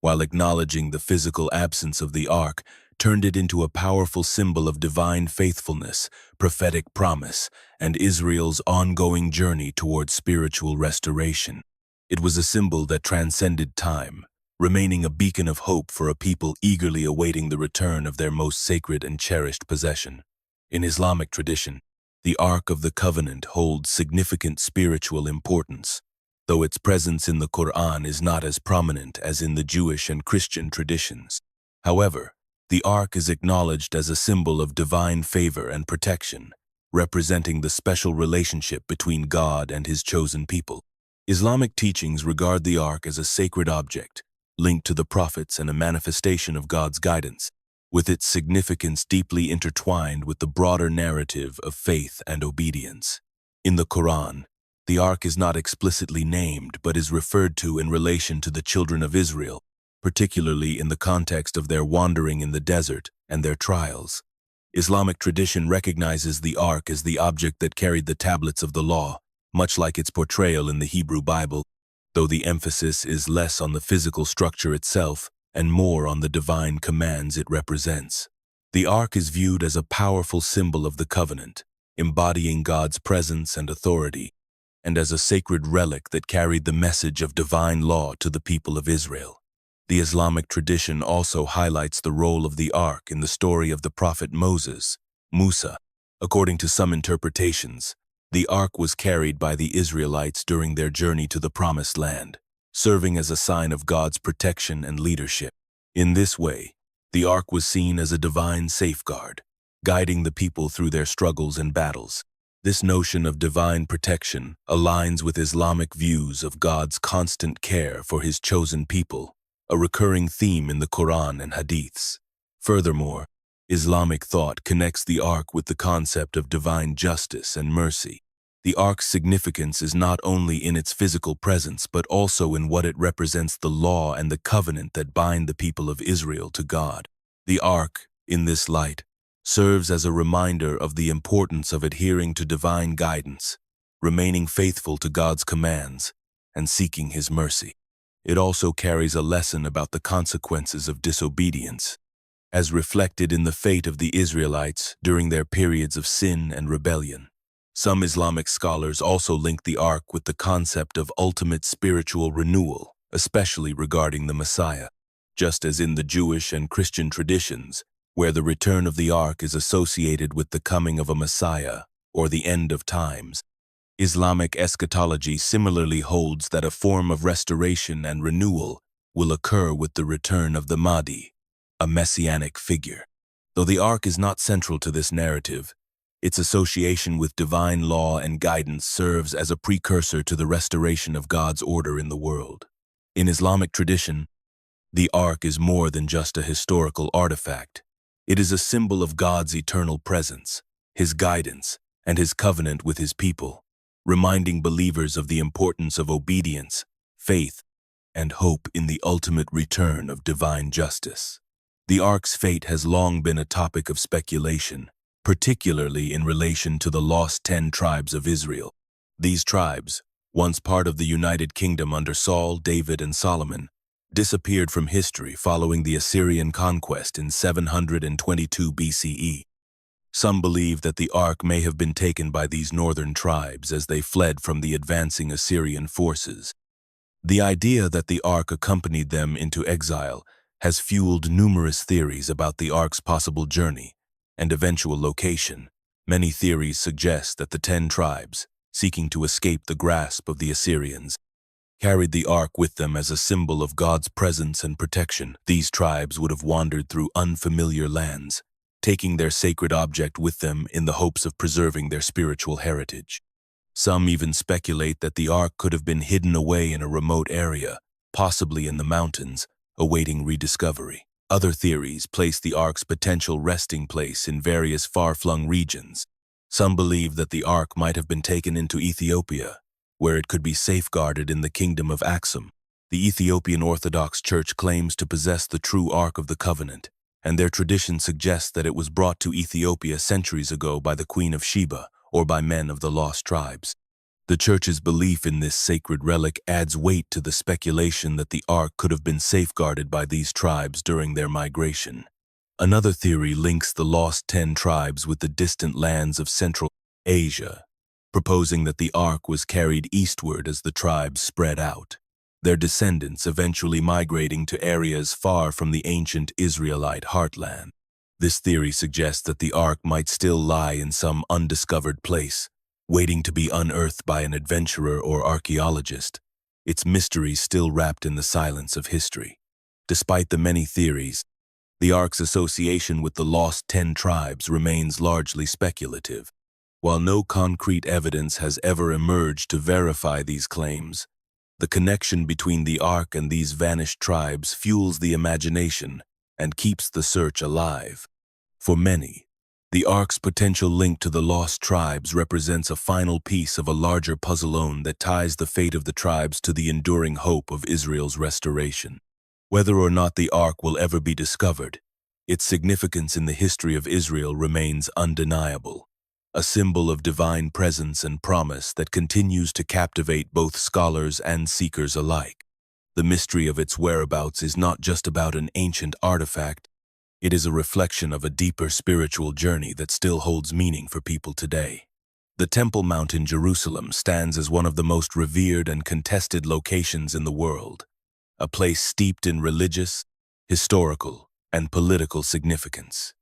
while acknowledging the physical absence of the ark, turned it into a powerful symbol of divine faithfulness, prophetic promise, and Israel's ongoing journey toward spiritual restoration. It was a symbol that transcended time, remaining a beacon of hope for a people eagerly awaiting the return of their most sacred and cherished possession. In Islamic tradition, the Ark of the Covenant holds significant spiritual importance, though its presence in the Quran is not as prominent as in the Jewish and Christian traditions. However, the Ark is acknowledged as a symbol of divine favor and protection, representing the special relationship between God and his chosen people. Islamic teachings regard the Ark as a sacred object, linked to the prophets and a manifestation of God's guidance, with its significance deeply intertwined with the broader narrative of faith and obedience. In the Quran, the Ark is not explicitly named but is referred to in relation to the children of Israel, particularly in the context of their wandering in the desert and their trials. Islamic tradition recognizes the Ark as the object that carried the tablets of the law, much like its portrayal in the Hebrew Bible, though the emphasis is less on the physical structure itself and more on the divine commands it represents. The Ark is viewed as a powerful symbol of the covenant, embodying God's presence and authority, and as a sacred relic that carried the message of divine law to the people of Israel. The Islamic tradition also highlights the role of the Ark in the story of the prophet Moses, Musa. According to some interpretations, the Ark was carried by the Israelites during their journey to the Promised Land, serving as a sign of God's protection and leadership. In this way, the Ark was seen as a divine safeguard, guiding the people through their struggles and battles. This notion of divine protection aligns with Islamic views of God's constant care for his chosen people, a recurring theme in the Quran and Hadiths. Furthermore, Islamic thought connects the Ark with the concept of divine justice and mercy. The Ark's significance is not only in its physical presence but also in what it represents: the law and the covenant that bind the people of Israel to God. The Ark, in this light, serves as a reminder of the importance of adhering to divine guidance, remaining faithful to God's commands, and seeking his mercy. It also carries a lesson about the consequences of disobedience, as reflected in the fate of the Israelites during their periods of sin and rebellion. Some Islamic scholars also link the Ark with the concept of ultimate spiritual renewal, especially regarding the Messiah. Just as in the Jewish and Christian traditions, where the return of the Ark is associated with the coming of a Messiah or the end of times, Islamic eschatology similarly holds that a form of restoration and renewal will occur with the return of the Mahdi, a messianic figure. Though the Ark is not central to this narrative, its association with divine law and guidance serves as a precursor to the restoration of God's order in the world. In Islamic tradition, the Ark is more than just a historical artifact. It is a symbol of God's eternal presence, His guidance, and His covenant with His people, reminding believers of the importance of obedience, faith, and hope in the ultimate return of divine justice. The Ark's fate has long been a topic of speculation, particularly in relation to the lost 10 tribes of Israel. These tribes, once part of the United Kingdom under Saul, David, and Solomon, disappeared from history following the Assyrian conquest in 722 BCE. Some believe that the Ark may have been taken by these northern tribes as they fled from the advancing Assyrian forces. The idea that the Ark accompanied them into exile has fueled numerous theories about the Ark's possible journey and eventual location. Many theories suggest that the 10 tribes, seeking to escape the grasp of the Assyrians, carried the Ark with them as a symbol of God's presence and protection. These tribes would have wandered through unfamiliar lands, taking their sacred object with them in the hopes of preserving their spiritual heritage. Some even speculate that the Ark could have been hidden away in a remote area, possibly in the mountains, awaiting rediscovery. Other theories place the Ark's potential resting place in various far-flung regions. Some believe that the Ark might have been taken into Ethiopia, where it could be safeguarded in the kingdom of Aksum. The Ethiopian Orthodox Church claims to possess the true Ark of the Covenant, and their tradition suggests that it was brought to Ethiopia centuries ago by the Queen of Sheba or by men of the lost tribes. The Church's belief in this sacred relic adds weight to the speculation that the Ark could have been safeguarded by these tribes during their migration. Another theory links the lost 10 tribes with the distant lands of Central Asia, proposing that the Ark was carried eastward as the tribes spread out, their descendants eventually migrating to areas far from the ancient Israelite heartland. This theory suggests that the Ark might still lie in some undiscovered place, waiting to be unearthed by an adventurer or archaeologist, its mysteries still wrapped in the silence of history. Despite the many theories, the Ark's association with the lost 10 tribes remains largely speculative. While no concrete evidence has ever emerged to verify these claims, the connection between the Ark and these vanished tribes fuels the imagination and keeps the search alive. For many, the Ark's potential link to the lost tribes represents a final piece of a larger puzzle that ties the fate of the tribes to the enduring hope of Israel's restoration. Whether or not the Ark will ever be discovered, its significance in the history of Israel remains undeniable, a symbol of divine presence and promise that continues to captivate both scholars and seekers alike. The mystery of its whereabouts is not just about an ancient artifact, it is a reflection of a deeper spiritual journey that still holds meaning for people today. The Temple Mount in Jerusalem stands as one of the most revered and contested locations in the world, a place steeped in religious, historical, and political significance.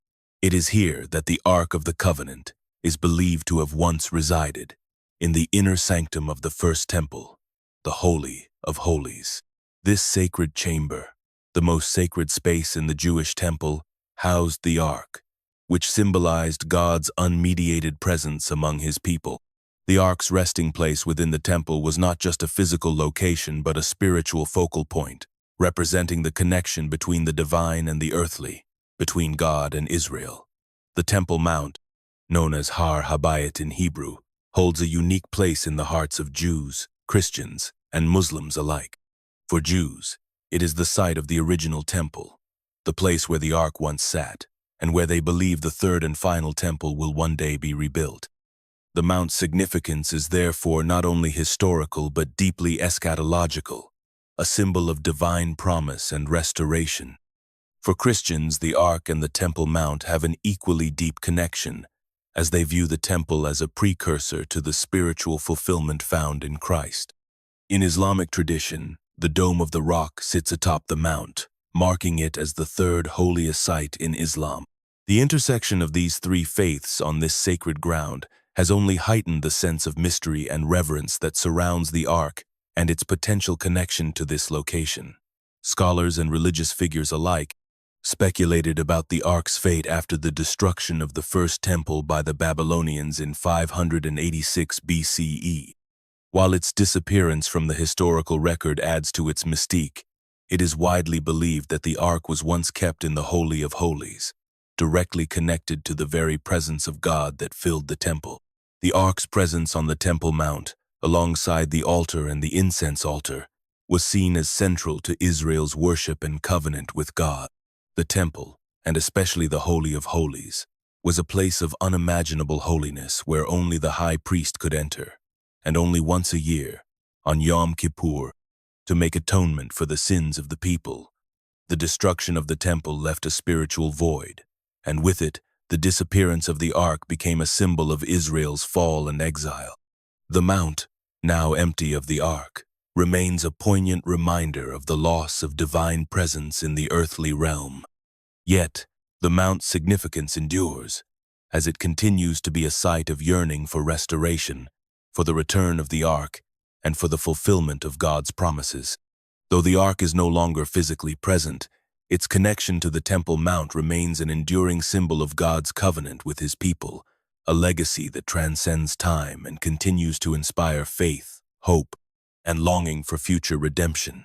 It is here that the Ark of the Covenant is believed to have once resided, in the inner sanctum of the first temple, the Holy of Holies. This sacred chamber, the most sacred space in the Jewish temple, housed the Ark, which symbolized God's unmediated presence among His people. The Ark's resting place within the temple was not just a physical location but a spiritual focal point, representing the connection between the divine and the earthly, between God and Israel. The Temple Mount, known as Har Habayit in Hebrew, holds a unique place in the hearts of Jews, Christians, and Muslims alike. For Jews, it is the site of the original temple, the place where the Ark once sat, and where they believe the third and final temple will one day be rebuilt. The Mount's significance is therefore not only historical but deeply eschatological, a symbol of divine promise and restoration. For Christians, the Ark and the Temple Mount have an equally deep connection, as they view the temple as a precursor to the spiritual fulfillment found in Christ. In Islamic tradition, the Dome of the Rock sits atop the mount, marking it as the third holiest site in Islam. The intersection of these three faiths on this sacred ground has only heightened the sense of mystery and reverence that surrounds the Ark and its potential connection to this location. Scholars and religious figures alike speculated about the Ark's fate after the destruction of the first temple by the Babylonians in 586 BCE. While its disappearance from the historical record adds to its mystique, it is widely believed that the Ark was once kept in the Holy of Holies, directly connected to the very presence of God that filled the temple. The Ark's presence on the Temple Mount, alongside the altar and the incense altar, was seen as central to Israel's worship and covenant with God. The temple, and especially the Holy of Holies, was a place of unimaginable holiness where only the high priest could enter, and only once a year, on Yom Kippur, to make atonement for the sins of the people. The destruction of the temple left a spiritual void, and with it, the disappearance of the Ark became a symbol of Israel's fall and exile. The Mount, now empty of the Ark, remains a poignant reminder of the loss of divine presence in the earthly realm. Yet, the Mount's significance endures, as it continues to be a site of yearning for restoration, for the return of the Ark, and for the fulfillment of God's promises. Though the Ark is no longer physically present, its connection to the Temple Mount remains an enduring symbol of God's covenant with His people, a legacy that transcends time and continues to inspire faith, hope, and longing for future redemption.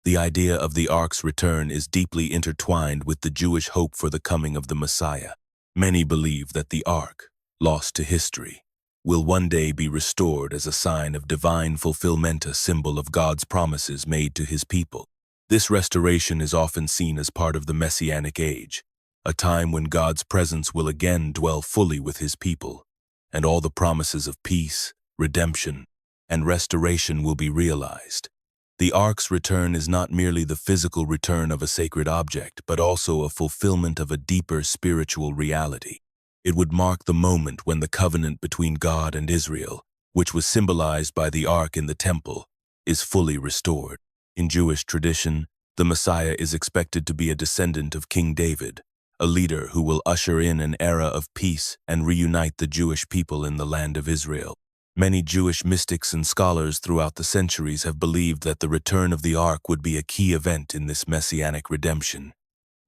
The idea of the Ark's return is deeply intertwined with the Jewish hope for the coming of the Messiah. Many believe that the Ark, lost to history, will one day be restored as a sign of divine fulfillment, a symbol of God's promises made to His people. This restoration is often seen as part of the Messianic age, a time when God's presence will again dwell fully with His people, and all the promises of peace, redemption, and restoration will be realized. The Ark's return is not merely the physical return of a sacred object, but also a fulfillment of a deeper spiritual reality. It would mark the moment when the covenant between God and Israel, which was symbolized by the Ark in the temple, is fully restored. In Jewish tradition, the Messiah is expected to be a descendant of King David, a leader who will usher in an era of peace and reunite the Jewish people in the land of Israel. Many Jewish mystics and scholars throughout the centuries have believed that the return of the Ark would be a key event in this messianic redemption.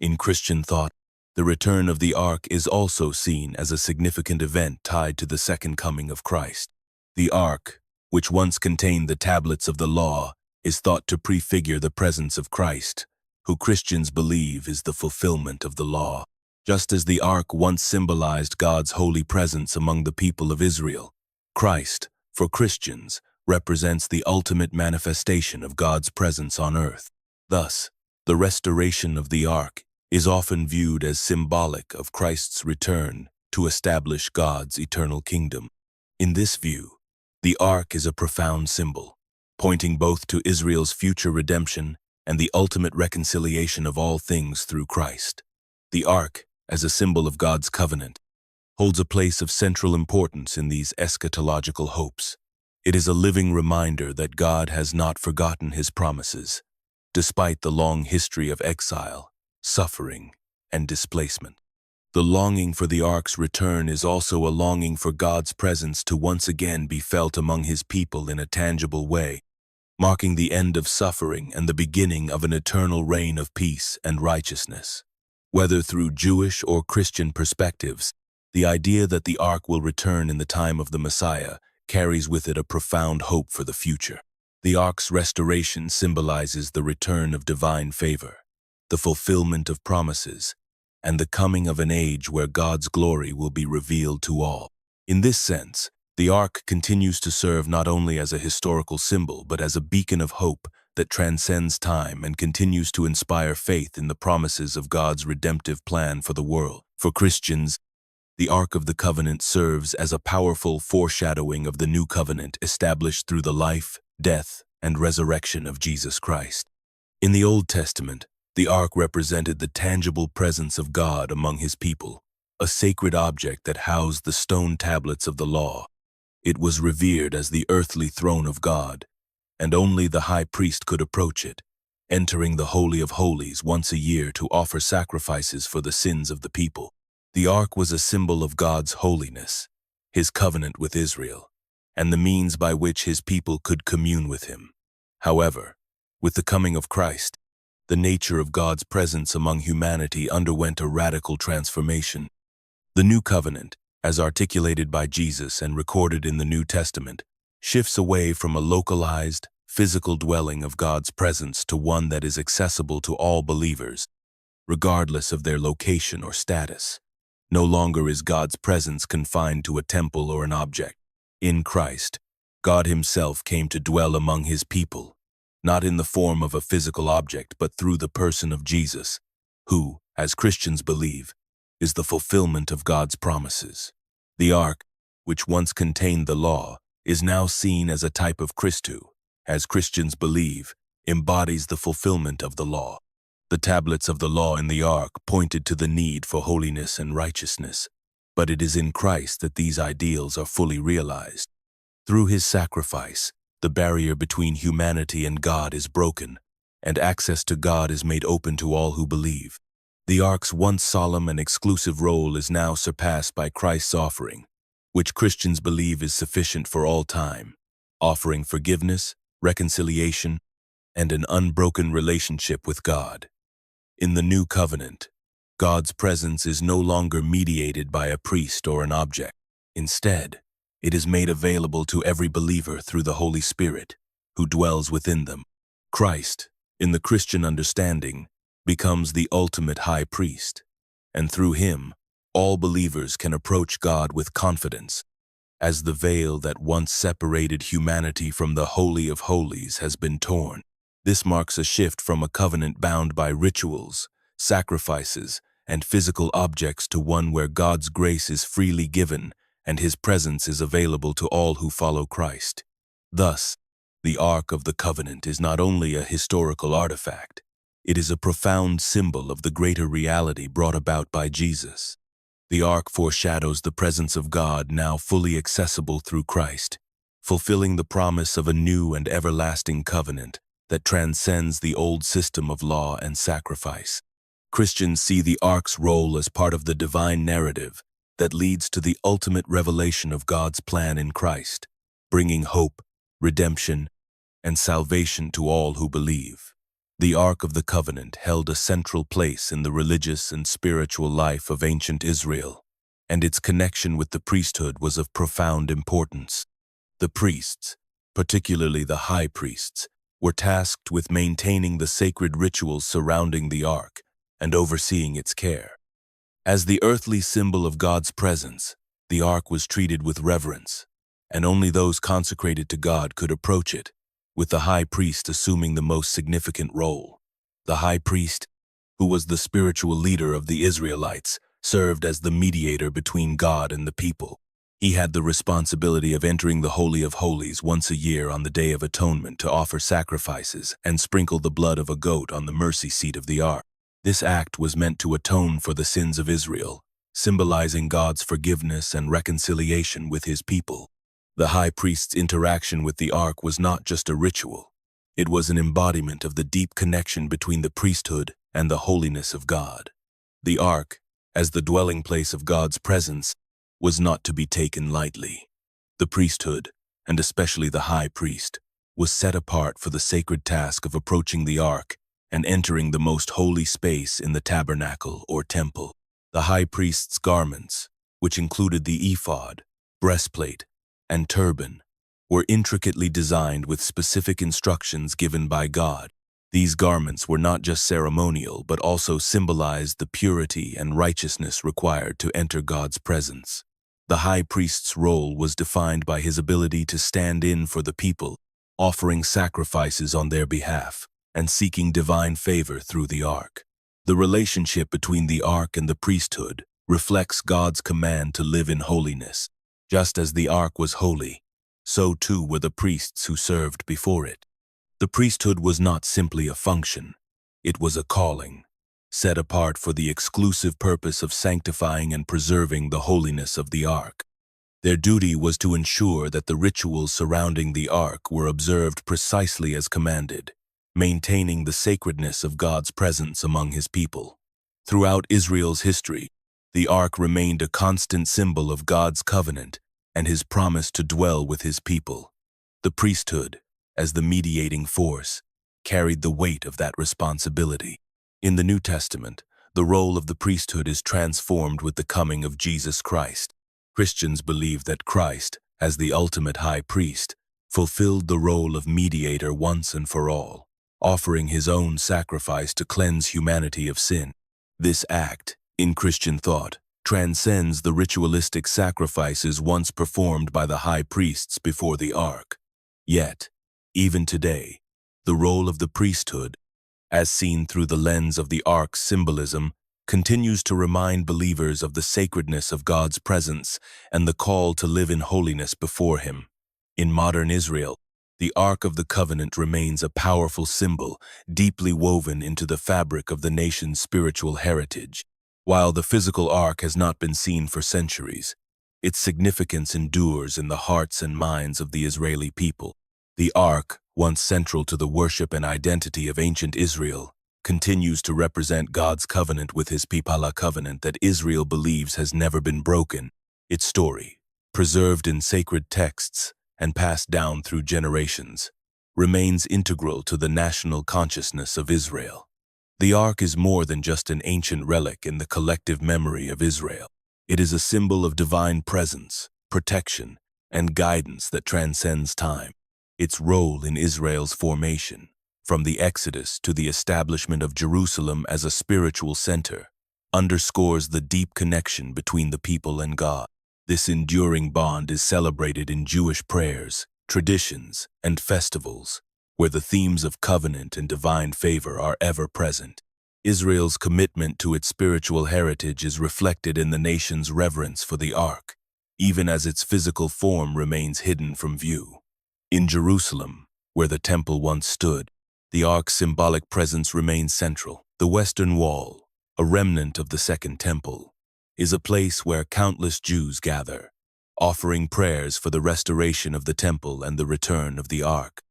In Christian thought, the return of the Ark is also seen as a significant event tied to the second coming of Christ. The Ark, which once contained the tablets of the law, is thought to prefigure the presence of Christ, who Christians believe is the fulfillment of the law. Just as the Ark once symbolized God's holy presence among the people of Israel, Christ, for Christians, represents the ultimate manifestation of God's presence on earth. Thus, the restoration of the Ark is often viewed as symbolic of Christ's return to establish God's eternal kingdom. In this view, the Ark is a profound symbol, pointing both to Israel's future redemption and the ultimate reconciliation of all things through Christ. The Ark, as a symbol of God's covenant, holds a place of central importance in these eschatological hopes. It is a living reminder that God has not forgotten His promises, despite the long history of exile, suffering, and displacement. The longing for the Ark's return is also a longing for God's presence to once again be felt among His people in a tangible way, marking the end of suffering and the beginning of an eternal reign of peace and righteousness. Whether through Jewish or Christian perspectives, the idea that the Ark will return in the time of the Messiah carries with it a profound hope for the future. The Ark's restoration symbolizes the return of divine favor, the fulfillment of promises, and the coming of an age where God's glory will be revealed to all. In this sense, the Ark continues to serve not only as a historical symbol, but as a beacon of hope that transcends time and continues to inspire faith in the promises of God's redemptive plan for the world. For Christians, the Ark of the Covenant serves as a powerful foreshadowing of the new covenant established through the life, death, and resurrection of Jesus Christ. In the Old Testament, the Ark represented the tangible presence of God among His people, a sacred object that housed the stone tablets of the law. It was revered as the earthly throne of God, and only the high priest could approach it, entering the Holy of Holies once a year to offer sacrifices for the sins of the people. The Ark was a symbol of God's holiness, his covenant with Israel, and the means by which his people could commune with him. However, with the coming of Christ, the nature of God's presence among humanity underwent a radical transformation. The new covenant, as articulated by Jesus and recorded in the New Testament, shifts away from a localized, physical dwelling of God's presence to one that is accessible to all believers, regardless of their location or status. No longer is God's presence confined to a temple or an object. In Christ, God himself came to dwell among his people, not in the form of a physical object, but through the person of Jesus, who, as Christians believe, is the fulfillment of God's promises. The ark, which once contained the law, is now seen as a type of Christ who, as Christians believe, embodies the fulfillment of the law. The tablets of the law in the ark pointed to the need for holiness and righteousness, but it is in Christ that these ideals are fully realized. Through his sacrifice, the barrier between humanity and God is broken, and access to God is made open to all who believe. The ark's once solemn and exclusive role is now surpassed by Christ's offering, which Christians believe is sufficient for all time, offering forgiveness, reconciliation, and an unbroken relationship with God. In the new covenant, God's presence is no longer mediated by a priest or an object. Instead, it is made available to every believer through the Holy Spirit, who dwells within them. Christ, in the Christian understanding, becomes the ultimate high priest, and through him, all believers can approach God with confidence, as the veil that once separated humanity from the Holy of Holies has been torn. This marks a shift from a covenant bound by rituals, sacrifices, and physical objects to one where God's grace is freely given and his presence is available to all who follow Christ. Thus, the Ark of the Covenant is not only a historical artifact, it is a profound symbol of the greater reality brought about by Jesus. The Ark foreshadows the presence of God now fully accessible through Christ, fulfilling the promise of a new and everlasting covenant that transcends the old system of law and sacrifice. Christians see the Ark's role as part of the divine narrative that leads to the ultimate revelation of God's plan in Christ, bringing hope, redemption, and salvation to all who believe. The Ark of the Covenant held a central place in the religious and spiritual life of ancient Israel, and its connection with the priesthood was of profound importance. The priests, particularly the high priests, were tasked with maintaining the sacred rituals surrounding the ark and overseeing its care. As the earthly symbol of God's presence, the ark was treated with reverence, and only those consecrated to God could approach it, with the high priest assuming the most significant role. The high priest, who was the spiritual leader of the Israelites, served as the mediator between God and the people. He had the responsibility of entering the Holy of Holies once a year on the Day of Atonement to offer sacrifices and sprinkle the blood of a goat on the mercy seat of the ark. This act was meant to atone for the sins of Israel, symbolizing God's forgiveness and reconciliation with his people. The high priest's interaction with the ark was not just a ritual. It was an embodiment of the deep connection between the priesthood and the holiness of God. The ark, as the dwelling place of God's presence, was not to be taken lightly. The priesthood, and especially the high priest, was set apart for the sacred task of approaching the ark and entering the most holy space in the tabernacle or temple. The high priest's garments, which included the ephod, breastplate, and turban, were intricately designed with specific instructions given by God. These garments were not just ceremonial, but also symbolized the purity and righteousness required to enter God's presence. The high priest's role was defined by his ability to stand in for the people, offering sacrifices on their behalf, and seeking divine favor through the ark. The relationship between the ark and the priesthood reflects God's command to live in holiness. Just as the ark was holy, so too were the priests who served before it. The priesthood was not simply a function, it was a calling, set apart for the exclusive purpose of sanctifying and preserving the holiness of the ark. Their duty was to ensure that the rituals surrounding the ark were observed precisely as commanded, maintaining the sacredness of God's presence among his people. Throughout Israel's history, the ark remained a constant symbol of God's covenant and his promise to dwell with his people. The priesthood, as the mediating force, carried the weight of that responsibility. In the New Testament, the role of the priesthood is transformed with the coming of Jesus Christ. Christians believe that Christ, as the ultimate high priest, fulfilled the role of mediator once and for all, offering his own sacrifice to cleanse humanity of sin. This act, in Christian thought, transcends the ritualistic sacrifices once performed by the high priests before the ark. Yet, even today, the role of the priesthood, as seen through the lens of the ark's symbolism, continues to remind believers of the sacredness of God's presence and the call to live in holiness before him. In modern Israel, the Ark of the Covenant remains a powerful symbol, deeply woven into the fabric of the nation's spiritual heritage. While the physical ark has not been seen for centuries, its significance endures in the hearts and minds of the Israeli people. The ark, once central to the worship and identity of ancient Israel, continues to represent God's covenant with his people, a covenant that Israel believes has never been broken. Its story, preserved in sacred texts and passed down through generations, remains integral to the national consciousness of Israel. The ark is more than just an ancient relic in the collective memory of Israel. It is a symbol of divine presence, protection, and guidance that transcends time. Its role in Israel's formation, from the Exodus to the establishment of Jerusalem as a spiritual center, underscores the deep connection between the people and God. This enduring bond is celebrated in Jewish prayers, traditions, and festivals, where the themes of covenant and divine favor are ever present. Israel's commitment to its spiritual heritage is reflected in the nation's reverence for the ark, even as its physical form remains hidden from view. In Jerusalem, where the temple once stood, the ark's symbolic presence remains central. The Western Wall, a remnant of the Second Temple, is a place where countless Jews gather, offering prayers for the restoration of the temple and the return of the ark.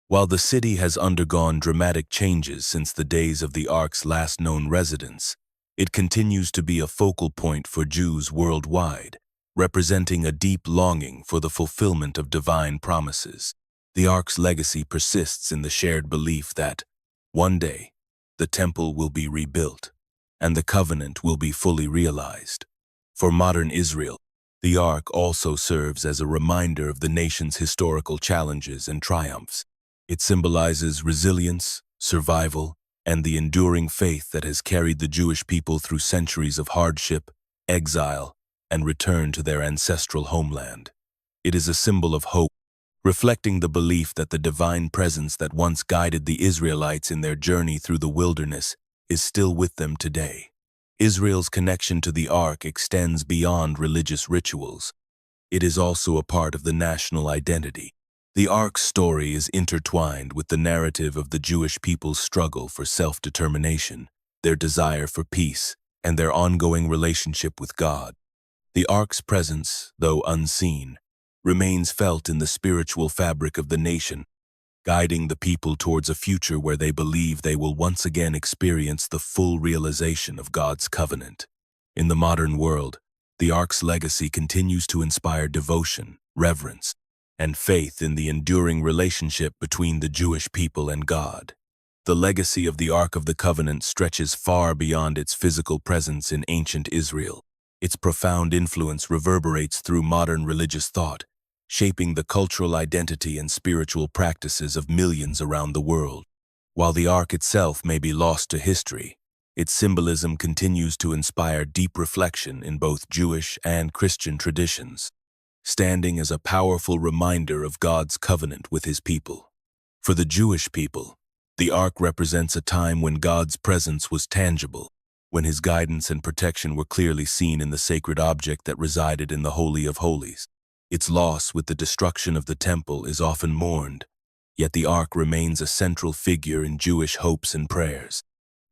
While the city has undergone dramatic changes since the days of the ark's last known residence, it continues to be a focal point for Jews worldwide, representing a deep longing for the fulfillment of divine promises. The ark's legacy persists in the shared belief that, one day, the temple will be rebuilt, and the covenant will be fully realized. For modern Israel, the ark also serves as a reminder of the nation's historical challenges and triumphs. It symbolizes resilience, survival, and the enduring faith that has carried the Jewish people through centuries of hardship, exile, and return to their ancestral homeland. It is a symbol of hope, reflecting the belief that the divine presence that once guided the Israelites in their journey through the wilderness is still with them today. Israel's connection to the ark extends beyond religious rituals. It is also a part of the national identity. The ark's story is intertwined with the narrative of the Jewish people's struggle for self-determination, their desire for peace, and their ongoing relationship with God. The ark's presence, though unseen, remains felt in the spiritual fabric of the nation, guiding the people towards a future where they believe they will once again experience the full realization of God's covenant. In the modern world, the ark's legacy continues to inspire devotion, reverence, and faith in the enduring relationship between the Jewish people and God. The legacy of the Ark of the Covenant stretches far beyond its physical presence in ancient Israel. Its profound influence reverberates through modern religious thought, shaping the cultural identity and spiritual practices of millions around the world. While the Ark itself may be lost to history, its symbolism continues to inspire deep reflection in both Jewish and Christian traditions, standing as a powerful reminder of God's covenant with his people. For the Jewish people, the Ark represents a time when God's presence was tangible, when his guidance and protection were clearly seen in the sacred object that resided in the Holy of Holies. Its loss with the destruction of the temple is often mourned, yet the Ark remains a central figure in Jewish hopes and prayers.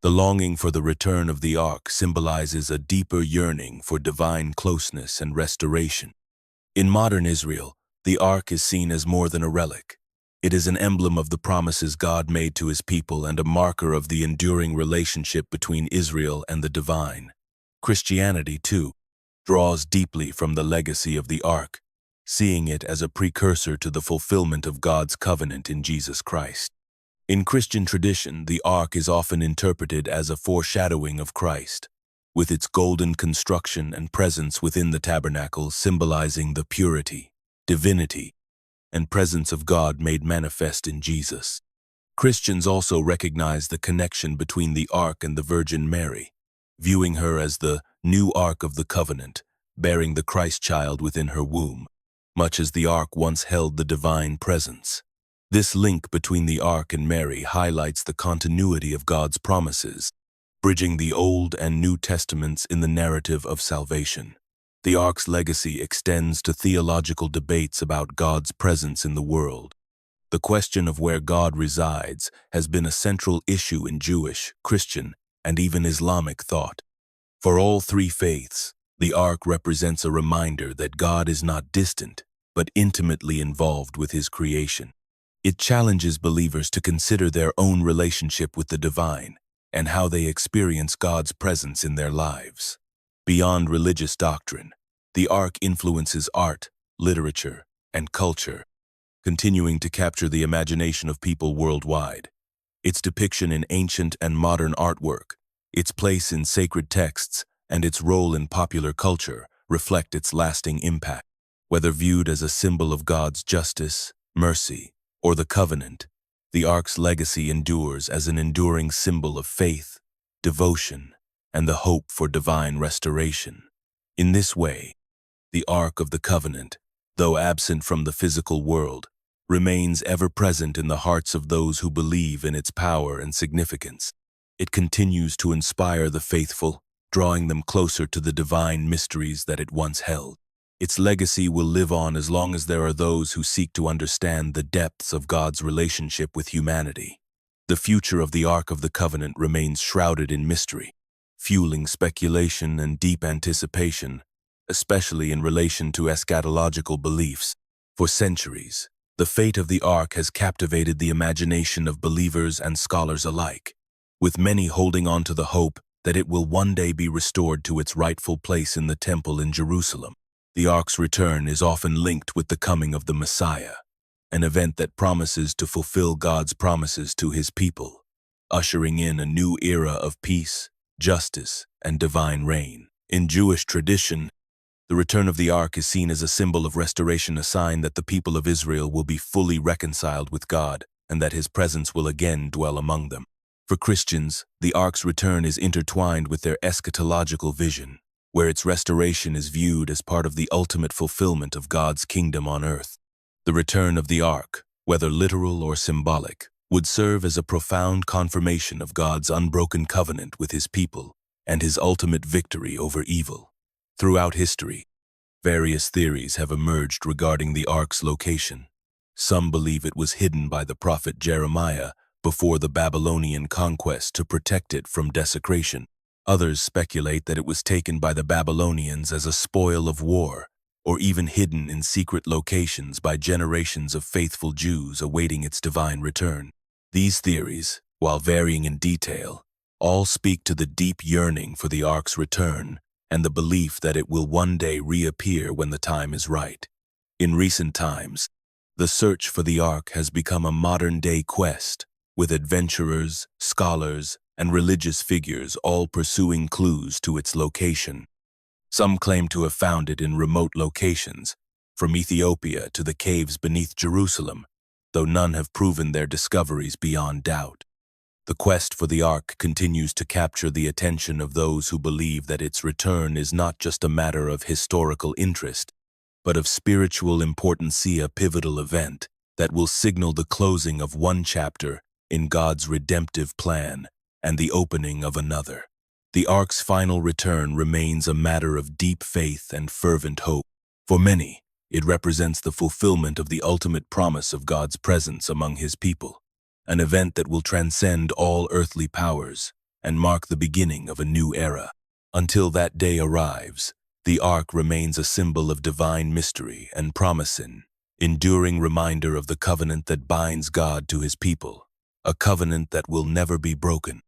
The longing for the return of the Ark symbolizes a deeper yearning for divine closeness and restoration. In modern Israel, the Ark is seen as more than a relic. It is an emblem of the promises God made to his people and a marker of the enduring relationship between Israel and the divine. Christianity, too, draws deeply from the legacy of the Ark, seeing it as a precursor to the fulfillment of God's covenant in Jesus Christ. In Christian tradition, the ark is often interpreted as a foreshadowing of Christ, with its golden construction and presence within the tabernacle symbolizing the purity, divinity, and presence of God made manifest in Jesus. Christians also recognize the connection between the ark and the Virgin Mary, viewing her as the new ark of the covenant, bearing the Christ child within her womb, much as the ark once held the divine presence. This link between the ark and Mary highlights the continuity of God's promises, bridging the Old and New Testaments in the narrative of salvation. The ark's legacy extends to theological debates about God's presence in the world. The question of where God resides has been a central issue in Jewish, Christian, and even Islamic thought. For all three faiths, the ark represents a reminder that God is not distant, but intimately involved with His creation. It challenges believers to consider their own relationship with the divine and how they experience God's presence in their lives. Beyond religious doctrine, the ark influences art, literature, and culture, continuing to capture the imagination of people worldwide. Its depiction in ancient and modern artwork, its place in sacred texts, and its role in popular culture reflect its lasting impact. Whether viewed as a symbol of God's justice, mercy, or the covenant, the ark's legacy endures as an enduring symbol of faith, devotion, and the hope for divine restoration. In this way, the Ark of the Covenant, though absent from the physical world, remains ever present in the hearts of those who believe in its power and significance. It continues to inspire the faithful, drawing them closer to the divine mysteries that it once held. Its legacy will live on as long as there are those who seek to understand the depths of God's relationship with humanity. The future of the Ark of the Covenant remains shrouded in mystery, fueling speculation and deep anticipation, especially in relation to eschatological beliefs. For centuries, the fate of the Ark has captivated the imagination of believers and scholars alike, with many holding on to the hope that it will one day be restored to its rightful place in the temple in Jerusalem. The Ark's return is often linked with the coming of the Messiah, an event that promises to fulfill God's promises to His people, ushering in a new era of peace, justice, and divine reign. In Jewish tradition, the return of the Ark is seen as a symbol of restoration, a sign that the people of Israel will be fully reconciled with God and that His presence will again dwell among them. For Christians, the Ark's return is intertwined with their eschatological vision, where its restoration is viewed as part of the ultimate fulfillment of God's kingdom on earth. The return of the Ark, whether literal or symbolic, would serve as a profound confirmation of God's unbroken covenant with His people and His ultimate victory over evil. Throughout history, various theories have emerged regarding the Ark's location. Some believe it was hidden by the prophet Jeremiah before the Babylonian conquest to protect it from desecration. Others speculate that it was taken by the Babylonians as a spoil of war, or even hidden in secret locations by generations of faithful Jews awaiting its divine return. These theories, while varying in detail, all speak to the deep yearning for the Ark's return and the belief that it will one day reappear when the time is right. In recent times, the search for the Ark has become a modern-day quest, with adventurers, scholars, and religious figures all pursuing clues to its location. Some claim to have found it in remote locations, from Ethiopia to the caves beneath Jerusalem, though none have proven their discoveries beyond doubt. The quest for the Ark continues to capture the attention of those who believe that its return is not just a matter of historical interest, but of spiritual importance, a pivotal event that will signal the closing of one chapter in God's redemptive plan and the opening of another. The Ark's final return remains a matter of deep faith and fervent hope. For many, it represents the fulfillment of the ultimate promise of God's presence among His people, an event that will transcend all earthly powers and mark the beginning of a new era. Until that day arrives, the Ark remains a symbol of divine mystery and promise, an enduring reminder of the covenant that binds God to His people, a covenant that will never be broken.